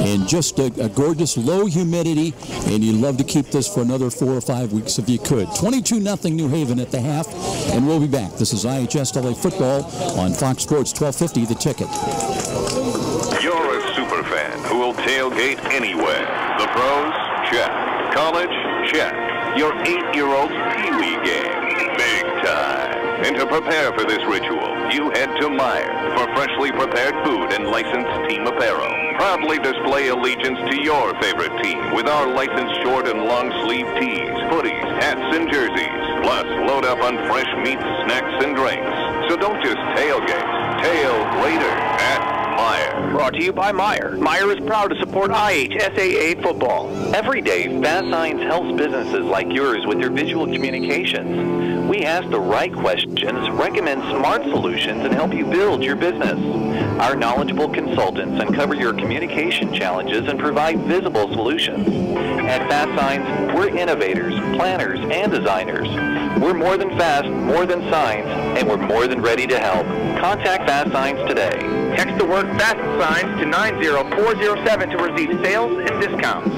and just a gorgeous low humidity, and you'd love to keep this for another 4 or 5 weeks if you could. 22-0 New Haven at the half, and we'll be back. This is IHS LA Football on Fox Sports 1250, The Ticket. You're a super fan who will tailgate anywhere. The pros? Check. College? Check. Your 8-year-old's Pee-wee game? Big time. And to prepare for this ritual, you head to Meijer for freshly prepared food and licensed team apparel. Proudly display allegiance to your favorite team with our licensed short and long sleeve tees, hoodies, hats, and jerseys. Plus, load up on fresh meats, snacks, and drinks. So don't just tailgate. Tail later at Meijer. Brought to you by Meijer. Meijer is proud to support IHSAA football. Every day, Fast Signs helps businesses like yours with your visual communications. We ask the right questions, recommend smart solutions, and help you build your business. Our knowledgeable consultants uncover your communication challenges and provide visible solutions. At Fast Signs, we're innovators, planners, and designers. We're more than fast, more than signs, and we're more than ready to help. Contact Fast Signs today. Text the word Fast Signs to 90407 to receive sales and discounts.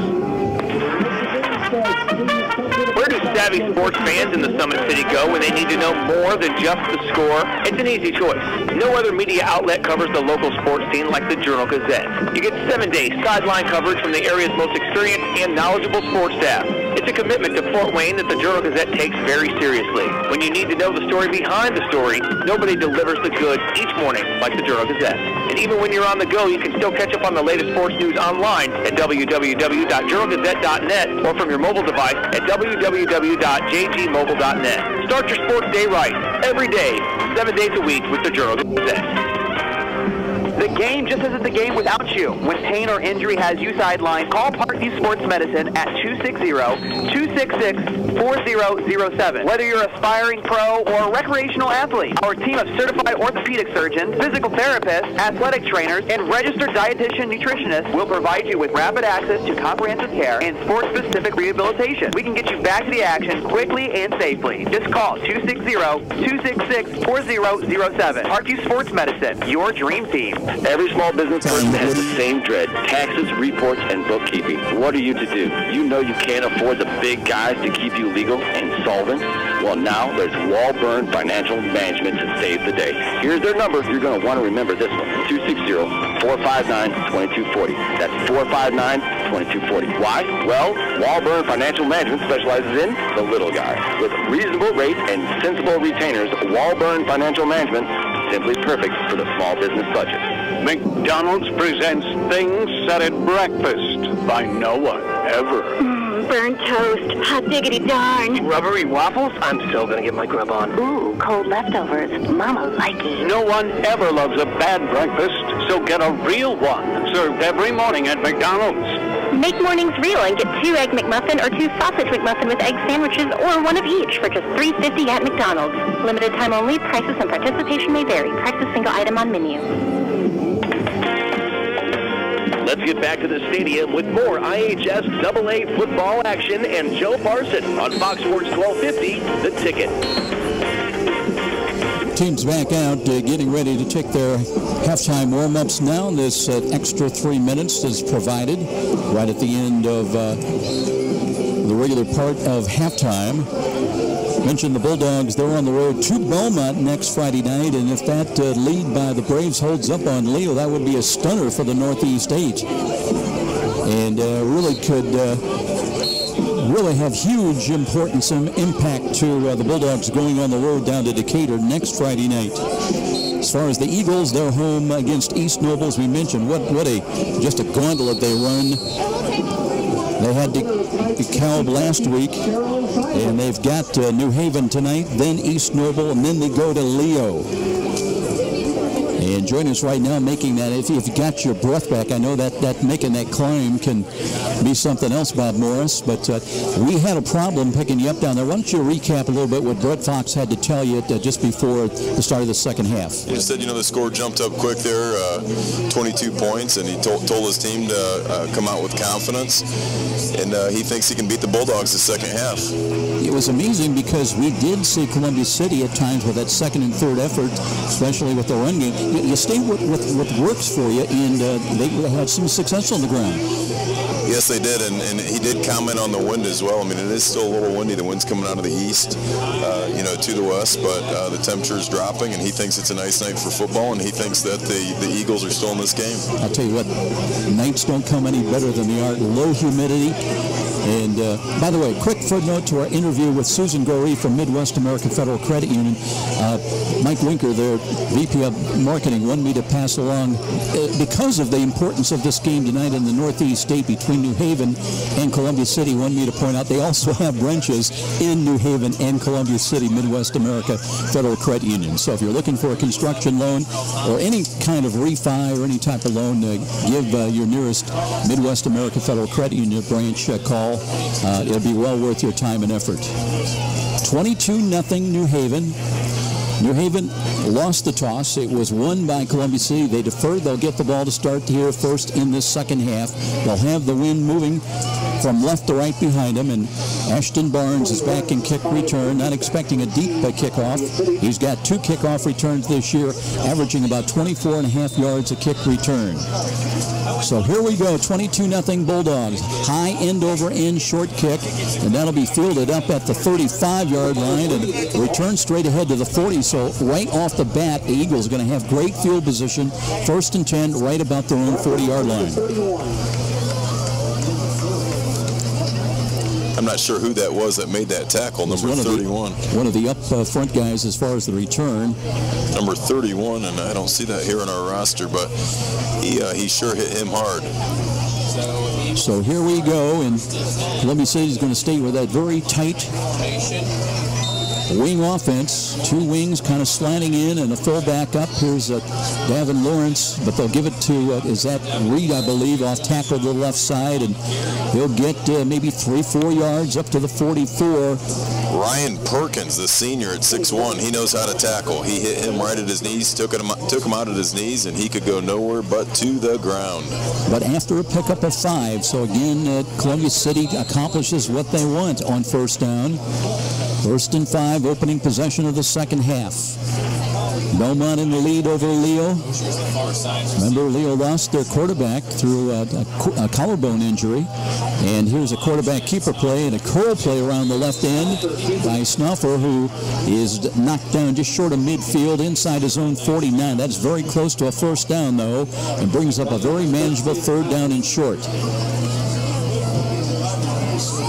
Where do Savvy sports fans in the Summit City go when they need to know more than just the score. It's an easy choice. No other media outlet covers the local sports scene like the Journal-Gazette. You get 7-day sideline coverage from the area's most experienced and knowledgeable sports staff. It's a commitment to Fort Wayne that the Journal-Gazette takes very seriously. When you need to know the story behind the story, nobody delivers the goods each morning like the Journal-Gazette. And even when you're on the go, you can still catch up on the latest sports news online at www.journalgazette.net or from your mobile device at www.jgmobile.net. Start your sports day right, every day, 7 days a week with the Journal-Gazette. The game just isn't the game without you. When pain or injury has you sidelined, call Parkview Sports Medicine at 260-266-4007. Whether you're an aspiring pro or a recreational athlete, our team of certified orthopedic surgeons, physical therapists, athletic trainers, and registered dietitian nutritionists will provide you with rapid access to comprehensive care and sport-specific rehabilitation. We can get you back to the action quickly and safely. Just call 260-266-4007. Parkview Sports Medicine, your dream team. Every small business person has the same dread: taxes, reports, and bookkeeping. What are you to do? You know you can't afford the big guys to keep you legal and solvent? Well, now there's Walburn Financial Management to save the day. Here's their number. You're going to want to remember this one: 260-459-2240. That's 459-2240. Why? Well, Walburn Financial Management specializes in the little guy. With reasonable rates and sensible retainers, Walburn Financial Management is simply perfect for the small business budget. McDonald's presents things said at breakfast by no one ever. Burnt toast, hot diggity darn. Rubbery waffles? I'm still gonna get my grub on. Ooh, cold leftovers. Mama likey. No one ever loves a bad breakfast, so get a real one. Served every morning at McDonald's. Make mornings real and get 2 Egg McMuffin or 2 Sausage McMuffin with egg sandwiches or 1 of each for just $3.50 at McDonald's. Limited time only. Prices and participation may vary. Prices single item on menu. Let's get back to the stadium with more IHS AA football action and Joe Parson on Fox Sports 1250, The Ticket. Teams back out, getting ready to take their halftime warm-ups now. This extra 3 minutes is provided right at the end of the regular part of halftime. Mentioned the Bulldogs, they're on the road to Belmont next Friday night, and if that lead by the Braves holds up on Leo, that would be a stunner for the Northeast 8. And really could really have huge importance and impact to the Bulldogs going on the road down to Decatur next Friday night. As far as the Eagles, they're home against East Noble, as we mentioned. Just a gauntlet they run. They had DeKalb last week, and they've got New Haven tonight, then East Noble, and then they go to Leo. And joining us right now, making that, if you've got your breath back, I know that making that climb can be something else, Bob Morris, but we had a problem picking you up down there. Why don't you recap a little bit what Brett Fox had to tell you just before the start of the second half? He just said, the score jumped up quick there, 22 points, and he told his team to come out with confidence, and he thinks he can beat the Bulldogs the second half. It was amazing because we did see Columbia City at times with that second and third effort, especially with the run game. You stay with what works for you, and they had some success on the ground. Yes, they did, and he did comment on the wind as well. I mean, it is still a little windy. The wind's coming out of the east, to the west, but the temperature is dropping, and he thinks it's a nice night for football, and he thinks that the Eagles are still in this game. I'll tell you what, nights don't come any better than they are. Low humidity. And by the way, quick footnote to our interview with Susan Goree from Midwest American Federal Credit Union. Mike Winker, their VP of Marketing, wanted me to pass along, because of the importance of this game tonight in the Northeast State between New Haven and Columbia City, wanted me to point out they also have branches in New Haven and Columbia City, Midwest America Federal Credit Union. So if you're looking for a construction loan or any kind of refi or any type of loan, give your nearest Midwest America Federal Credit Union branch a call. It'll be well worth your time and effort. 22-0 New Haven. New Haven lost the toss. It was won by Columbia City. They deferred. They'll get the ball to start here first in this second half. They'll have the wind moving from left to right behind them, and Ashton Barnes is back in kick return, not expecting a deep kickoff. He's got 2 kickoff returns this year, averaging about 24.5 yards a kick return. So here we go, 22-0 Bulldogs. High end over end short kick, and that'll be fielded up at the 35-yard line and return straight ahead to the 40. So right off the bat, the Eagles are going to have great field position. 1st and 10, right about their own 40-yard line. I'm not sure who that was that made that tackle, number 31. One of the up front guys as far as the return. Number 31, and I don't see that here on our roster, but he sure hit him hard. So here we go, and Columbia City is going to stay with that very tight wing offense. 2 wings kind of slanting in and a fullback up. Here's Davin Lawrence, but they'll give it to, is that Reed, I believe, off tackle to the left side, and he'll get maybe 3-4 yards up to the 44. Ryan Perkins, the senior at 6'1", he knows how to tackle. He hit him right at his knees, took him out at his knees, and he could go nowhere but to the ground. But after a pickup of 5, so again, Columbia City accomplishes what they want on 1st down. 1st and 5, opening possession of the second half. Belmont in the lead over Leo. Remember, Leo lost their quarterback through a collarbone injury. And here's a quarterback keeper play and a curl play around the left end by Snuffer, who is knocked down just short of midfield inside his own 49. That's very close to a 1st down, though, and brings up a very manageable 3rd down and short.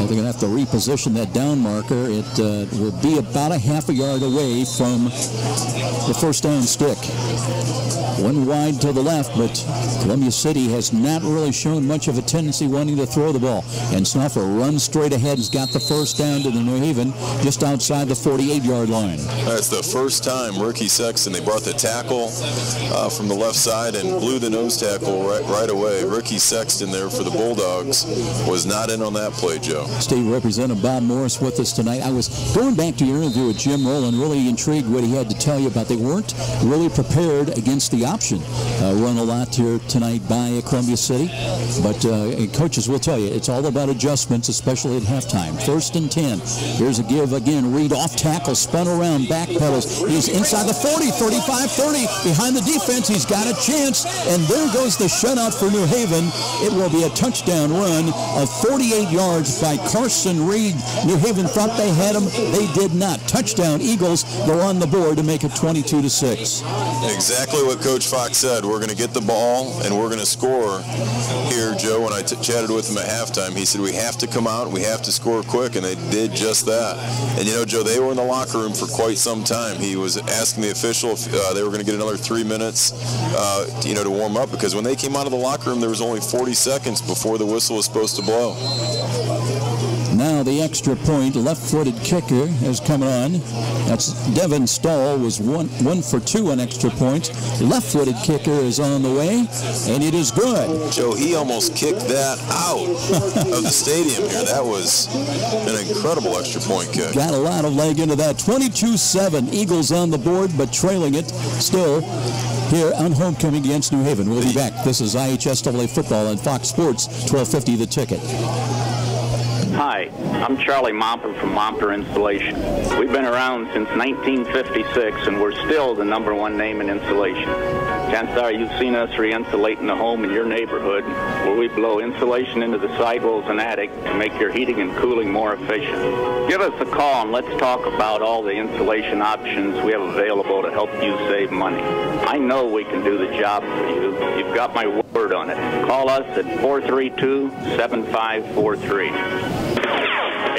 They're going to have to reposition that down marker. It will be about a half a yard away from the 1st down stick. 1 wide to the left, but Columbia City has not really shown much of a tendency wanting to throw the ball. And Snuffer runs straight ahead, has got the 1st down to the New Haven, just outside the 48-yard line. That's the first time Ricky Sexton, they brought the tackle from the left side and blew the nose tackle right away. Ricky Sexton there for the Bulldogs was not in on that play, Joe. State Representative Bob Morris with us tonight. I was going back to your interview with Jim Rowland, really intrigued what he had to tell you about. They weren't really prepared against the option run a lot here tonight by Columbia City, but coaches will tell you it's all about adjustments, especially at halftime. 1st and 10. Here's a give again. Reed off tackle, spun around, back pedals. He's inside the 40, 35, 30, behind the defense. He's got a chance, and there goes the shutout for New Haven. It will be a touchdown run of 48 yards by Carson Reed. New Haven thought they had him. They did not. Touchdown. Eagles go on the board to make it 22-6. Exactly what Coach Fox said. We're going to get the ball and we're going to score here, Joe. When I chatted with him at halftime, he said we have to come out, we have to score quick, and they did just that. And you know, Joe, they were in the locker room for quite some time. He was asking the official if they were going to get another 3 minutes to warm up, because when they came out of the locker room there was only 40 seconds before the whistle was supposed to blow. Now the extra point, left-footed kicker is coming on. That's Devin Stahl, was one for 2 on extra points. Left-footed kicker is on the way, and it is good. Joe, he almost kicked that out of the stadium here. That was an incredible extra point kick. Got a lot of leg into that. 22-7, Eagles on the board, but trailing it still here on homecoming against New Haven. We'll be back. This is IHSAA football on Fox Sports, 1250 The Ticket. Hi, I'm Charlie Momper from Momper Insulation. We've been around since 1956, and we're still the #1 name in insulation. Chances are you've seen us re-insulating a home in your neighborhood, where we blow insulation into the sidewalls and attic to make your heating and cooling more efficient. Give us a call and let's talk about all the insulation options we have available to help you save money. I know we can do the job for you. You've got my word on it. Call us at 432-7543.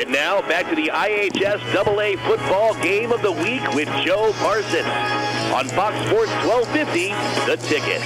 And now back to the IHSAA football game of the week with Joe Parsons on Fox Sports 1250, The Ticket.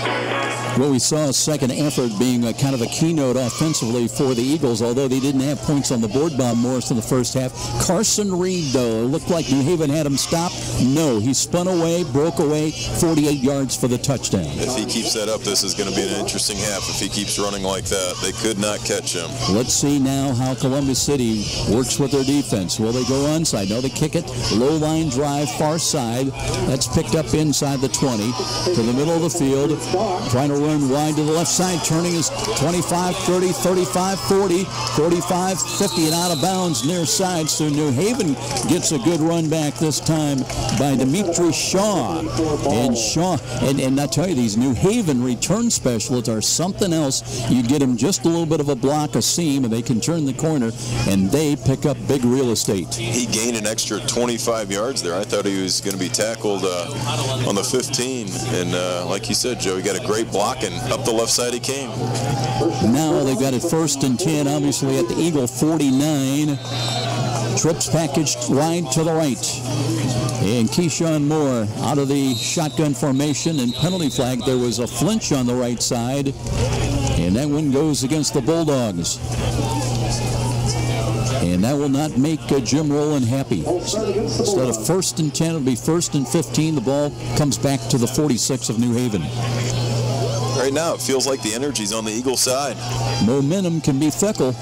Well, we saw a second effort being kind of a keynote offensively for the Eagles, although they didn't have points on the board. Bob Morris in the first half. Carson Reed, though, it looked like New Haven had him stopped. No, he spun away, broke away, 48 yards for the touchdown. If he keeps that up, this is going to be an interesting half. If he keeps running like that, they could not catch him. Let's see now how Columbia City works with their defense. Will they go onside? No, they kick it. Low line drive, far side. That's picked up inside the 20 to the middle of the field, trying to run wide to the left side, turning his 25, 30, 35, 40, 45, 50, and out of bounds near side. So New Haven gets a good run back this time by Dimitri Shaw. And Shaw, and I tell you, these New Haven return specialists are something else. You get them just a little bit of a block, a seam, and they can turn the corner, and they pick up big real estate. He gained an extra 25 yards there. I thought he was going to be tackled on the 15, and like you said, Joe, he got a great block, and up the left side he came. Now they've got it 1st and 10, obviously at the Eagle 49. Trips packaged wide to the right. And Keyshawn Moore out of the shotgun formation and penalty flag. There was a flinch on the right side, and that one goes against the Bulldogs. And that will not make Jim Rowland happy. Instead of 1st and 10, it'll be 1st and 15. The ball comes back to the 46 of New Haven. Right now, it feels like the energy's on the Eagle side. Momentum can be fickle.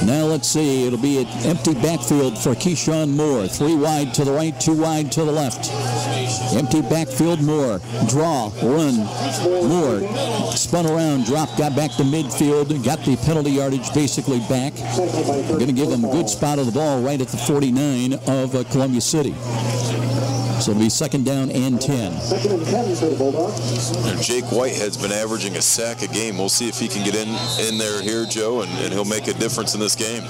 Now let's see, it'll be an empty backfield for Keyshawn Moore. 3 wide to the right, 2 wide to the left. Empty backfield, Moore. Draw, run, Moore. Spun around, dropped, got back to midfield, got the penalty yardage basically back. Going to give him a good spot of the ball right at the 49 of Columbia City. So it'll be 2nd down and 10. 2nd and 10 for the Bulldogs. And Jake Whitehead's been averaging a sack a game. We'll see if he can get in there here, Joe, and he'll make a difference in this game.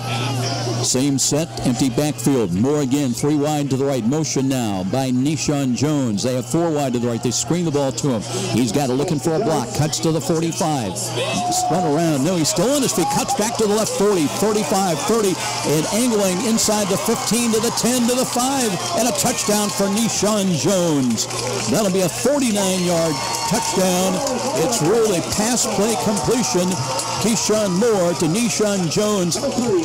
Same set, empty backfield. Moore again, 3 wide to the right. Motion now by Nishan Jones. They have 4 wide to the right. They screen the ball to him. He's got it looking for a block. Cuts to the 45. Spun around. No, he's still on his feet. Cuts back to the left 40, 35, 30, and angling inside the 15 to the 10 to the 5. And a touchdown for Nishan Jones. That'll be a 49-yard touchdown. It's really pass play completion. Keyshawn Moore to Nishan Jones.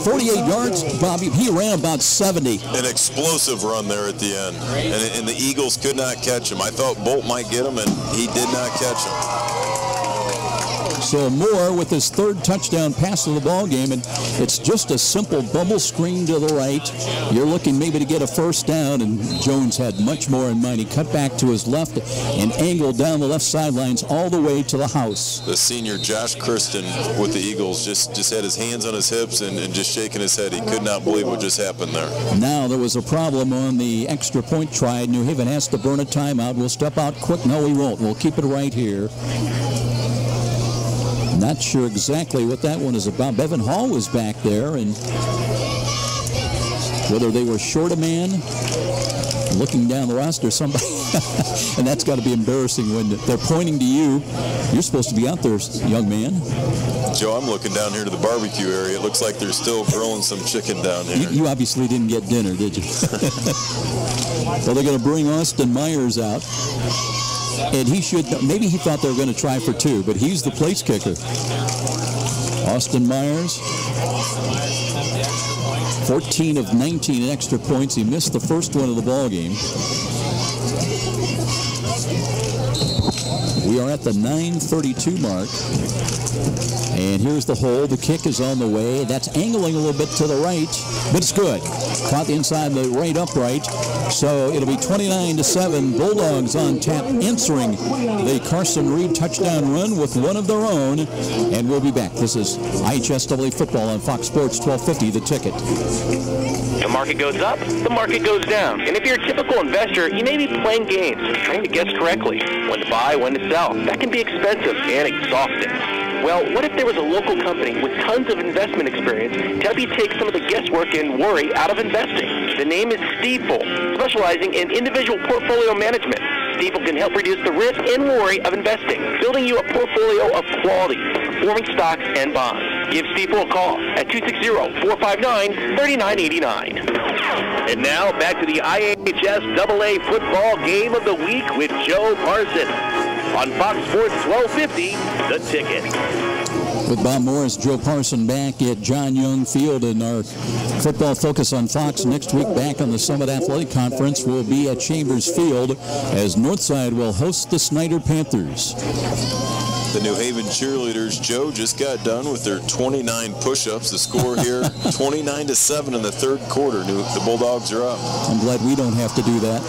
48 yards, Bobby. He ran about 70. An explosive run there at the end. And the Eagles could not catch him. I thought Bolt might get him, and he did not catch him. So Moore with his 3rd touchdown pass of the ball game, and it's just a simple bubble screen to the right. You're looking maybe to get a 1st down, and Jones had much more in mind. He cut back to his left and angled down the left sidelines all the way to the house. The senior Josh Christen with the Eagles just had his hands on his hips and just shaking his head. He could not believe what just happened there. Now there was a problem on the extra point try. New Haven has to burn a timeout. We'll step out quick. No, we won't. We'll keep it right here. Not sure exactly what that one is about. Bevan Hall was back there, and whether they were short a man, looking down the roster, somebody, and that's got to be embarrassing when they're pointing to you. You're supposed to be out there, young man. Joe, I'm looking down here to the barbecue area. It looks like they're still grilling some chicken down here. You obviously didn't get dinner, did you? Well, they're going to bring Austin Myers out. And he should, maybe he thought they were going to try for 2, but he's the place kicker. Austin Myers, 14 of 19 in extra points. He missed the first one of the ball game. We are at the 9:32 mark. And here's the hole. The kick is on the way. That's angling a little bit to the right, but it's good. Caught the inside the right upright. So it'll be 29-7. Bulldogs on tap, answering the Carson Reed touchdown run with one of their own. And we'll be back. This is IHSAA football on Fox Sports 1250, The Ticket. The market goes up, the market goes down. And if you're a typical investor, you may be playing games, trying to guess correctly when to buy, when to sell. That can be expensive and exhausting. Well, what if there was a local company with tons of investment experience to help you take some of the guesswork and worry out of investing? The name is Stifel, specializing in individual portfolio management. Stifel can help reduce the risk and worry of investing, building you a portfolio of quality, performing stocks and bonds. Give Stifel a call at 260-459-3989. And now back to the IHSAA football game of the week with Joe Parson on Fox Sports 1250, The Ticket. With Bob Morris, Joe Parson back at John Young Field, and our football focus on Fox next week back on the Summit Athletic Conference will be at Chambers Field as Northside will host the Snyder Panthers. The New Haven cheerleaders, Joe, just got done with their 29 push-ups. The score here, 29-7 in the third quarter. The Bulldogs are up. I'm glad we don't have to do that.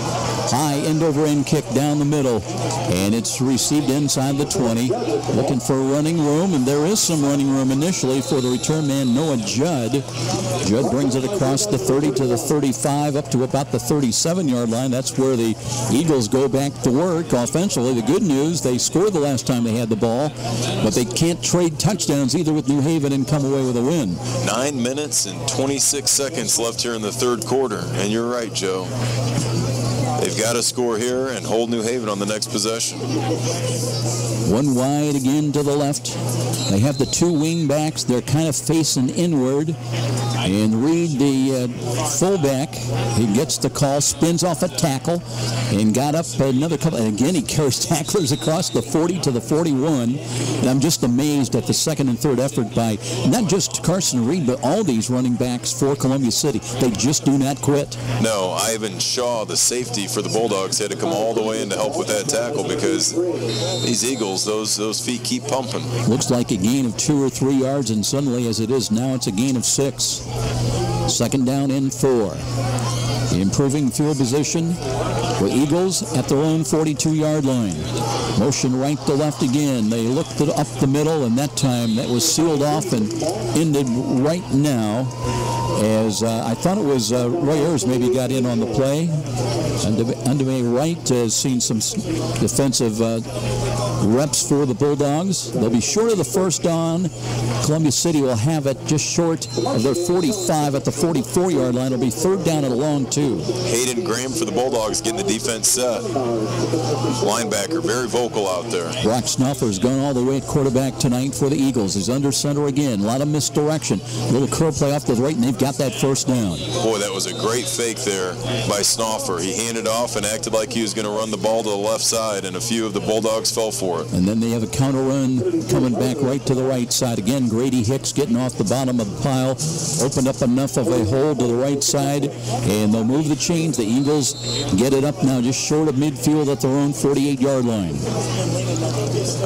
High end-over-end kick down the middle, and it's received inside the 20. Looking for running room, and there is some running room initially for the return man, Noah Judd. Judd brings it across the 30 to the 35, up to about the 37-yard line. That's where the Eagles go back to work offensively. The good news, they scored the last time they had the ball, but they can't trade touchdowns either with New Haven and come away with a win. 9 minutes and 26 seconds left here in the third quarter, and you're right, Joe. They've got to score here and hold New Haven on the next possession. One wide again to the left. They have the two wing backs. They're kind of facing inward. And Reed, the fullback, he gets the call, spins off a tackle, and got up another couple. And again, he carries tacklers across the 40 to the 41. And I'm just amazed at the second and third effort by not just Carson Reed, but all these running backs for Columbia City. They just do not quit. No, Ivan Shaw, the safety for the Bulldogs, had to come all the way in to help with that tackle because these Eagles, those feet keep pumping. Looks like a gain of 2 or 3 yards, and suddenly, as it is now, it's a gain of 6. Second down and 4. Improving field position for Eagles at their own 42-yard line. Motion right to left again. They looked up the middle, and that time that was sealed off and ended right now. As I thought it was Roy Ayers maybe got in on the play. Underway Wright has seen some defensive reps for the Bulldogs. They'll be short of the first down. Columbia City will have it just short of their 45 at the 44-yard line. It'll be third down and a long 2. Hayden Graham for the Bulldogs getting the defense set. Linebacker, very vocal out there. Brock Snuffer's gone all the way at quarterback tonight for the Eagles. He's under center again. A lot of misdirection. Little curl play off to the right, and they've got that first down. Boy, that was a great fake there by Snuffer. He handed off and acted like he was going to run the ball to the left side, and a few of the Bulldogs fell for it. And then they have a counter run coming back right to the right side. Again, Grady Hicks getting off the bottom of the pile, opened up enough of a hole to the right side, and they'll move the chains. The Eagles get it up now just short of midfield at their own 48-yard line.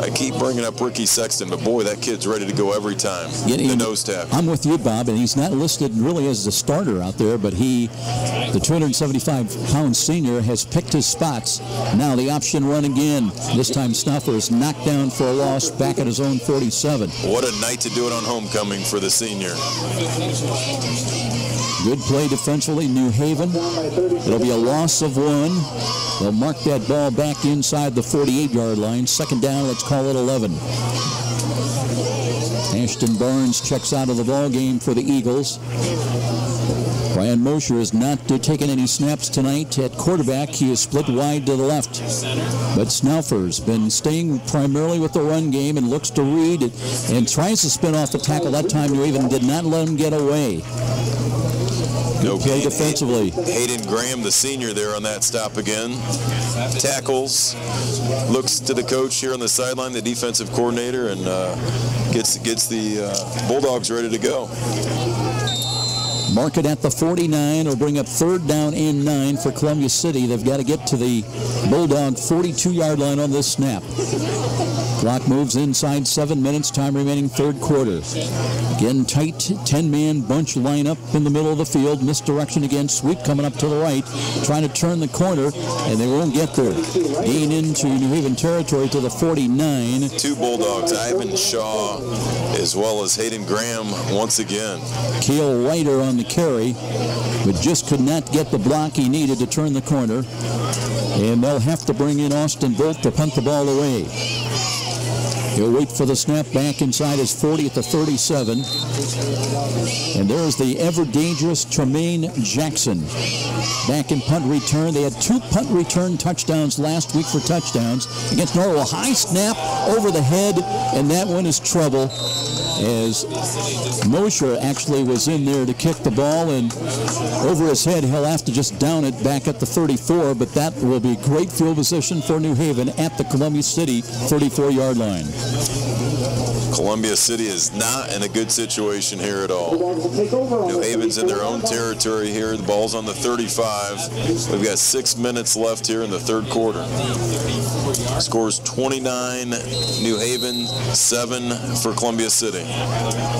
I keep bringing up Ricky Sexton, but boy, that kid's ready to go every time. The nose tackle. I'm with you, Bob, and he's not listed really as the starter out there, but he, the 275-pound senior, has picked his spots. Now the option run again. This time Snuffer is knocked down for a loss back at his own 47. What a night to do it on homecoming for the senior. Good play defensively, New Haven. It'll be a loss of 1. They'll mark that ball back inside the 48-yard line. Second down, let's call it 11. Ashton Barnes checks out of the ball game for the Eagles. Brian Mosher is not taking any snaps tonight at quarterback. He is split wide to the left. But Snuffer's been staying primarily with the run game and looks to Reed and tries to spin off the tackle. That time New Haven did not let him get away. Good play defensively. Hayden Graham, the senior, there on that stop again. Tackles, looks to the coach here on the sideline, the defensive coordinator, and gets the Bulldogs ready to go. Mark it at the 49. Will bring up third down and 9 for Columbia City. They've got to get to the Bulldog 42-yard line on this snap. Clock moves inside 7 minutes, time remaining third quarter. Again, tight 10-man bunch lineup in the middle of the field. Misdirection again, sweep coming up to the right, trying to turn the corner, and they won't get there. Gain into New Haven territory to the 49. 2 Bulldogs, Ivan Shaw as well as Hayden Graham once again. Cale Ryder on the carry, but just could not get the block he needed to turn the corner. And they'll have to bring in Austin Bolt to punt the ball away. He'll wait for the snap back inside his 40 at the 37. And there's the ever-dangerous Tremaine Jackson. Back in punt return. They had 2 punt return touchdowns last week for touchdowns against Norwell. High snap over the head, and that one is trouble, as Mosher actually was in there to kick the ball, and over his head he'll have to just down it back at the 34, but that will be great field position for New Haven at the Columbia City 34-yard line. Columbia City is not in a good situation here at all. New Haven's in their own territory here. The ball's on the 35. We've got 6 minutes left here in the third quarter. Scores 29, New Haven, 7 for Columbia City.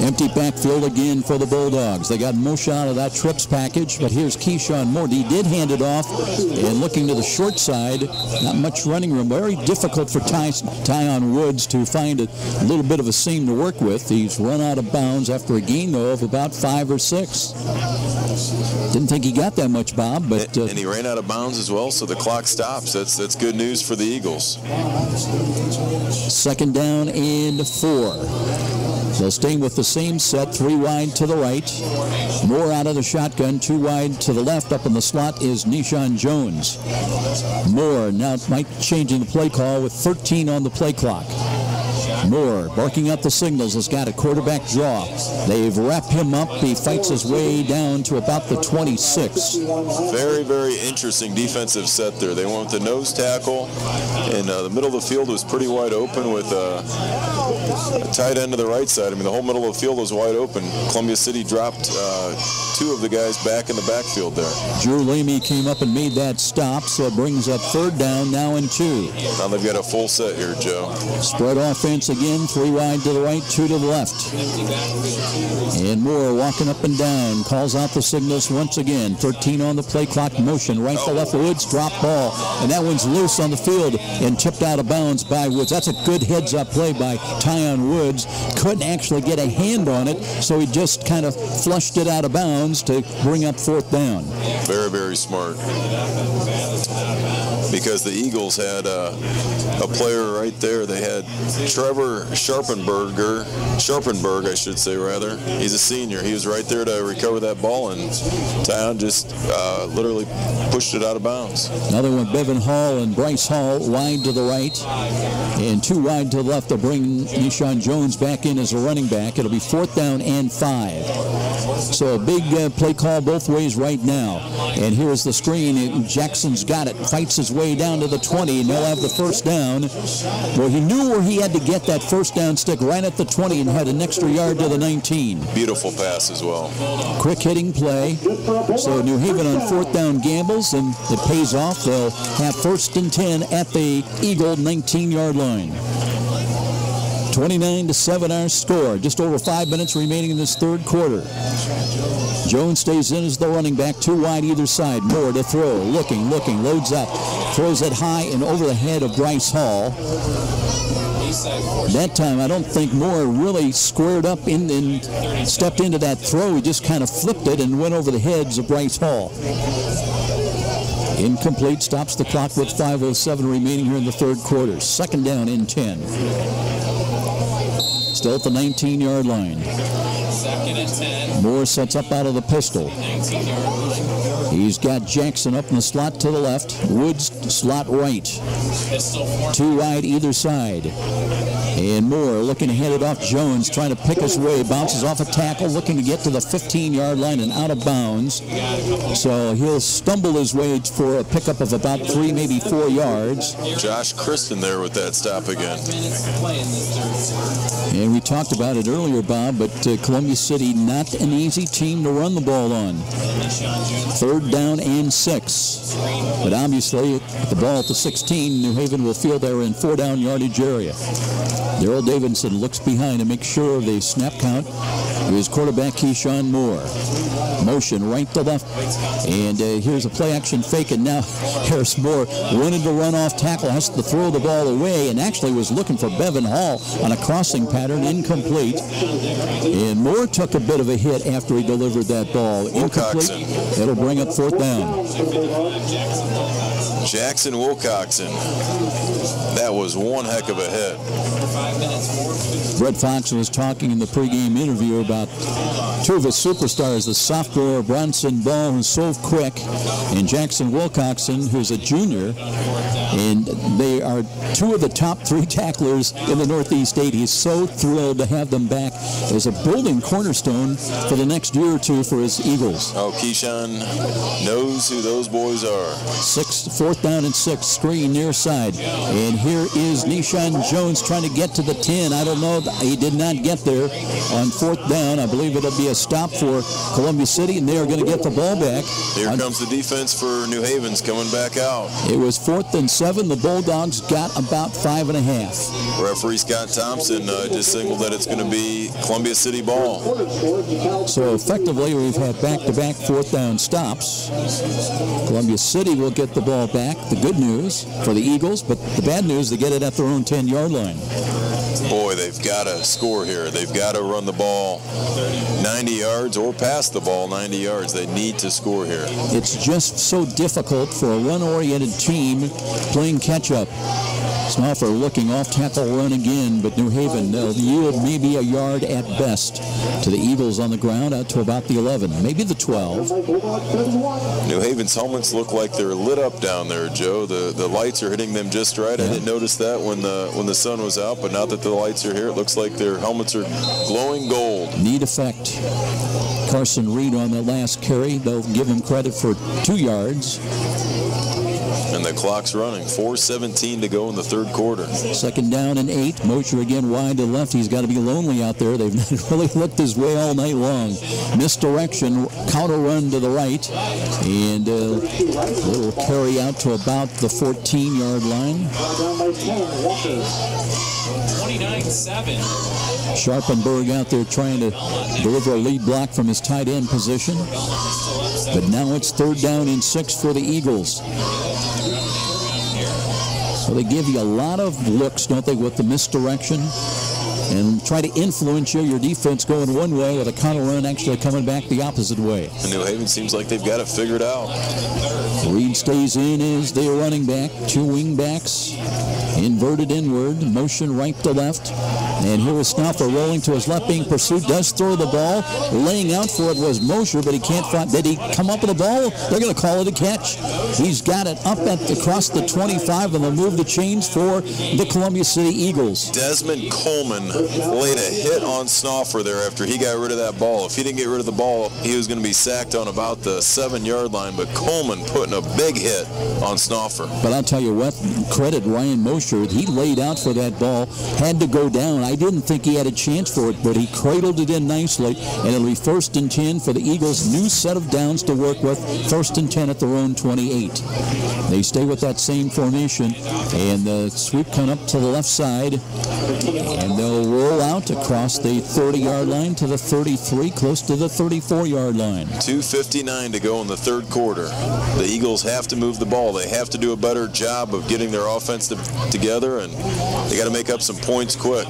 Empty backfield again for the Bulldogs. They got Moshe out of that trips package, but here's Keyshawn Moore. He did hand it off, and looking to the short side, not much running room. Very difficult for Tyon Woods to find a little bit of a seam to work with. He's run out of bounds after a gain, though, of about 5 or 6. Didn't think he got that much, Bob, but and he ran out of bounds as well, so the clock stops. That's good news for the Eagles. Second down and 4. They'll stay with the same set, 3 wide to the right. Moore out of the shotgun, 2 wide to the left. Up in the slot is Nishan Jones. Moore now might changing the play call with 13 on the play clock. Moore barking out the signals, has got a quarterback draw. They've wrapped him up. He fights his way down to about the 26. Very, very interesting defensive set there. They went with the nose tackle, and the middle of the field was pretty wide open with a tight end to the right side. I mean, the whole middle of the field was wide open. Columbia City dropped 2 of the guys back in the backfield there. Drew Lamy came up and made that stop, so it brings up third down now and 2. Now they've got a full set here, Joe. Spread offense again, 3 wide to the right, 2 to the left. And Moore walking up and down, calls out the signals once again. 13 on the play clock, motion, right to left. Woods, drop ball, and that one's loose on the field and tipped out of bounds by Woods. That's a good heads-up play by Tyon Woods. Couldn't actually get a hand on it, so he just kind of flushed it out of bounds to bring up 4th down. Very, very smart. Because the Eagles had a player right there. They had Trevor Sharpenberg, I should say, rather. He's a senior. He was right there to recover that ball, and Tyon just literally pushed it out of bounds. Another one, Bevan Hall and Bryce Hall wide to the right, and 2 wide to the left to bring Nishan Jones back in as a running back. It'll be 4th down and 5. So a big play call both ways right now. And here's the screen. Jackson's got it, fights his way down to the 20, and they'll have the first down. Well, he knew where he had to get that first down stick right at the 20 and had an extra yard to the 19. Beautiful pass as well. Quick hitting play. So New Haven on 4th down gambles, and it pays off. They'll have 1st and 10 at the Eagle 19-yard line. 29-7 our score. Just over 5 minutes remaining in this third quarter. Jones stays in as the running back, 2 wide either side. Moore to throw, looking, loads up, throws it high and over the head of Bryce Hall. That time, I don't think Moore really squared up and stepped into that throw. He just kind of flipped it and went over the heads of Bryce Hall. Incomplete, stops the clock with 5:07 remaining here in the third quarter. 2nd down and 10. Still at the 19-yard line. Moore sets up out of the pistol. He's got Jackson up in the slot to the left. Woods slot right. 2 wide either side. And Moore looking to hand it off. Jones trying to pick his way. Bounces off a tackle, looking to get to the 15-yard line and out of bounds. So he'll stumble his way for a pickup of about 3, maybe 4 yards. Josh Kristen there with that stop again. And we talked about it earlier, Bob, but Columbia City, not an easy team to run the ball on. 3rd down and 6. But obviously, the ball at the 16, New Haven will feel they're in 4-down yardage area. Darrell Davidson looks behind to make sure of the snap count. His quarterback, Keyshawn Moore. Motion right to left. And here's a play-action fake, and now Harris Moore wanted to run off tackle, has to throw the ball away, and actually was looking for Bevan Hall on a crossing pattern, incomplete. And Moore took a bit of a hit after he delivered that ball. Incomplete. It'll bring up 4th down. Jackson Wilcoxon. That was one heck of a hit. Brett Fox was talking in the pregame interview about 2 of his superstars, the sophomore Bronson Ball, who's so quick, and Jackson Wilcoxon, who's a junior. And they are 2 of the top 3 tacklers in the Northeast 8. He's so thrilled to have them back as a building cornerstone milestone for the next year or two for his Eagles. Oh, Keyshawn knows who those boys are. 4th down and 6, screen near side. And here is Nishan Jones trying to get to the 10. I don't know. He did not get there on 4th down. I believe it'll be a stop for Columbia City, and they are going to get the ball back. Here comes the defense for New Haven's coming back out. It was 4th and 7. The Bulldogs got about 5.5. Referee Scott Thompson just signaled that it's going to be Columbia City ball. So effectively, we've had back-to-back 4th down stops. Columbia City will get the ball back. The good news for the Eagles, but the bad news, they get it at their own 10-yard line. Boy, they've got to score here. They've got to run the ball 90 yards or pass the ball 90 yards. They need to score here. It's just so difficult for a run-oriented team playing catch-up. Snoffer looking off tackle run again, but New Haven, they'll yield maybe a yard at best to the Eagles on the ground out to about the 11, maybe the 12. New Haven's helmets look like they're lit up down there, Joe. The lights are hitting them just right. Yeah. I didn't notice that when the sun was out, but now that the lights are here, it looks like their helmets are glowing gold. Neat effect. Carson Reed on the last carry. They'll give him credit for 2 yards. And the clock's running. 4:17 to go in the third quarter. 2nd down and 8. Mosher again wide to the left. He's got to be lonely out there. They've not really looked his way all night long. Misdirection, counter run to the right. And a little carry out to about the 14-yard line. 29-7. Sharpenberg out there trying to deliver a lead block from his tight end position. But now it's 3rd down and 6 for the Eagles. So they give you a lot of looks, don't they, with the misdirection, and try to influence you, your defense going one way with a counter run actually coming back the opposite way. And New Haven seems like they've got it figured out. Reed stays in as their running back. 2 wing backs, inverted inward, motion right to left. And here is Snoffer rolling to his left, being pursued, does throw the ball. Laying out for it was Mosher, but he can't find. Did he come up with the ball? They're going to call it a catch. He's got it up across the 25, and they'll move the chains for the Columbia City Eagles. Desmond Coleman laid a hit on Snoffer there after he got rid of that ball. If he didn't get rid of the ball, he was going to be sacked on about the 7-yard line, but Coleman putting a big hit on Snoffer. But I'll tell you what, credit Ryan Mosher. He laid out for that ball, had to go down. I didn't think he had a chance for it, but he cradled it in nicely, and it'll be 1st and 10 for the Eagles. New set of downs to work with, 1st and 10 at their own 28. They stay with that same formation, and the sweep come up to the left side, and they'll roll out across the 30-yard line to the 33, close to the 34-yard line. 2:59 to go in the third quarter. The Eagles have to move the ball. They have to do a better job of getting their offense together, and they got to make up some points quick.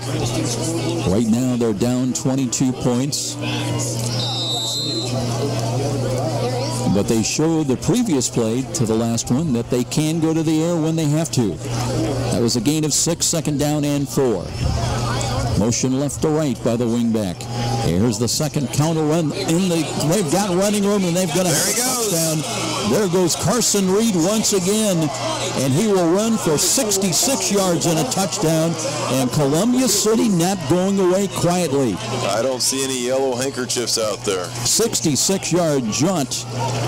Right now they're down 22 points. But they showed the previous play to the last one that they can go to the air when they have to. That was a gain of 6, 2nd down and 4. Motion left to right by the wingback. Here's the second counter run. They've got running room, and they've got a touchdown. There goes Carson Reed once again, and he will run for 66 yards and a touchdown. And Columbia City not going away quietly. I don't see any yellow handkerchiefs out there. 66-yard jaunt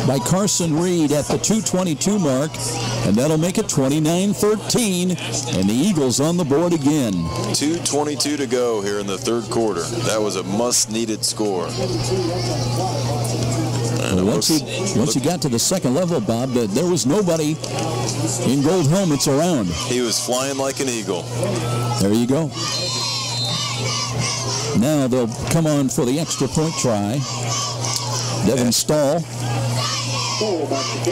by Carson Reed at the 2:22 mark, and that'll make it 29-13, and the Eagles on the board again. 2:22 to go here in the third quarter. That was a must-needed score. Well, once he got to the second level, Bob, there was nobody in gold helmets around. He was flying like an eagle. There you go. Now they'll come on for the extra point try. Devin Stahl,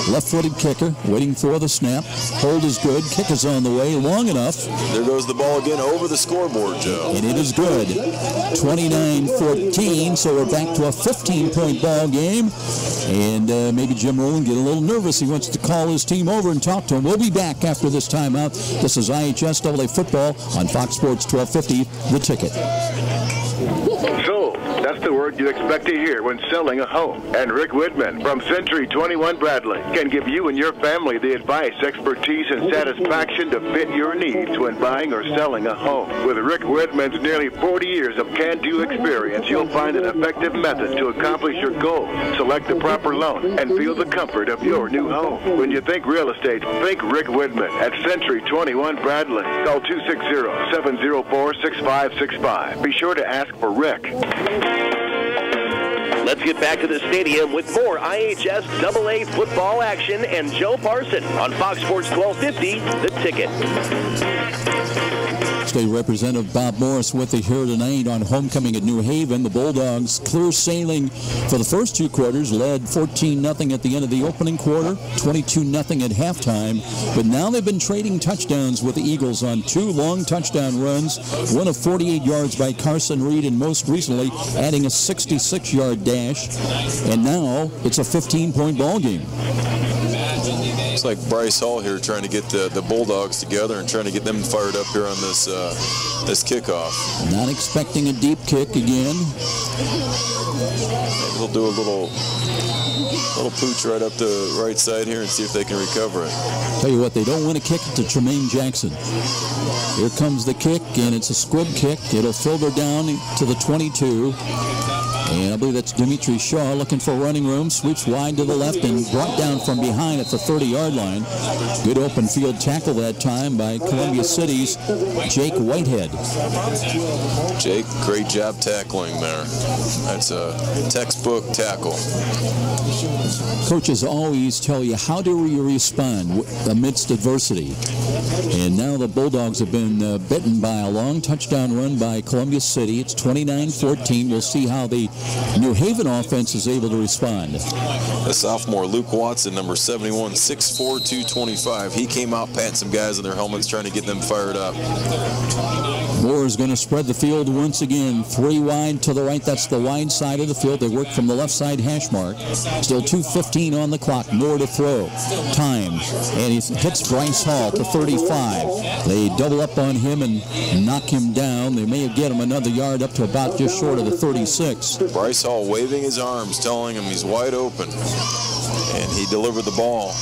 left-footed kicker, waiting for the snap. Hold is good. Kick is on the way, long enough. There goes the ball again over the scoreboard, Joe. And it is good. 29-14, so we're back to a 15-point ball game. And maybe Jim Rowland get a little nervous. He wants to call his team over and talk to him. We'll be back after this timeout. This is IHSAA football on Fox Sports 1250, The Ticket. So, that's the word support you expect to hear when selling a home. And Rick Whitman from Century 21 Bradley can give you and your family the advice, expertise, and satisfaction to fit your needs when buying or selling a home. With Rick Whitman's nearly 40 years of can-do experience, you'll find an effective method to accomplish your goals, select the proper loan, and feel the comfort of your new home. When you think real estate, think Rick Whitman at Century 21 Bradley. Call 260-704-6565. Be sure to ask for Rick. Let's get back to the stadium with more IHS AA football action and Joe Parson on Fox Sports 1250, The Ticket. State Representative Bob Morris with you here tonight on homecoming at New Haven. The Bulldogs clear sailing for the first two quarters, led 14-0 at the end of the opening quarter, 22-0 at halftime. But now they've been trading touchdowns with the Eagles on two long touchdown runs, one of 48 yards by Carson Reed, and most recently adding a 66-yard dash. And now it's a 15-point ball game. It's like Bryce Hall here trying to get the Bulldogs together and trying to get them fired up here on this this kickoff. Not expecting a deep kick again. Maybe they'll do a little pooch right up the right side here and see if they can recover it. Tell you what, they don't want to kick it to Tremaine Jackson. Here comes the kick, and it's a squib kick. It'll filter down to the 22. And I believe that's Dimitri Shaw looking for running room. Sweeps wide to the left and brought down from behind at the 30-yard line. Good open field tackle that time by Columbia City's Jake Whitehead. Jake, great job tackling there. That's a textbook tackle. Coaches always tell you, how do you respond amidst adversity? And now the Bulldogs have been bitten by a long touchdown run by Columbia City. It's 29-14. We'll see how the New Haven offense is able to respond. The sophomore Luke Watson, number 71, 6'4", 225. He came out patting some guys in their helmets, trying to get them fired up. Moore is going to spread the field once again. 3 wide to the right. That's the wide side of the field. They work from the left side hash mark. Still 2:15 on the clock. Moore to throw. Time. And he hits Bryce Hall to 35. They double up on him and knock him down. They may get him another yard up to about just short of the 36. Bryce Hall waving his arms, telling him he's wide open. And he delivered the ball.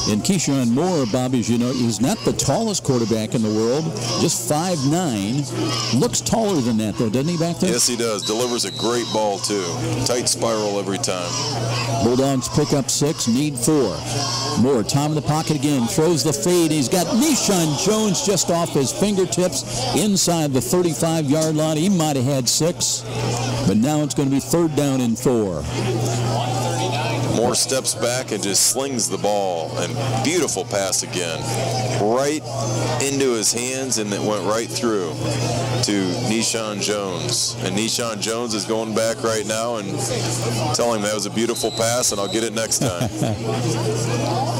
And Keyshawn Moore, Bob, as you know, is not the tallest quarterback in the world, just 5'9". Looks taller than that, though, doesn't he, back there? Yes, he does. Delivers a great ball, too. Tight spiral every time. Bulldogs pick up 6, need 4. Moore, time in the pocket again, throws the fade. He's got Nishan Jones just off his fingertips inside the 35-yard line. He might have had 6, but now it's going to be 3rd down and 4. Moore steps back and just slings the ball, and beautiful pass again, right into his hands, and it went right through to Nishan Jones. And Nishan Jones is going back right now and telling him that was a beautiful pass, and I'll get it next time.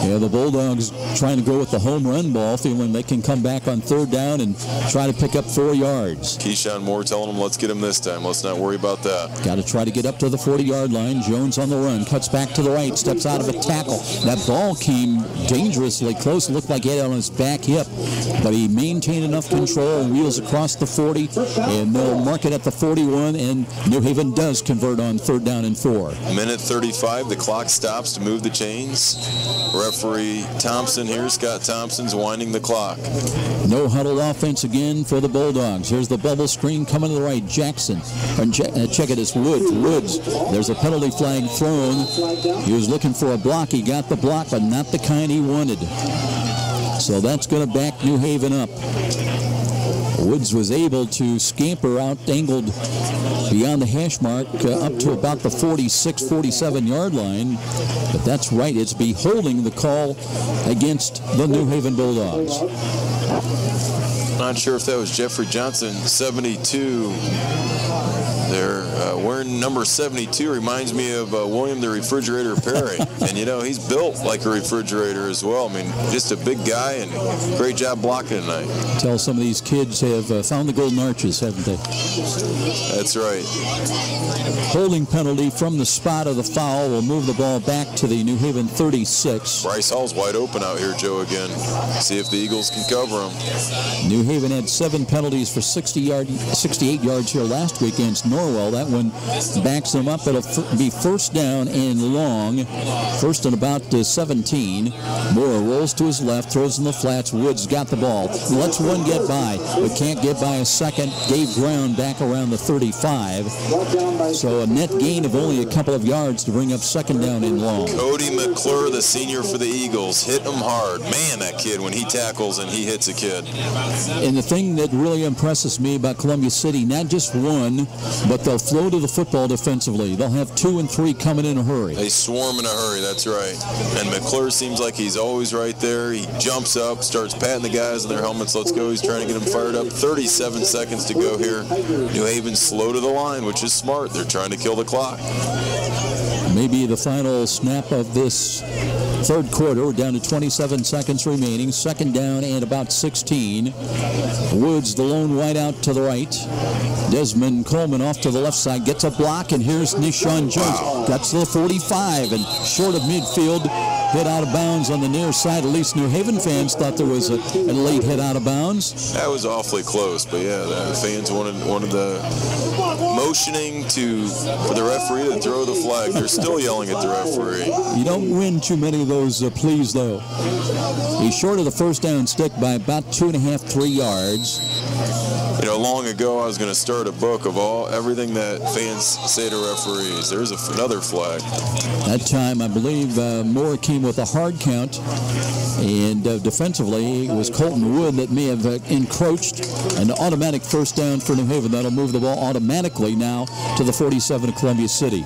Yeah, the Bulldogs trying to go with the home run ball, feeling they can come back on 3rd down and try to pick up 4 yards. Keyshawn Moore telling him, let's get him this time. Let's not worry about that. Got to try to get up to the 40-yard line. Jones on the run, cuts back to the right, steps out of a tackle. That ball came dangerously close. It looked like he had it on his back hip, but he maintained enough control and wheels across the 40, and they'll mark it at the 41, and New Haven does convert on 3rd down and 4. Minute 35, the clock stops to move the chains. Referee Thompson here, Scott Thompson's winding the clock. No huddle offense again for the Bulldogs. Here's the bubble screen coming to the right. Jackson, check it, it's Woods. There's a penalty flag thrown. He was looking for a block. He got the block, but not the kind he wanted. So that's going to back New Haven up. Woods was able to scamper out, angled beyond the hash mark up to about the 46, 47-yard line. But that's right, it's beholding the call against the New Haven Bulldogs. Not sure if that was Jeffrey Johnson, 72. They're wearing number 72. Reminds me of William the Refrigerator Perry. And, you know, he's built like a refrigerator as well. I mean, just a big guy, and great job blocking tonight. Tell some of these kids have found the golden arches, haven't they? That's right. Holding penalty from the spot of the foul will move the ball back to the New Haven 36. Bryce Hall's wide open out here, Joe, again. See if the Eagles can cover him. New Haven had 7 penalties for 68 yards here last week against Norwell. That one backs them up. It'll be first down and long. First and about 17. Moore rolls to his left, throws in the flats. Woods got the ball. Lets one get by, but can't get by a second. Gave ground back around the 35. So a net gain of only a couple of yards to bring up second down and long. Cody McClure, the senior for the Eagles, hit him hard. Man, that kid, when he tackles and he hits a kid. And the thing that really impresses me about Columbia City, not just one, but they'll flow to the football defensively. They'll have 2 and 3 coming in a hurry. They swarm in a hurry, that's right. And McClure seems like he's always right there. He jumps up, starts patting the guys in their helmets. Let's go. He's trying to get them fired up. 37 seconds to go here. New Haven's slow to the line, which is smart. They're trying to kill the clock. Maybe the final snap of this third quarter. We're down to 27 seconds remaining. Second down and about 16. Woods, the lone wide out to the right. Desmond Coleman off to the left side. Gets a block, and here's Nishan Jones. Gets to the 45, and short of midfield. Hit out of bounds on the near side. At least New Haven fans thought there was a late hit out of bounds. That was awfully close, but yeah, the fans wanted the motioning for the referee to throw the flag. They're still yelling at the referee. You don't win too many of those pleas, though. He's short of the first down stick by about 2.5, 3 yards. You know, long ago I was going to start a book of everything that fans say to referees. There's another flag. That time, I believe Moore came with a hard count, and defensively it was Colton Wood that may have encroached. An automatic first down for New Haven. That'll move the ball automatically now to the 47 of Columbia City.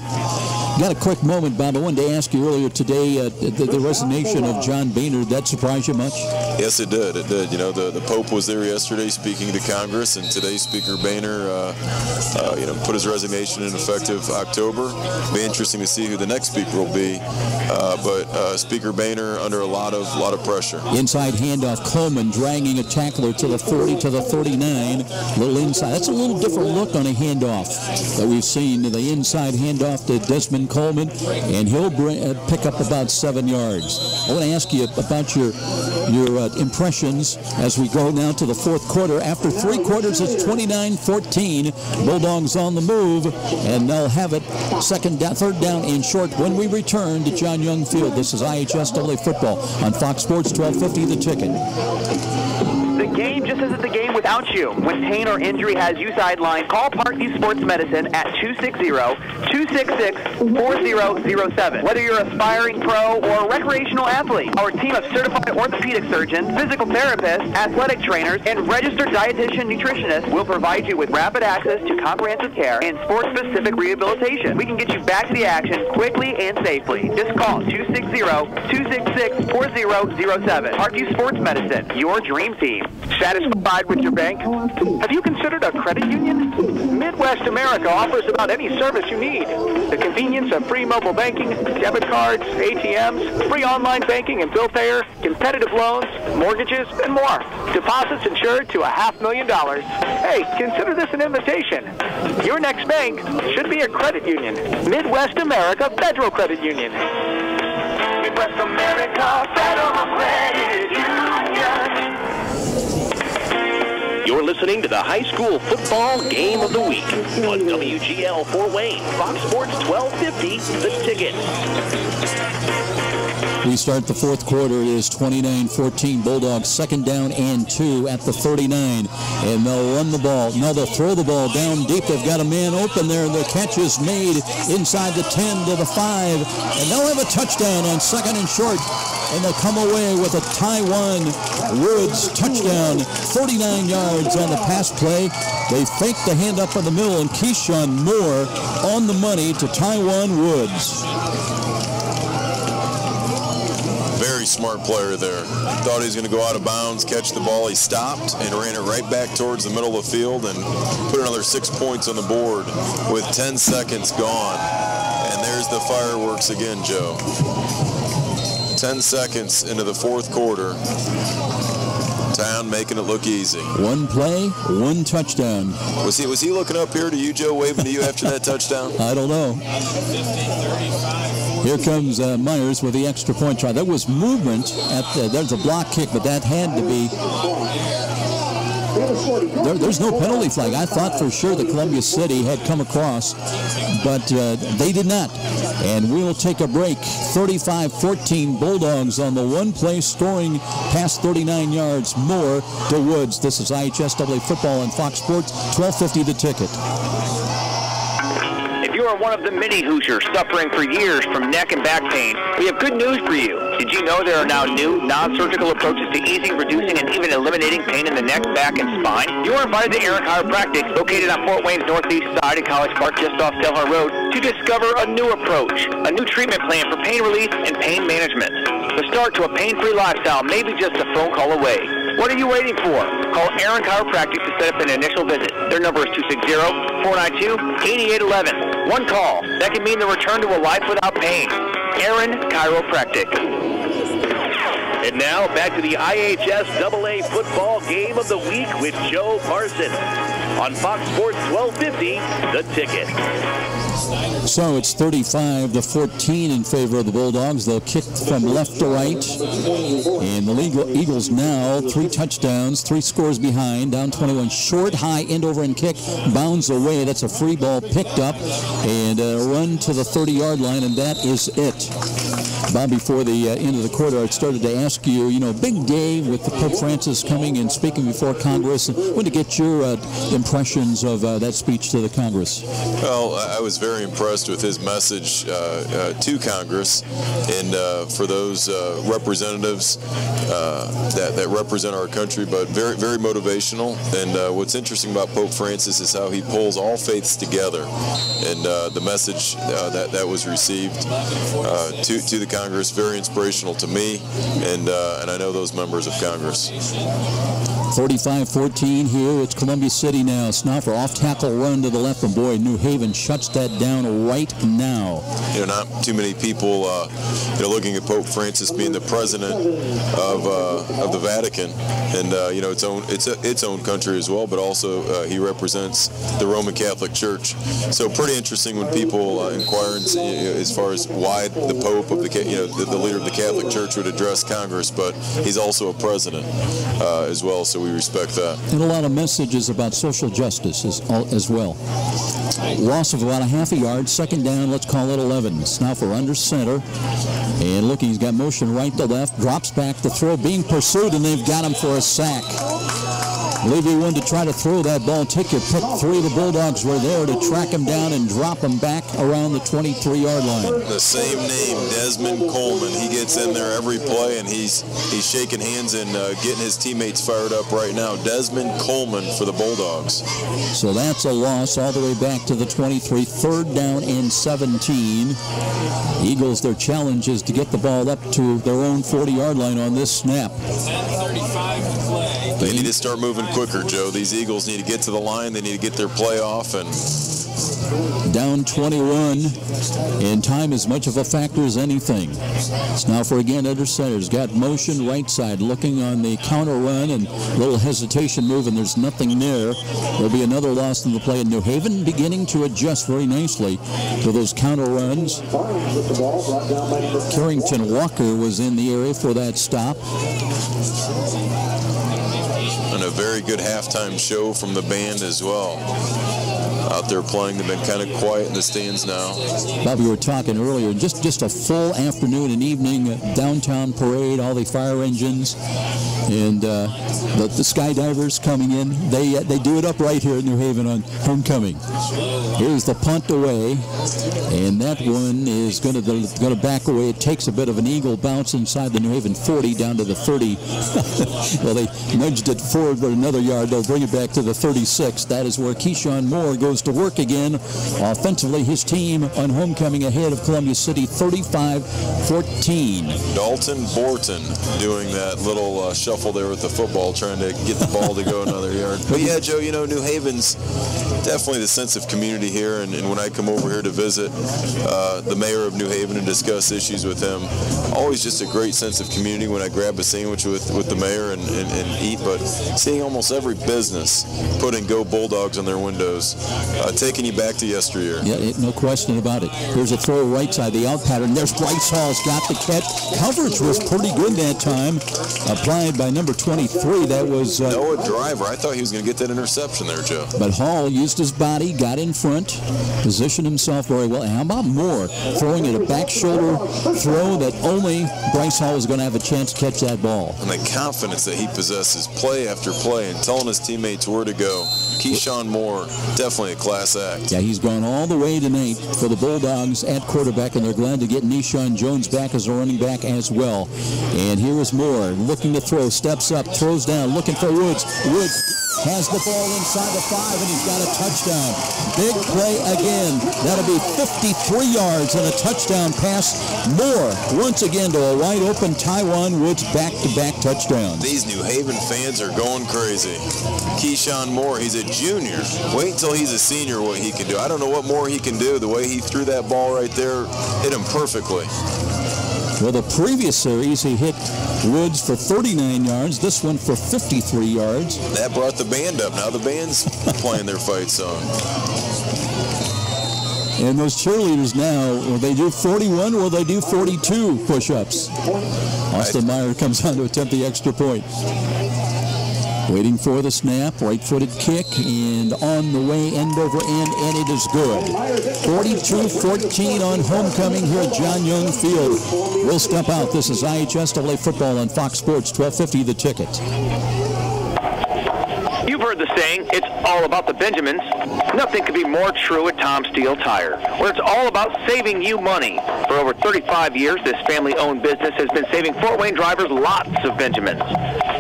Got a quick moment, Bob. I wanted to ask you earlier today, the resignation of John Boehner, did that surprise you much? Yes, it did. It did. You know, the Pope was there yesterday speaking to Congress, and today Speaker Boehner, put his resignation in effective October. It'll be interesting to see who the next speaker will be. But Speaker Boehner under a lot of pressure. Inside handoff, Coleman dragging a tackler to the 40 to the 39. Little inside. That's a little different look on a handoff that we've seen. The inside handoff to Desmond Coleman, and he'll pick up about 7 yards. I want to ask you about your impressions as we go now to the fourth quarter. After 3 quarters, it's 29-14. Bulldogs on the move, and they'll have it third down and short when we return to John Young Field. This is IHSAA football on Fox Sports 1250 The Ticket. The game just isn't the game without you. When pain or injury has you sidelined, call Parkview Sports Medicine at 260-266-4007. Whether you're an aspiring pro or recreational athlete, our team of certified orthopedic surgeons, physical therapists, athletic trainers, and registered dietitian nutritionists will provide you with rapid access to comprehensive care and sport-specific rehabilitation. We can get you back to the action quickly and safely. Just call 260-266-4007. Parkview Sports Medicine, your dream team. Satisfied with your bank? Have you considered a credit union? Midwest America offers about any service you need. The convenience of free mobile banking, debit cards, ATMs, free online banking and bill payer, competitive loans, mortgages, and more. Deposits insured to $500,000. Hey, consider this an invitation. Your next bank should be a credit union. Midwest America Federal Credit Union. Midwest America Federal Credit Union. You're listening to the high school football game of the week on WGL Fort Wayne, Fox Sports 1250, The Ticket. We start the fourth quarter. It is 29-14. Bulldogs second down and 2 at the 39. And they'll run the ball. No, they'll throw the ball down deep. They've got a man open there, and the catch is made inside the 10 to the 5. And they'll have a touchdown on second and short. And they'll come away with a Taiwan Woods touchdown. 49 yards on the pass play. They fake the hand up in the middle, and Keyshawn Moore on the money to Taiwan Woods. Very smart player there. Thought he was going to go out of bounds, catch the ball. He stopped and ran it right back towards the middle of the field and put another 6 points on the board with 10 seconds gone. And there's the fireworks again, Joe. 10 seconds into the fourth quarter. Town making it look easy. One play, one touchdown. Was he looking up here to you, Joe, waving to you after that touchdown? I don't know. Here comes Myers with the extra point try. There was movement at there's a block kick, but that had to be there's no penalty flag. I thought for sure that Columbia City had come across, but they did not. And we'll take a break. 35-14 Bulldogs on the one-play, scoring past 39 yards more to Woods. This is IHSAA football on Fox Sports, 1250 The Ticket. If you are one of the many Hoosiers suffering for years from neck and back pain, we have good news for you. Did you know there are now new non-surgical approaches to easing, reducing, and even eliminating pain in the neck, back, and spine? You are invited to Aaron Chiropractic, located on Fort Wayne's northeast side at College Park just off Delhar Road, to discover a new approach, a new treatment plan for pain relief and pain management. The start to a pain-free lifestyle may be just a phone call away. What are you waiting for? Call Aaron Chiropractic to set up an initial visit. Their number is 260-492-8811. One call. That can mean the return to a life without pain. Aaron Chiropractic. And now back to the IHSAA football game of the week with Joe Parson on Fox Sports 1250, The Ticket. So it's 35-14 in favor of the Bulldogs. They'll kick from left to right. And the Eagles now 3 touchdowns, 3 scores behind, down 21. Short, high, end over and kick, bounds away. That's a free ball picked up and run to the 30-yard line, and that is it. Bob, before the end of the quarter, I started to ask you, big day with the Pope Francis coming and speaking before Congress. I wanted to get your impressions of that speech to the Congress. Well, I was very impressed with his message to Congress, and for those representatives that represent our country, but very, very motivational. And what's interesting about Pope Francis is how he pulls all faiths together, and the message that was received to the Congress, very inspirational to me, and I know those members of Congress. 35-14 here. It's Columbia City now. Snuffer off tackle run to the left, and boy, New Haven shuts that down right now. Not too many people looking at Pope Francis being the president of the Vatican, and its own country as well, but also he represents the Roman Catholic Church. So pretty interesting when people inquire as far as why the Pope of the leader of the Catholic Church would address Congress, but he's also a president as well. So we respect that. And a lot of messages about social justice as well. Loss of about a half a yard, second down, let's call it 11. Snuffer under center. And looking, he's got motion right to left, drops back to throw, being pursued, and they've got him for a sack. Levy wanted to try to throw that ball. Take your pick. 3 of the Bulldogs were there to track him down and drop him back around the 23-yard line. The same name, Desmond Coleman. He gets in there every play, and he's shaking hands and getting his teammates fired up right now. Desmond Coleman for the Bulldogs. So that's a loss all the way back to the 23. 3rd down and 17. Eagles, their challenge is to get the ball up to their own 40-yard line on this snap. 10:35 to play. They need to start moving quicker, Joe. These Eagles need to get to the line. They need to get their play off. And down 21, and time is much of a factor as anything. It's now for again under center's got motion right side, looking on the counter run and a little hesitation move, and there's nothing there. There'll be another loss in the play, in New Haven beginning to adjust very nicely to those counter runs. Carrington Walker was in the area for that stop. And a very good halftime show from the band as well. Out there playing. They've been kind of quiet in the stands now. Bob, we were talking earlier, just a full afternoon and evening downtown parade, all the fire engines, and the skydivers coming in. They do it up right here in New Haven on homecoming. Here's the punt away, and that one is going to back away. It takes a bit of an eagle bounce inside the New Haven 40 down to the 30. Well, they nudged it forward for another yard. They'll bring it back to the 36. That is where Keyshawn Moore goes to work again. Offensively, his team on homecoming ahead of Columbia City 35-14. Dalton Borton doing that little shuffle there with the football, trying to get the ball to go another yard. But yeah, Joe, New Haven's definitely the sense of community here, and when I come over here to visit the mayor of New Haven and discuss issues with him, always just a great sense of community when I grab a sandwich with the mayor and eat. But seeing almost every business putting Go Bulldogs on their windows taking you back to yesteryear. Yeah, no question about it. Here's a throw right side, the out pattern. There's Bryce Hall's got the catch. Coverage was pretty good that time. Applied by number 23. That was Noah Driver. I thought he was going to get that interception there, Joe. But Hall used his body, got in front, positioned himself very well. And how about Moore throwing it a back shoulder throw that only Bryce Hall was going to have a chance to catch that ball. And the confidence that he possesses play after play and telling his teammates where to go. Keyshawn Moore, definitely a class act. Yeah, he's gone all the way tonight for the Bulldogs at quarterback, and they're glad to get Nishan Jones back as a running back as well. And here is Moore looking to throw, steps up, throws down, looking for Woods. Woods has the ball inside the 5, and he's got a touchdown. Big play again. That'll be 53 yards and a touchdown pass. Moore, once again, to a wide-open Taiwan Woods back-to-back touchdowns. These New Haven fans are going crazy. Keyshawn Moore, he's a junior. Wait until he's a senior what he can do. I don't know what more he can do. The way he threw that ball right there, hit him perfectly. Well, the previous series, he hit Woods for 39 yards. This one for 53 yards. That brought the band up. Now the band's playing their fight song. And those cheerleaders now, will they do 41 or will they do 42 push-ups? Austin Meyer comes on to attempt the extra point. Waiting for the snap, right-footed kick, and on the way, end over end, and it is good. 42-14 on homecoming here at John Young Field. We'll step out. This is IHSAA football on Fox Sports 1250, The Ticket. You've heard the saying, it's all about the Benjamins. Nothing could be more true at Tom Steele Tire, where it's all about saving you money. For over 35 years, this family-owned business has been saving Fort Wayne drivers lots of Benjamins.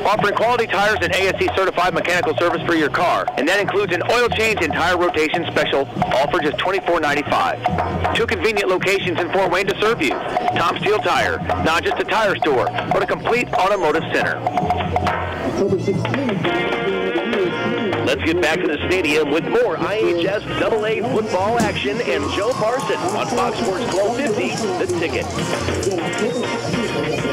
Offering quality tires and ASE-certified mechanical service for your car, and that includes an oil change and tire rotation special, all for just $24.95. 2 convenient locations in Fort Wayne to serve you. Tom Steele Tire, not just a tire store, but a complete automotive center. Let's get back to the stadium with more IHSAA football action and Joe Parson on Fox Sports 1250, The Ticket.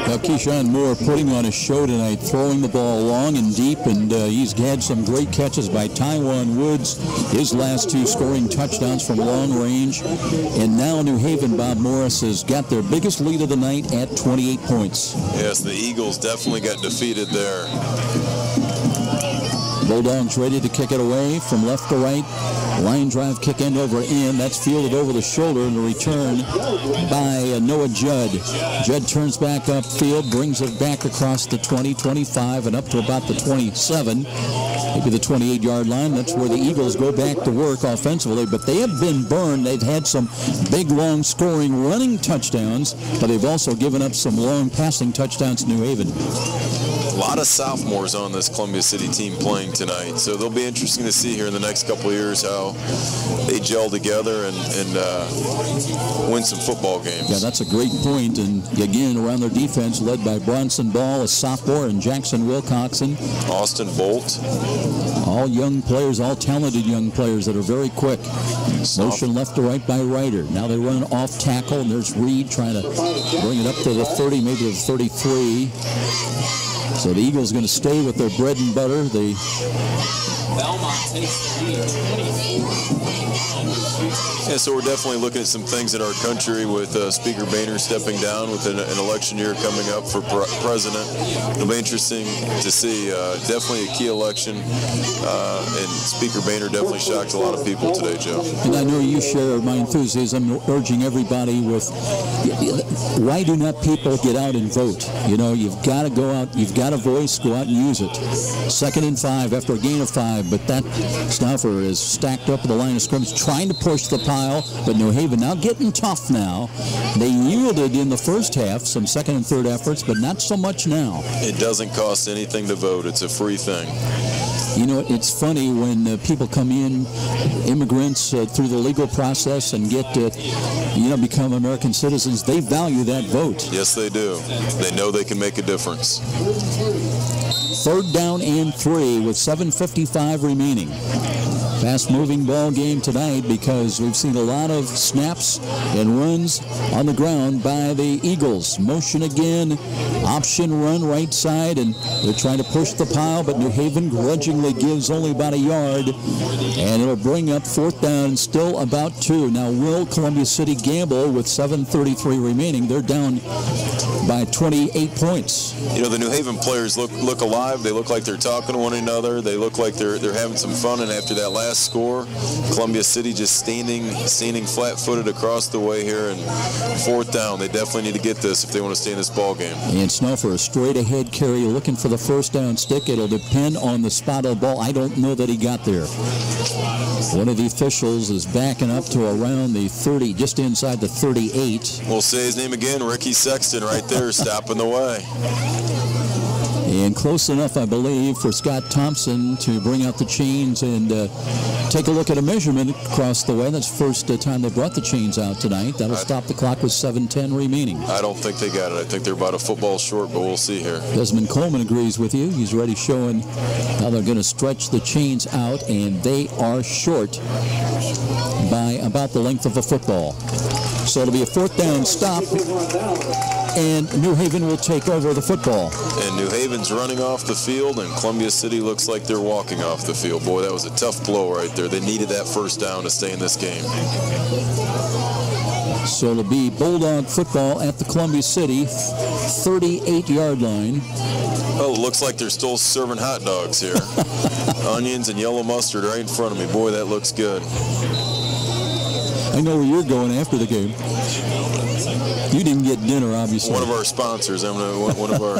Now, Keyshawn Moore putting on a show tonight, throwing the ball long and deep, and he's had some great catches by Taiwan Woods. His last 2 scoring touchdowns from long range. And now New Haven, Bob Morris, has got their biggest lead of the night at 28 points. Yes, the Eagles definitely got defeated there. Bulldogs ready to kick it away from left to right. Line drive kick end over end. That's fielded over the shoulder and a return by Noah Judd. Judd turns back upfield, brings it back across the 20, 25, and up to about the 27, maybe the 28-yard line. That's where the Eagles go back to work offensively, but they have been burned. They've had some big, long scoring running touchdowns, but they've also given up some long passing touchdowns to New Haven. A lot of sophomores on this Columbia City team playing tonight, so they'll be interesting to see here in the next couple of years how they gel together and win some football games. Yeah, that's a great point. And again, around their defense, led by Bronson Ball, a sophomore, and Jackson Wilcoxon. Austin Bolt. All young players, all talented young players that are very quick. Motion left to right by Ryder. Now they run off tackle, and there's Reed trying to bring it up to the 30, maybe to the 33. So the Eagles are going to stay with their bread and butter. Belmont takes the lead. Yeah, so we're definitely looking at some things in our country with Speaker Boehner stepping down with an election year coming up for president. It'll be interesting to see. Definitely a key election, and Speaker Boehner definitely shocked a lot of people today, Joe. And I know you share my enthusiasm, urging everybody with, why do not people get out and vote? You know, you've got to go out, you've got a voice, go out and use it. 2nd and 5 after a gain of 5, but that Stauffer is stacked up at the line of scrimmage, trying to push the pile, but New Haven now getting tough now. They yielded in the first half, some second and third efforts, but not so much now. It doesn't cost anything to vote. It's a free thing. You know, it's funny when people come in, immigrants through the legal process and get become American citizens, they value that vote. Yes, they do. They know they can make a difference. 3rd down and 3 with 7:55 remaining. Fast-moving ball game tonight because we've seen a lot of snaps and runs on the ground by the Eagles. Motion again, option run right side, and they're trying to push the pile, but New Haven grudgingly gives only about a yard, and it'll bring up 4th down, still about 2. Now, will Columbia City gamble with 7:33 remaining? They're down by 28 points. You know, the New Haven players look alive. They look like they're talking to one another. They look like they're having some fun. And after that last score, Columbia City just standing flat-footed across the way here. And 4th down, they definitely need to get this if they want to stay in this ball game. And Snuffer, a straight-ahead carry, looking for the 1st down stick. It'll depend on the spot of the ball. I don't know that he got there. One of the officials is backing up to around the 30, just inside the 38. We'll say his name again, Ricky Sexton, right there, stopping the way. And close enough, I believe, for Scott Thompson to bring out the chains and take a look at a measurement across the way. That's the first time they brought the chains out tonight. That'll stop the clock with 7:10 remaining. I don't think they got it. I think they're about a football short, but we'll see here. Desmond Coleman agrees with you. He's already showing how they're going to stretch the chains out, and they are short by about the length of a football. So it'll be a 4th down stop, and New Haven will take over the football. And New Haven's running off the field, and Columbia City looks like they're walking off the field. Boy, that was a tough blow right there. They needed that 1st down to stay in this game. So it'll be Bulldog football at the Columbia City 38-yard line. Oh, it looks like they're still serving hot dogs here. Onions and yellow mustard right in front of me. Boy, that looks good. I know where you're going after the game. You didn't get dinner, obviously. One of our sponsors. I'm one of our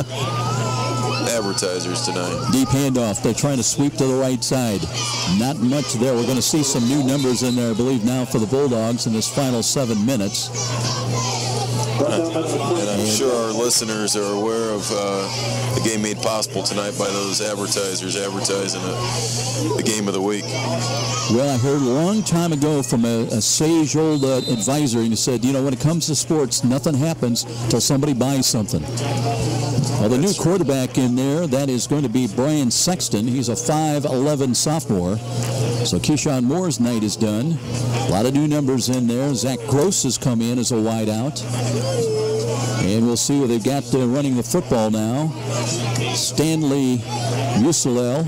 advertisers tonight. Deep handoff. They're trying to sweep to the right side. Not much there. We're going to see some new numbers in there, I believe, now for the Bulldogs in this final 7 minutes. And I'm sure our listeners are aware of the game made possible tonight by those advertisers advertising the game of the week. Well, I heard a long time ago from a sage old advisor, and he said, you know, when it comes to sports, nothing happens until somebody buys something. Well, the new quarterback in there, that is going to be Brian Sexton. He's a 5'11 sophomore. So Keyshawn Moore's night is done. A lot of new numbers in there. Zach Gross has come in as a wideout. And we'll see what they've got running the football now. Stanley Musalel.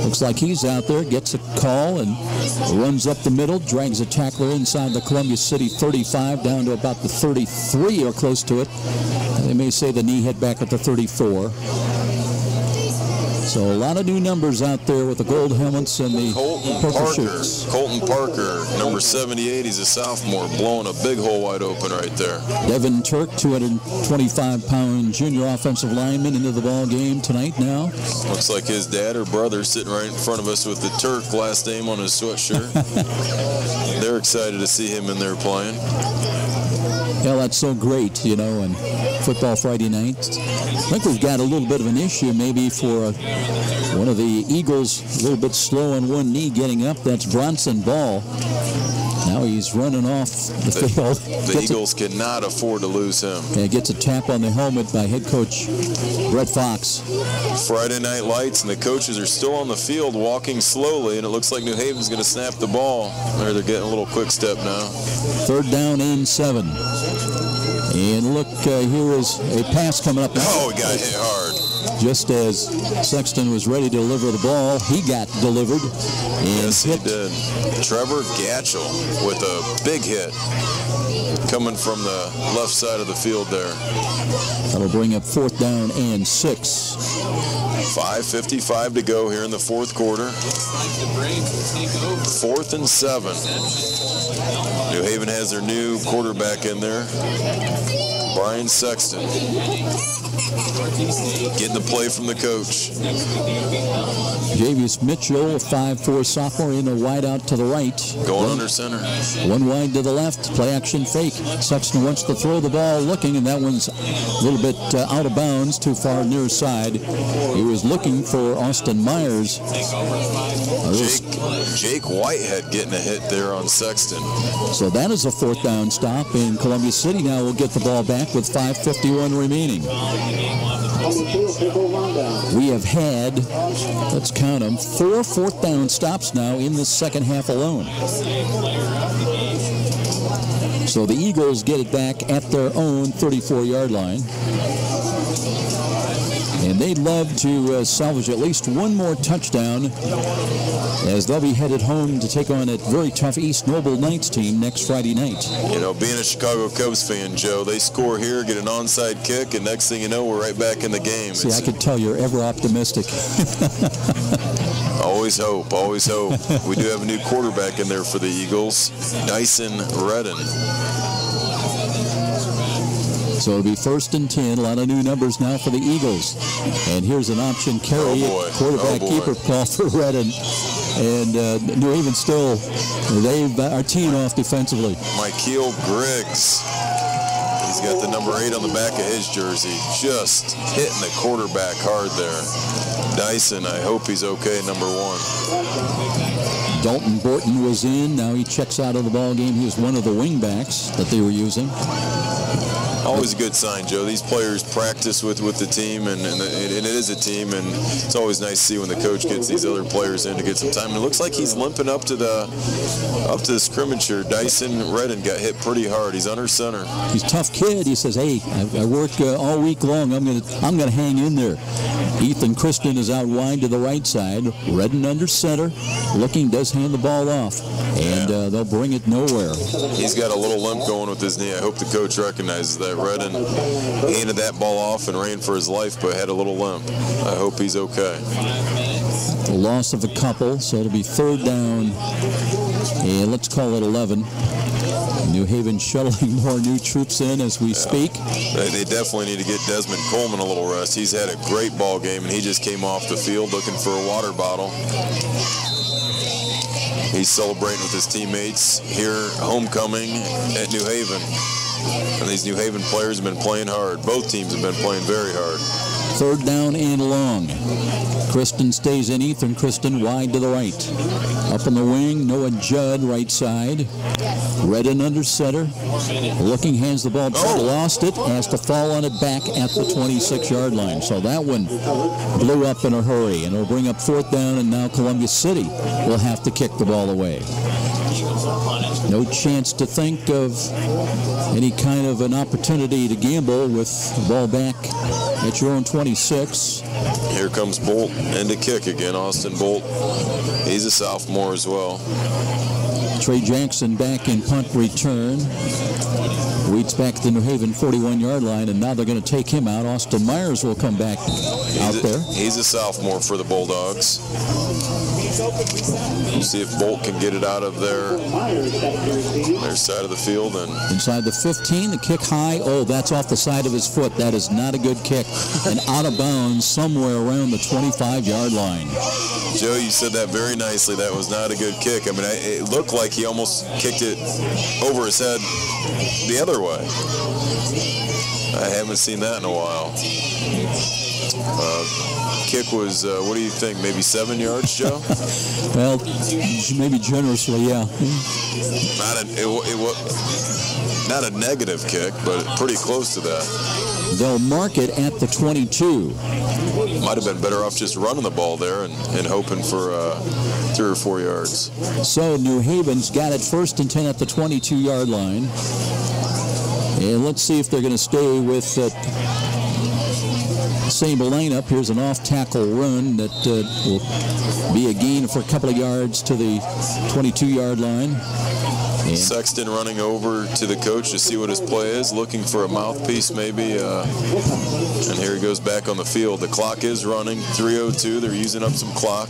Looks like he's out there, gets a call and runs up the middle, drags a tackler inside the Columbia City 35 down to about the 33 or close to it. They may say the knee hit back at the 34. So a lot of new numbers out there with the gold helmets and the purple shirts. Colton Parker, number 78, he's a sophomore, blowing a big hole wide open right there. Devin Turk, 225-pound junior offensive lineman into the ball game tonight now. Looks like his dad or brother sitting right in front of us with the Turk last name on his sweatshirt. They're excited to see him in there playing. Yeah, that's so great, you know, and football Friday night. I think we've got a little bit of an issue maybe for one of the Eagles, a little bit slow on one knee getting up. That's Bronson Ball. Now he's running off the field. The Eagles cannot afford to lose him. And gets a tap on the helmet by head coach Brett Fox. Friday night lights, and the coaches are still on the field walking slowly, and it looks like New Haven's going to snap the ball. They're getting a little quick step now. 3rd down and 7. And look, here is a pass coming up. Oh, he got hit hard. Just as Sexton was ready to deliver the ball, he got delivered. And yes, he did. Trevor Gatchell with a big hit coming from the left side of the field there. That'll bring up 4th down and 6. 5:55 to go here in the 4th quarter. 4th and 7. New Haven has their new quarterback in there, Brian Sexton. Getting the play from the coach. Javius Mitchell, a 5'4 sophomore, in a wide out to the right. Going under center. One wide to the left. Play action fake. Sexton wants to throw the ball looking, and that one's a little bit out of bounds, too far near side. He was looking for Austin Myers. Jake Whitehead getting a hit there on Sexton. So that is a 4th down stop, and Columbia City now will get the ball back. back with 5:51 remaining. We have had, let's count them, 4 fourth down stops now in this second half alone. So the Eagles get it back at their own 34-yard line. And they'd love to salvage at least one more touchdown as they'll be headed home to take on a very tough East Noble Knights team next Friday night. You know, being a Chicago Cubs fan, Joe, they score here, get an onside kick, and next thing you know, we're right back in the game. See, I could tell you're ever optimistic. Always hope, always hope. We do have a new quarterback in there for the Eagles, Dyson Redden. So it'll be 1st and 10. A lot of new numbers now for the Eagles. And here's an option carry. Quarterback keeper call for Redden. And New Haven still, they are teeing off defensively. Michael Griggs. He's got the number 8 on the back of his jersey. Just hitting the quarterback hard there. Dyson, I hope he's okay, number 1. Dalton Borton was in. Now he checks out of the ball game. He was one of the wingbacks that they were using. Always a good sign, Joe. These players practice with the team, and it is a team, and it's always nice to see when the coach gets these other players in to get some time. And it looks like he's limping up to the scrimmage here. Dyson Redden got hit pretty hard. He's under center. He's a tough kid. He says, "Hey, I work all week long. I'm gonna hang in there." Ethan Kristen is out wide to the right side. Redden under center, looking, does hand the ball off, and they'll bring it nowhere. He's got a little limp going with his knee. I hope the coach recognizes that. Redden handed that ball off and ran for his life, but had a little limp. I hope he's okay. The loss of a couple, so it'll be 3rd down, and let's call it 11. New Haven shuttling more new troops in as we speak. They definitely need to get Desmond Coleman a little rest. He's had a great ball game, and he just came off the field looking for a water bottle. He's celebrating with his teammates here, homecoming at New Haven. And these New Haven players have been playing hard. Both teams have been playing very hard. 3rd down and long. Kristen stays in. Ethan Kristen wide to the right. Up in the wing, Noah Judd right side. Redden under center. Looking, hands the ball. Lost it. Has to fall on it back at the 26-yard line. So that one blew up in a hurry. And it'll bring up 4th down, and now Columbia City will have to kick the ball away. No chance to think of any kind of an opportunity to gamble with the ball back at your own 26. Here comes Bolt and to kick again. Austin Bolt. He's a sophomore as well. Trey Jackson back in punt return. Weeds back at the New Haven 41-yard line, and now they're going to take him out. Austin Myers will come back out there. He's a sophomore for the Bulldogs. We'll see if Bolt can get it out of their side of the field. And inside the 15, the kick high. Oh, that's off the side of his foot. That is not a good kick. And out of bounds somewhere around the 25-yard line. Joe, you said that very nicely. That was not a good kick. I mean, it looked like he almost kicked it over his head the other way. I haven't seen that in a while. Kick was, what do you think, maybe 7 yards, Joe? Well, maybe generously, yeah. Not a negative kick, but pretty close to that. They'll mark it at the 22. Might have been better off just running the ball there and hoping for 3 or 4 yards. So New Haven's got it 1st and 10 at the 22-yard line. And let's see if they're going to stay with that same lineup. Here's an off-tackle run that will be a gain for a couple of yards to the 22-yard line. And Sexton running over to the coach to see what his play is, looking for a mouthpiece maybe. And here he goes back on the field. The clock is running, 3:02. They're using up some clock.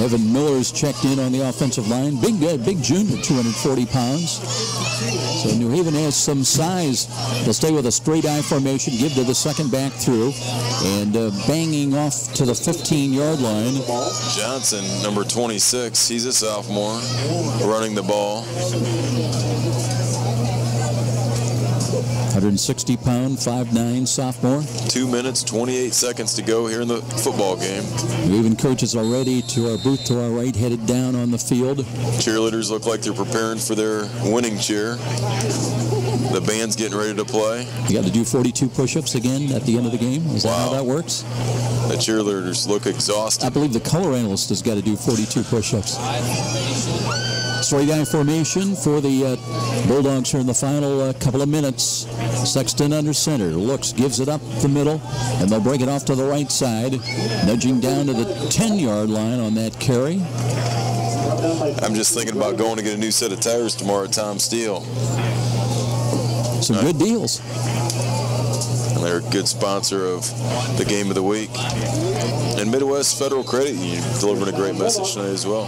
Evan Miller's checked in on the offensive line. Big junior, 240 pounds. So New Haven has some size. They'll stay with a straight I formation, give to the second back through, and banging off to the 15-yard line. Johnson, number 26, he's a sophomore, running the ball. I 160-pound, 5'9" sophomore. 2 minutes, 28 seconds to go here in the football game. Moving coaches already to our booth to our right, headed down on the field. Cheerleaders look like they're preparing for their winning cheer. The band's getting ready to play. You got to do 42 push-ups again at the end of the game. Is that how that works? The cheerleaders look exhausted. I believe the color analyst has got to do 42 push-ups. Straight eye formation for the Bulldogs here in the final couple of minutes. Sexton under center, looks, gives it up the middle, and they'll break it off to the right side, nudging down to the 10-yard line on that carry. I'm just thinking about going to get a new set of tires tomorrow at Tom Steele. Some good deals. And they're a good sponsor of the game of the week. And Midwest Federal Credit Union delivering a great message tonight as well.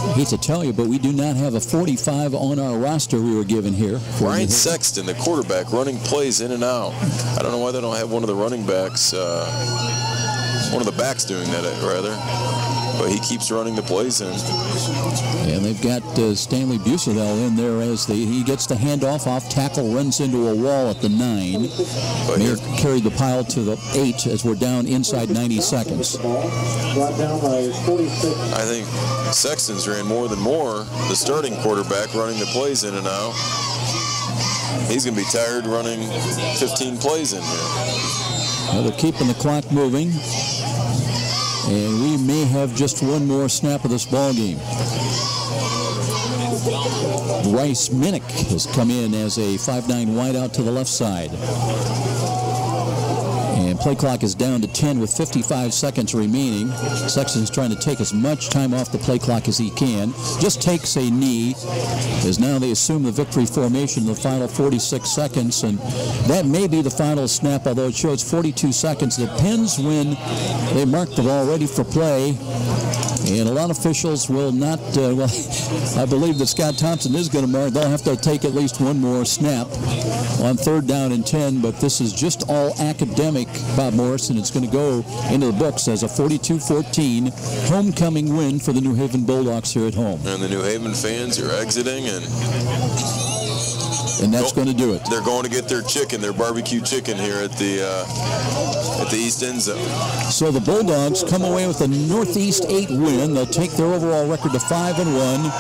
I hate to tell you, but we do not have a 45 on our roster we were given here. Ryan Sexton, the quarterback, running plays in and out. I don't know why they don't have one of the running backs, one of the backs doing that, rather. But he keeps running the plays in. And they've got Stanley Busadell in there as he gets the handoff off tackle, runs into a wall at the 9. Mayer carried the pile to the 8 as we're down inside 90 seconds. I think Sexton's ran more than Moore, the starting quarterback, running the plays in and out. He's going to be tired running 15 plays in here. Well, they're keeping the clock moving. And we may have just one more snap of this ball game. Bryce Minnick has come in as a 5'9" wideout to the left side. And play clock is down to 10 with 55 seconds remaining. Sexton's trying to take as much time off the play clock as he can. Just takes a knee as now they assume the victory formation in the final 46 seconds. And that may be the final snap, although it shows 42 seconds. It depends when they mark the ball ready for play. And a lot of officials will not, well, I believe that Scott Thompson is going to mark. They'll have to take at least one more snap on 3rd down and 10, but this is just all academic, Bob Morrison. It's going to go into the books as a 42-14 homecoming win for the New Haven Bulldogs here at home. And the New Haven fans are exiting, and that's going to do it. They're going to get their chicken, their barbecue chicken here at the East End Zone. So the Bulldogs come away with a Northeast 8 win. They'll take their overall record to 5-1,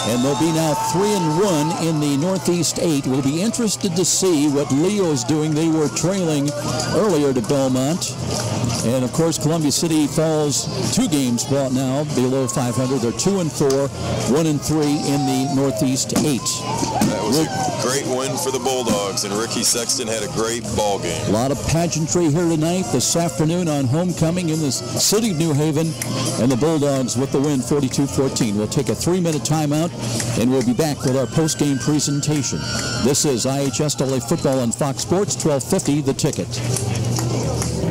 and they'll be now 3-1 in the Northeast 8. We'll be interested to see what Leo's doing. They were trailing earlier to Belmont. And, of course, Columbia City falls 2 games now below 500. They're 2-4, 1-3 in the Northeast 8. That was a great win for the Bulldogs, and Ricky Sexton had a great ball game. A lot of pageantry here tonight, this afternoon on homecoming in the city of New Haven, and the Bulldogs with the win 42-14. We'll take a 3-minute timeout, and we'll be back with our post-game presentation. This is IHSAA Football on Fox Sports, 1250, The Ticket.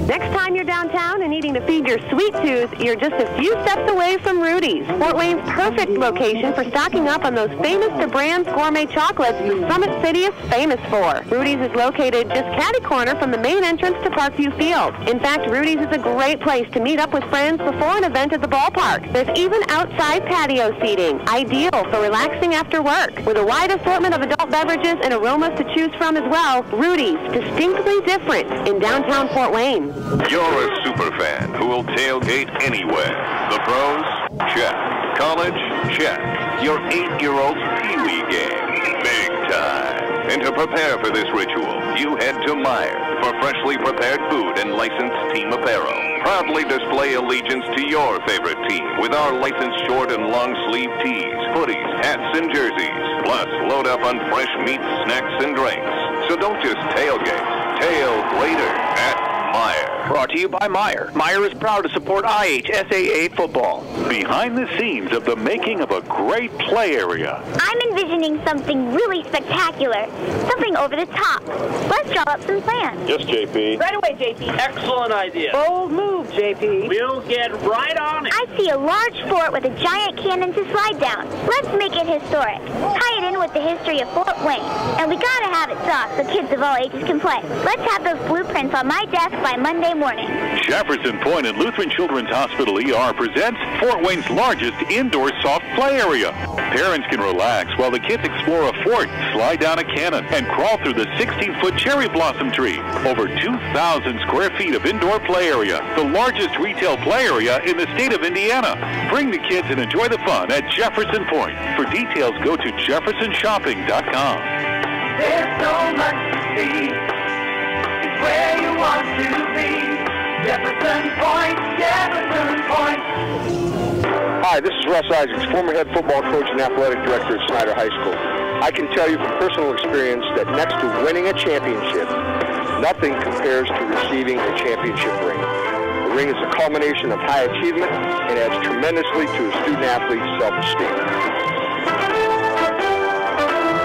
Next time you're downtown and needing to feed your sweet tooth, you're just a few steps away from Rudy's. Fort Wayne's perfect location for stocking up on those famous DeBrand's gourmet chocolates the Summit City is famous for. Rudy's is located just catty-corner from the main entrance to Parkview Field. In fact, Rudy's is a great place to meet up with friends before an event at the ballpark. There's even outside patio seating, ideal for relaxing after work. With a wide assortment of adult beverages and aromas to choose from as well, Rudy's, distinctly different in downtown Fort Wayne. You're a super fan who will tailgate anywhere. The pros? Check. College? Check. Your 8-year-old's Pee-wee game? Big time. And to prepare for this ritual, you head to Meijer for freshly prepared food and licensed team apparel. Proudly display allegiance to your favorite team with our licensed short and long sleeve tees, hoodies, hats, and jerseys. Plus, load up on fresh meats, snacks, and drinks. So don't just tailgate. Tail greater at Meijer. Brought to you by Meijer. Meijer is proud to support IHSAA football. Behind the scenes of the making of a great play area. I'm envisioning something really spectacular, something over the top. Let's draw up some plans. Yes, JP. Right away, JP. Excellent idea. Bold move, JP. We'll get right on it. I see a large fort with a giant cannon to slide down. Let's make it historic. Tie it in with the history of Fort Wayne. And we gotta have it soft so kids of all ages can play. Let's have those blueprints on my desk by Monday morning. Jefferson Point and Lutheran Children's Hospital ER presents Fort Fort Wayne's largest indoor soft play area. Parents can relax while the kids explore a fort, slide down a cannon, and crawl through the 16-foot cherry blossom tree. Over 2,000 square feet of indoor play area, the largest retail play area in the state of Indiana. Bring the kids and enjoy the fun at Jefferson Point. For details, go to jeffersonshopping.com. There's so much to see. It's where you want to be. Jefferson Point, Jefferson Point. Hi, this is Russ Isaacs, former head football coach and athletic director at Snyder High School. I can tell you from personal experience that next to winning a championship, nothing compares to receiving a championship ring. The ring is a culmination of high achievement and adds tremendously to a student-athlete's self-esteem.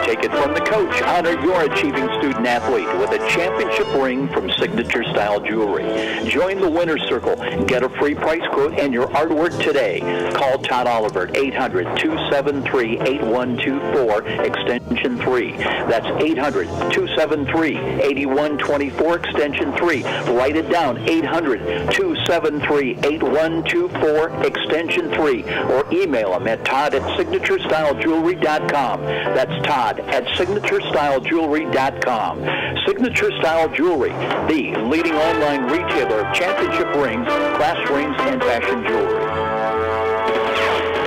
Take it from the coach. Honor your achieving student-athlete with a championship ring from Signature Style Jewelry. Join the winner's circle. Get a free price quote and your artwork today. Call Todd Oliver at 800-273-8124, extension 3. That's 800-273-8124, extension 3. Write it down, 800-273-8124, extension 3. Or email him at todd@signaturestylegewelry.com. That's Todd at signaturestylegewelry.com. Signature Style Jewelry, the leading online retailer of championship rings, class rings, and fashion jewelry.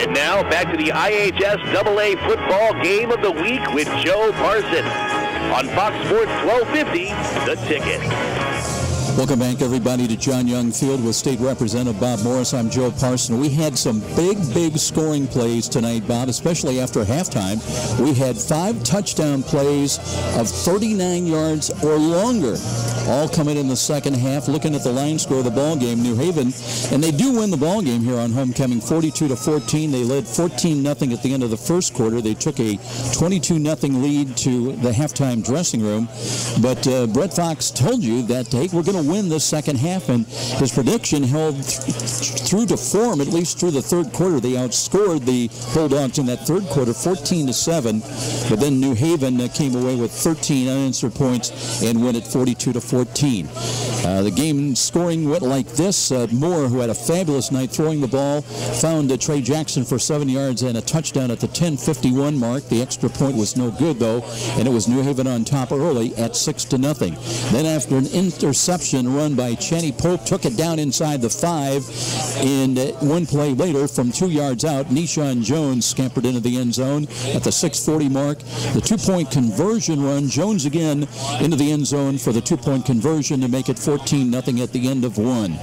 And now back to the IHS AA football game of the week with Joe Parson on Fox Sports 1250, The Ticket. Welcome back, everybody, to John Young Field with State Representative Bob Morris. I'm Joe Parson. We had some big scoring plays tonight, Bob, especially after halftime. We had 5 touchdown plays of 39 yards or longer, all coming in the second half. Looking at the line score of the ball game, New Haven, and they do win the ball game here on homecoming, 42-14. They led 14-0 at the end of the first quarter. They took a 22-0 lead to the halftime dressing room. But Brett Fox told you that, hey, we're going to win this second half, and his prediction held through to form, at least through the third quarter. They outscored the Bulldogs in that third quarter 14-7, but then New Haven came away with 13 unanswered points and win it 42-14. The game scoring went like this. Moore, who had a fabulous night throwing the ball, found Trey Jackson for 7 yards and a touchdown at the 10:51 mark. The extra point was no good, though, and it was New Haven on top early at 6-0. Then after an interception run by Cheney Pope, took it down inside the 5, and one play later from 2 yards out, Nishan Jones scampered into the end zone at the 6:40 mark. The 2-point conversion run, Jones again into the end zone for the 2-point conversion to make it 14-0 at the end of one.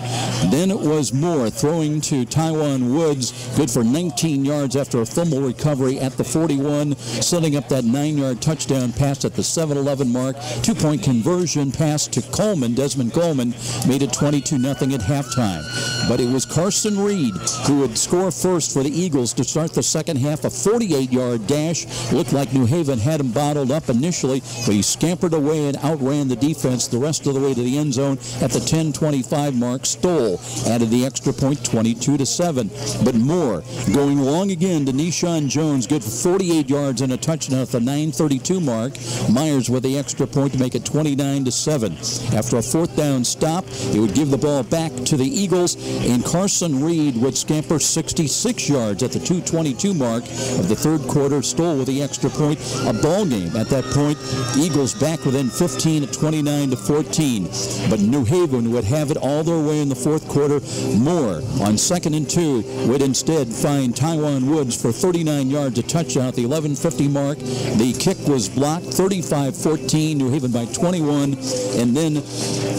Then it was Moore throwing to Taiwan Woods, good for 19 yards after a fumble recovery at the 41, setting up that 9-yard touchdown pass at the 7-11 mark. 2-point conversion pass to Coleman, Desmond Coleman, made it 22-0 at halftime. But it was Carson Reed who would score first for the Eagles to start the second half. A 48-yard dash. Looked like New Haven had him bottled up initially, but he scampered away and outran the defense the rest of the way to the end zone at the 10:25 mark. Stoll added the extra point, 22-7. But Moore going long again to Nishan Jones, good for 48 yards and a touchdown at the 9:32 mark. Myers with the extra point to make it 29-7. After a fourth down stop, it would give the ball back to the Eagles, and Carson Reed would scamper 66 yards at the 2:22 mark of the third quarter. Stoll with the extra point. A ball game at that point. Eagles back within 15 at 29-14. But New Haven would have it all their way in the fourth quarter. Moore on 2nd and 2 would instead find Taiwan Woods for 39 yards, a touchdown at the 11:50 mark. The kick was blocked, 35-14, New Haven by 21, and then,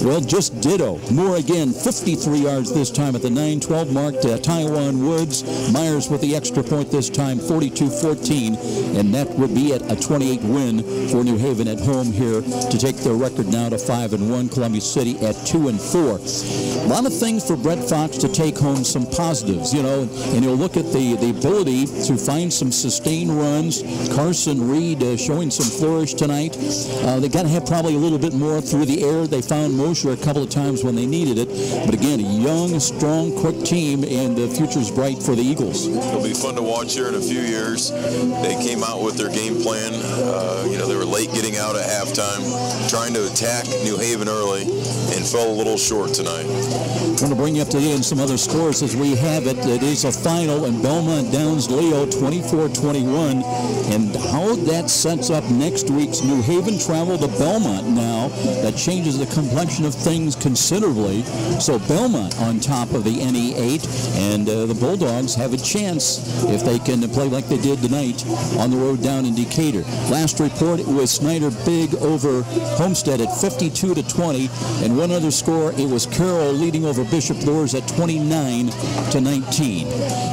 well, just ditto. Moore again, 53 yards this time at the 9:12 mark to Taiwan Woods. Myers with the extra point this time, 42-14, and that would be a 28 win for New Haven at home here to take their record now to 5-1. Columbia City at 2-4. A lot of things for Brett Fox to take home some positives, you know, and you'll look at the ability to find some sustained runs. Carson Reed showing some flourish tonight. They got to have probably a little bit more through the air. They found Mosher a couple of times when they needed it. But again, a young, strong, quick team, and the future's bright for the Eagles. It'll be fun to watch here in a few years. They came out with their game plan. They were late getting out at halftime, trying to attack New Haven early, and fell a little short tonight. I want to bring you up to date on some other scores as we have it. It is a final, and Belmont downs Leo 24-21. And how that sets up next week's New Haven travel to Belmont now, that changes the complexion of things considerably. So Belmont on top of the NE8, and the Bulldogs have a chance if they can play like they did tonight on the road down in Decatur. Last report, it was Snyder big over Homestead at 52-20, and one other score, it was Carroll leading over Bishop Luers at 29-19.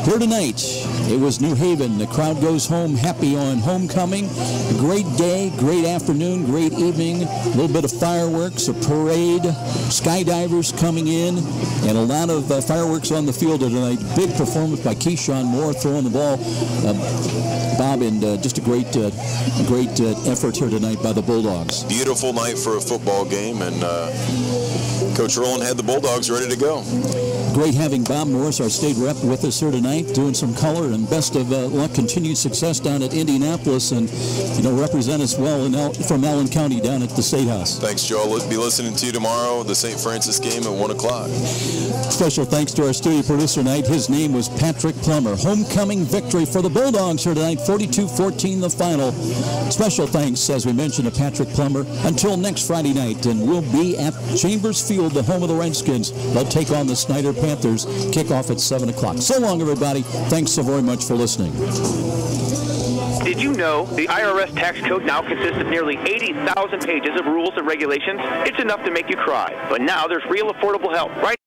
Here tonight, it was New Haven. The crowd goes home happy on homecoming. A great day, great afternoon, great evening. A little bit of fireworks, a parade, skydivers coming in, and a lot of fireworks on the field tonight. Big performance by Keyshawn Moore throwing the ball. Bob, and just a great effort here tonight by the Bulldogs. Beautiful night for a football game, and Coach Rowland had the Bulldogs ready to go. Great having Bob Morris, our state rep, with us here tonight, doing some color, and best of luck, continued success down at Indianapolis, and represent us well from Allen County down at the State House. Thanks, Joe. I'll be listening to you tomorrow, the St. Francis game at 1 o'clock. Special thanks to our studio producer tonight. His name was Patrick Plummer. Homecoming victory for the Bulldogs here tonight, 42-14 the final. Special thanks, as we mentioned, to Patrick Plummer. Until next Friday night, and we'll be at Chambers Field, the home of the Redskins. They'll take on the Snyder Panthers. Kickoff at 7 o'clock. So long, everybody. Thanks so very much for listening. Did you know the IRS tax code now consists of nearly 80,000 pages of rules and regulations? It's enough to make you cry. But now there's real affordable help right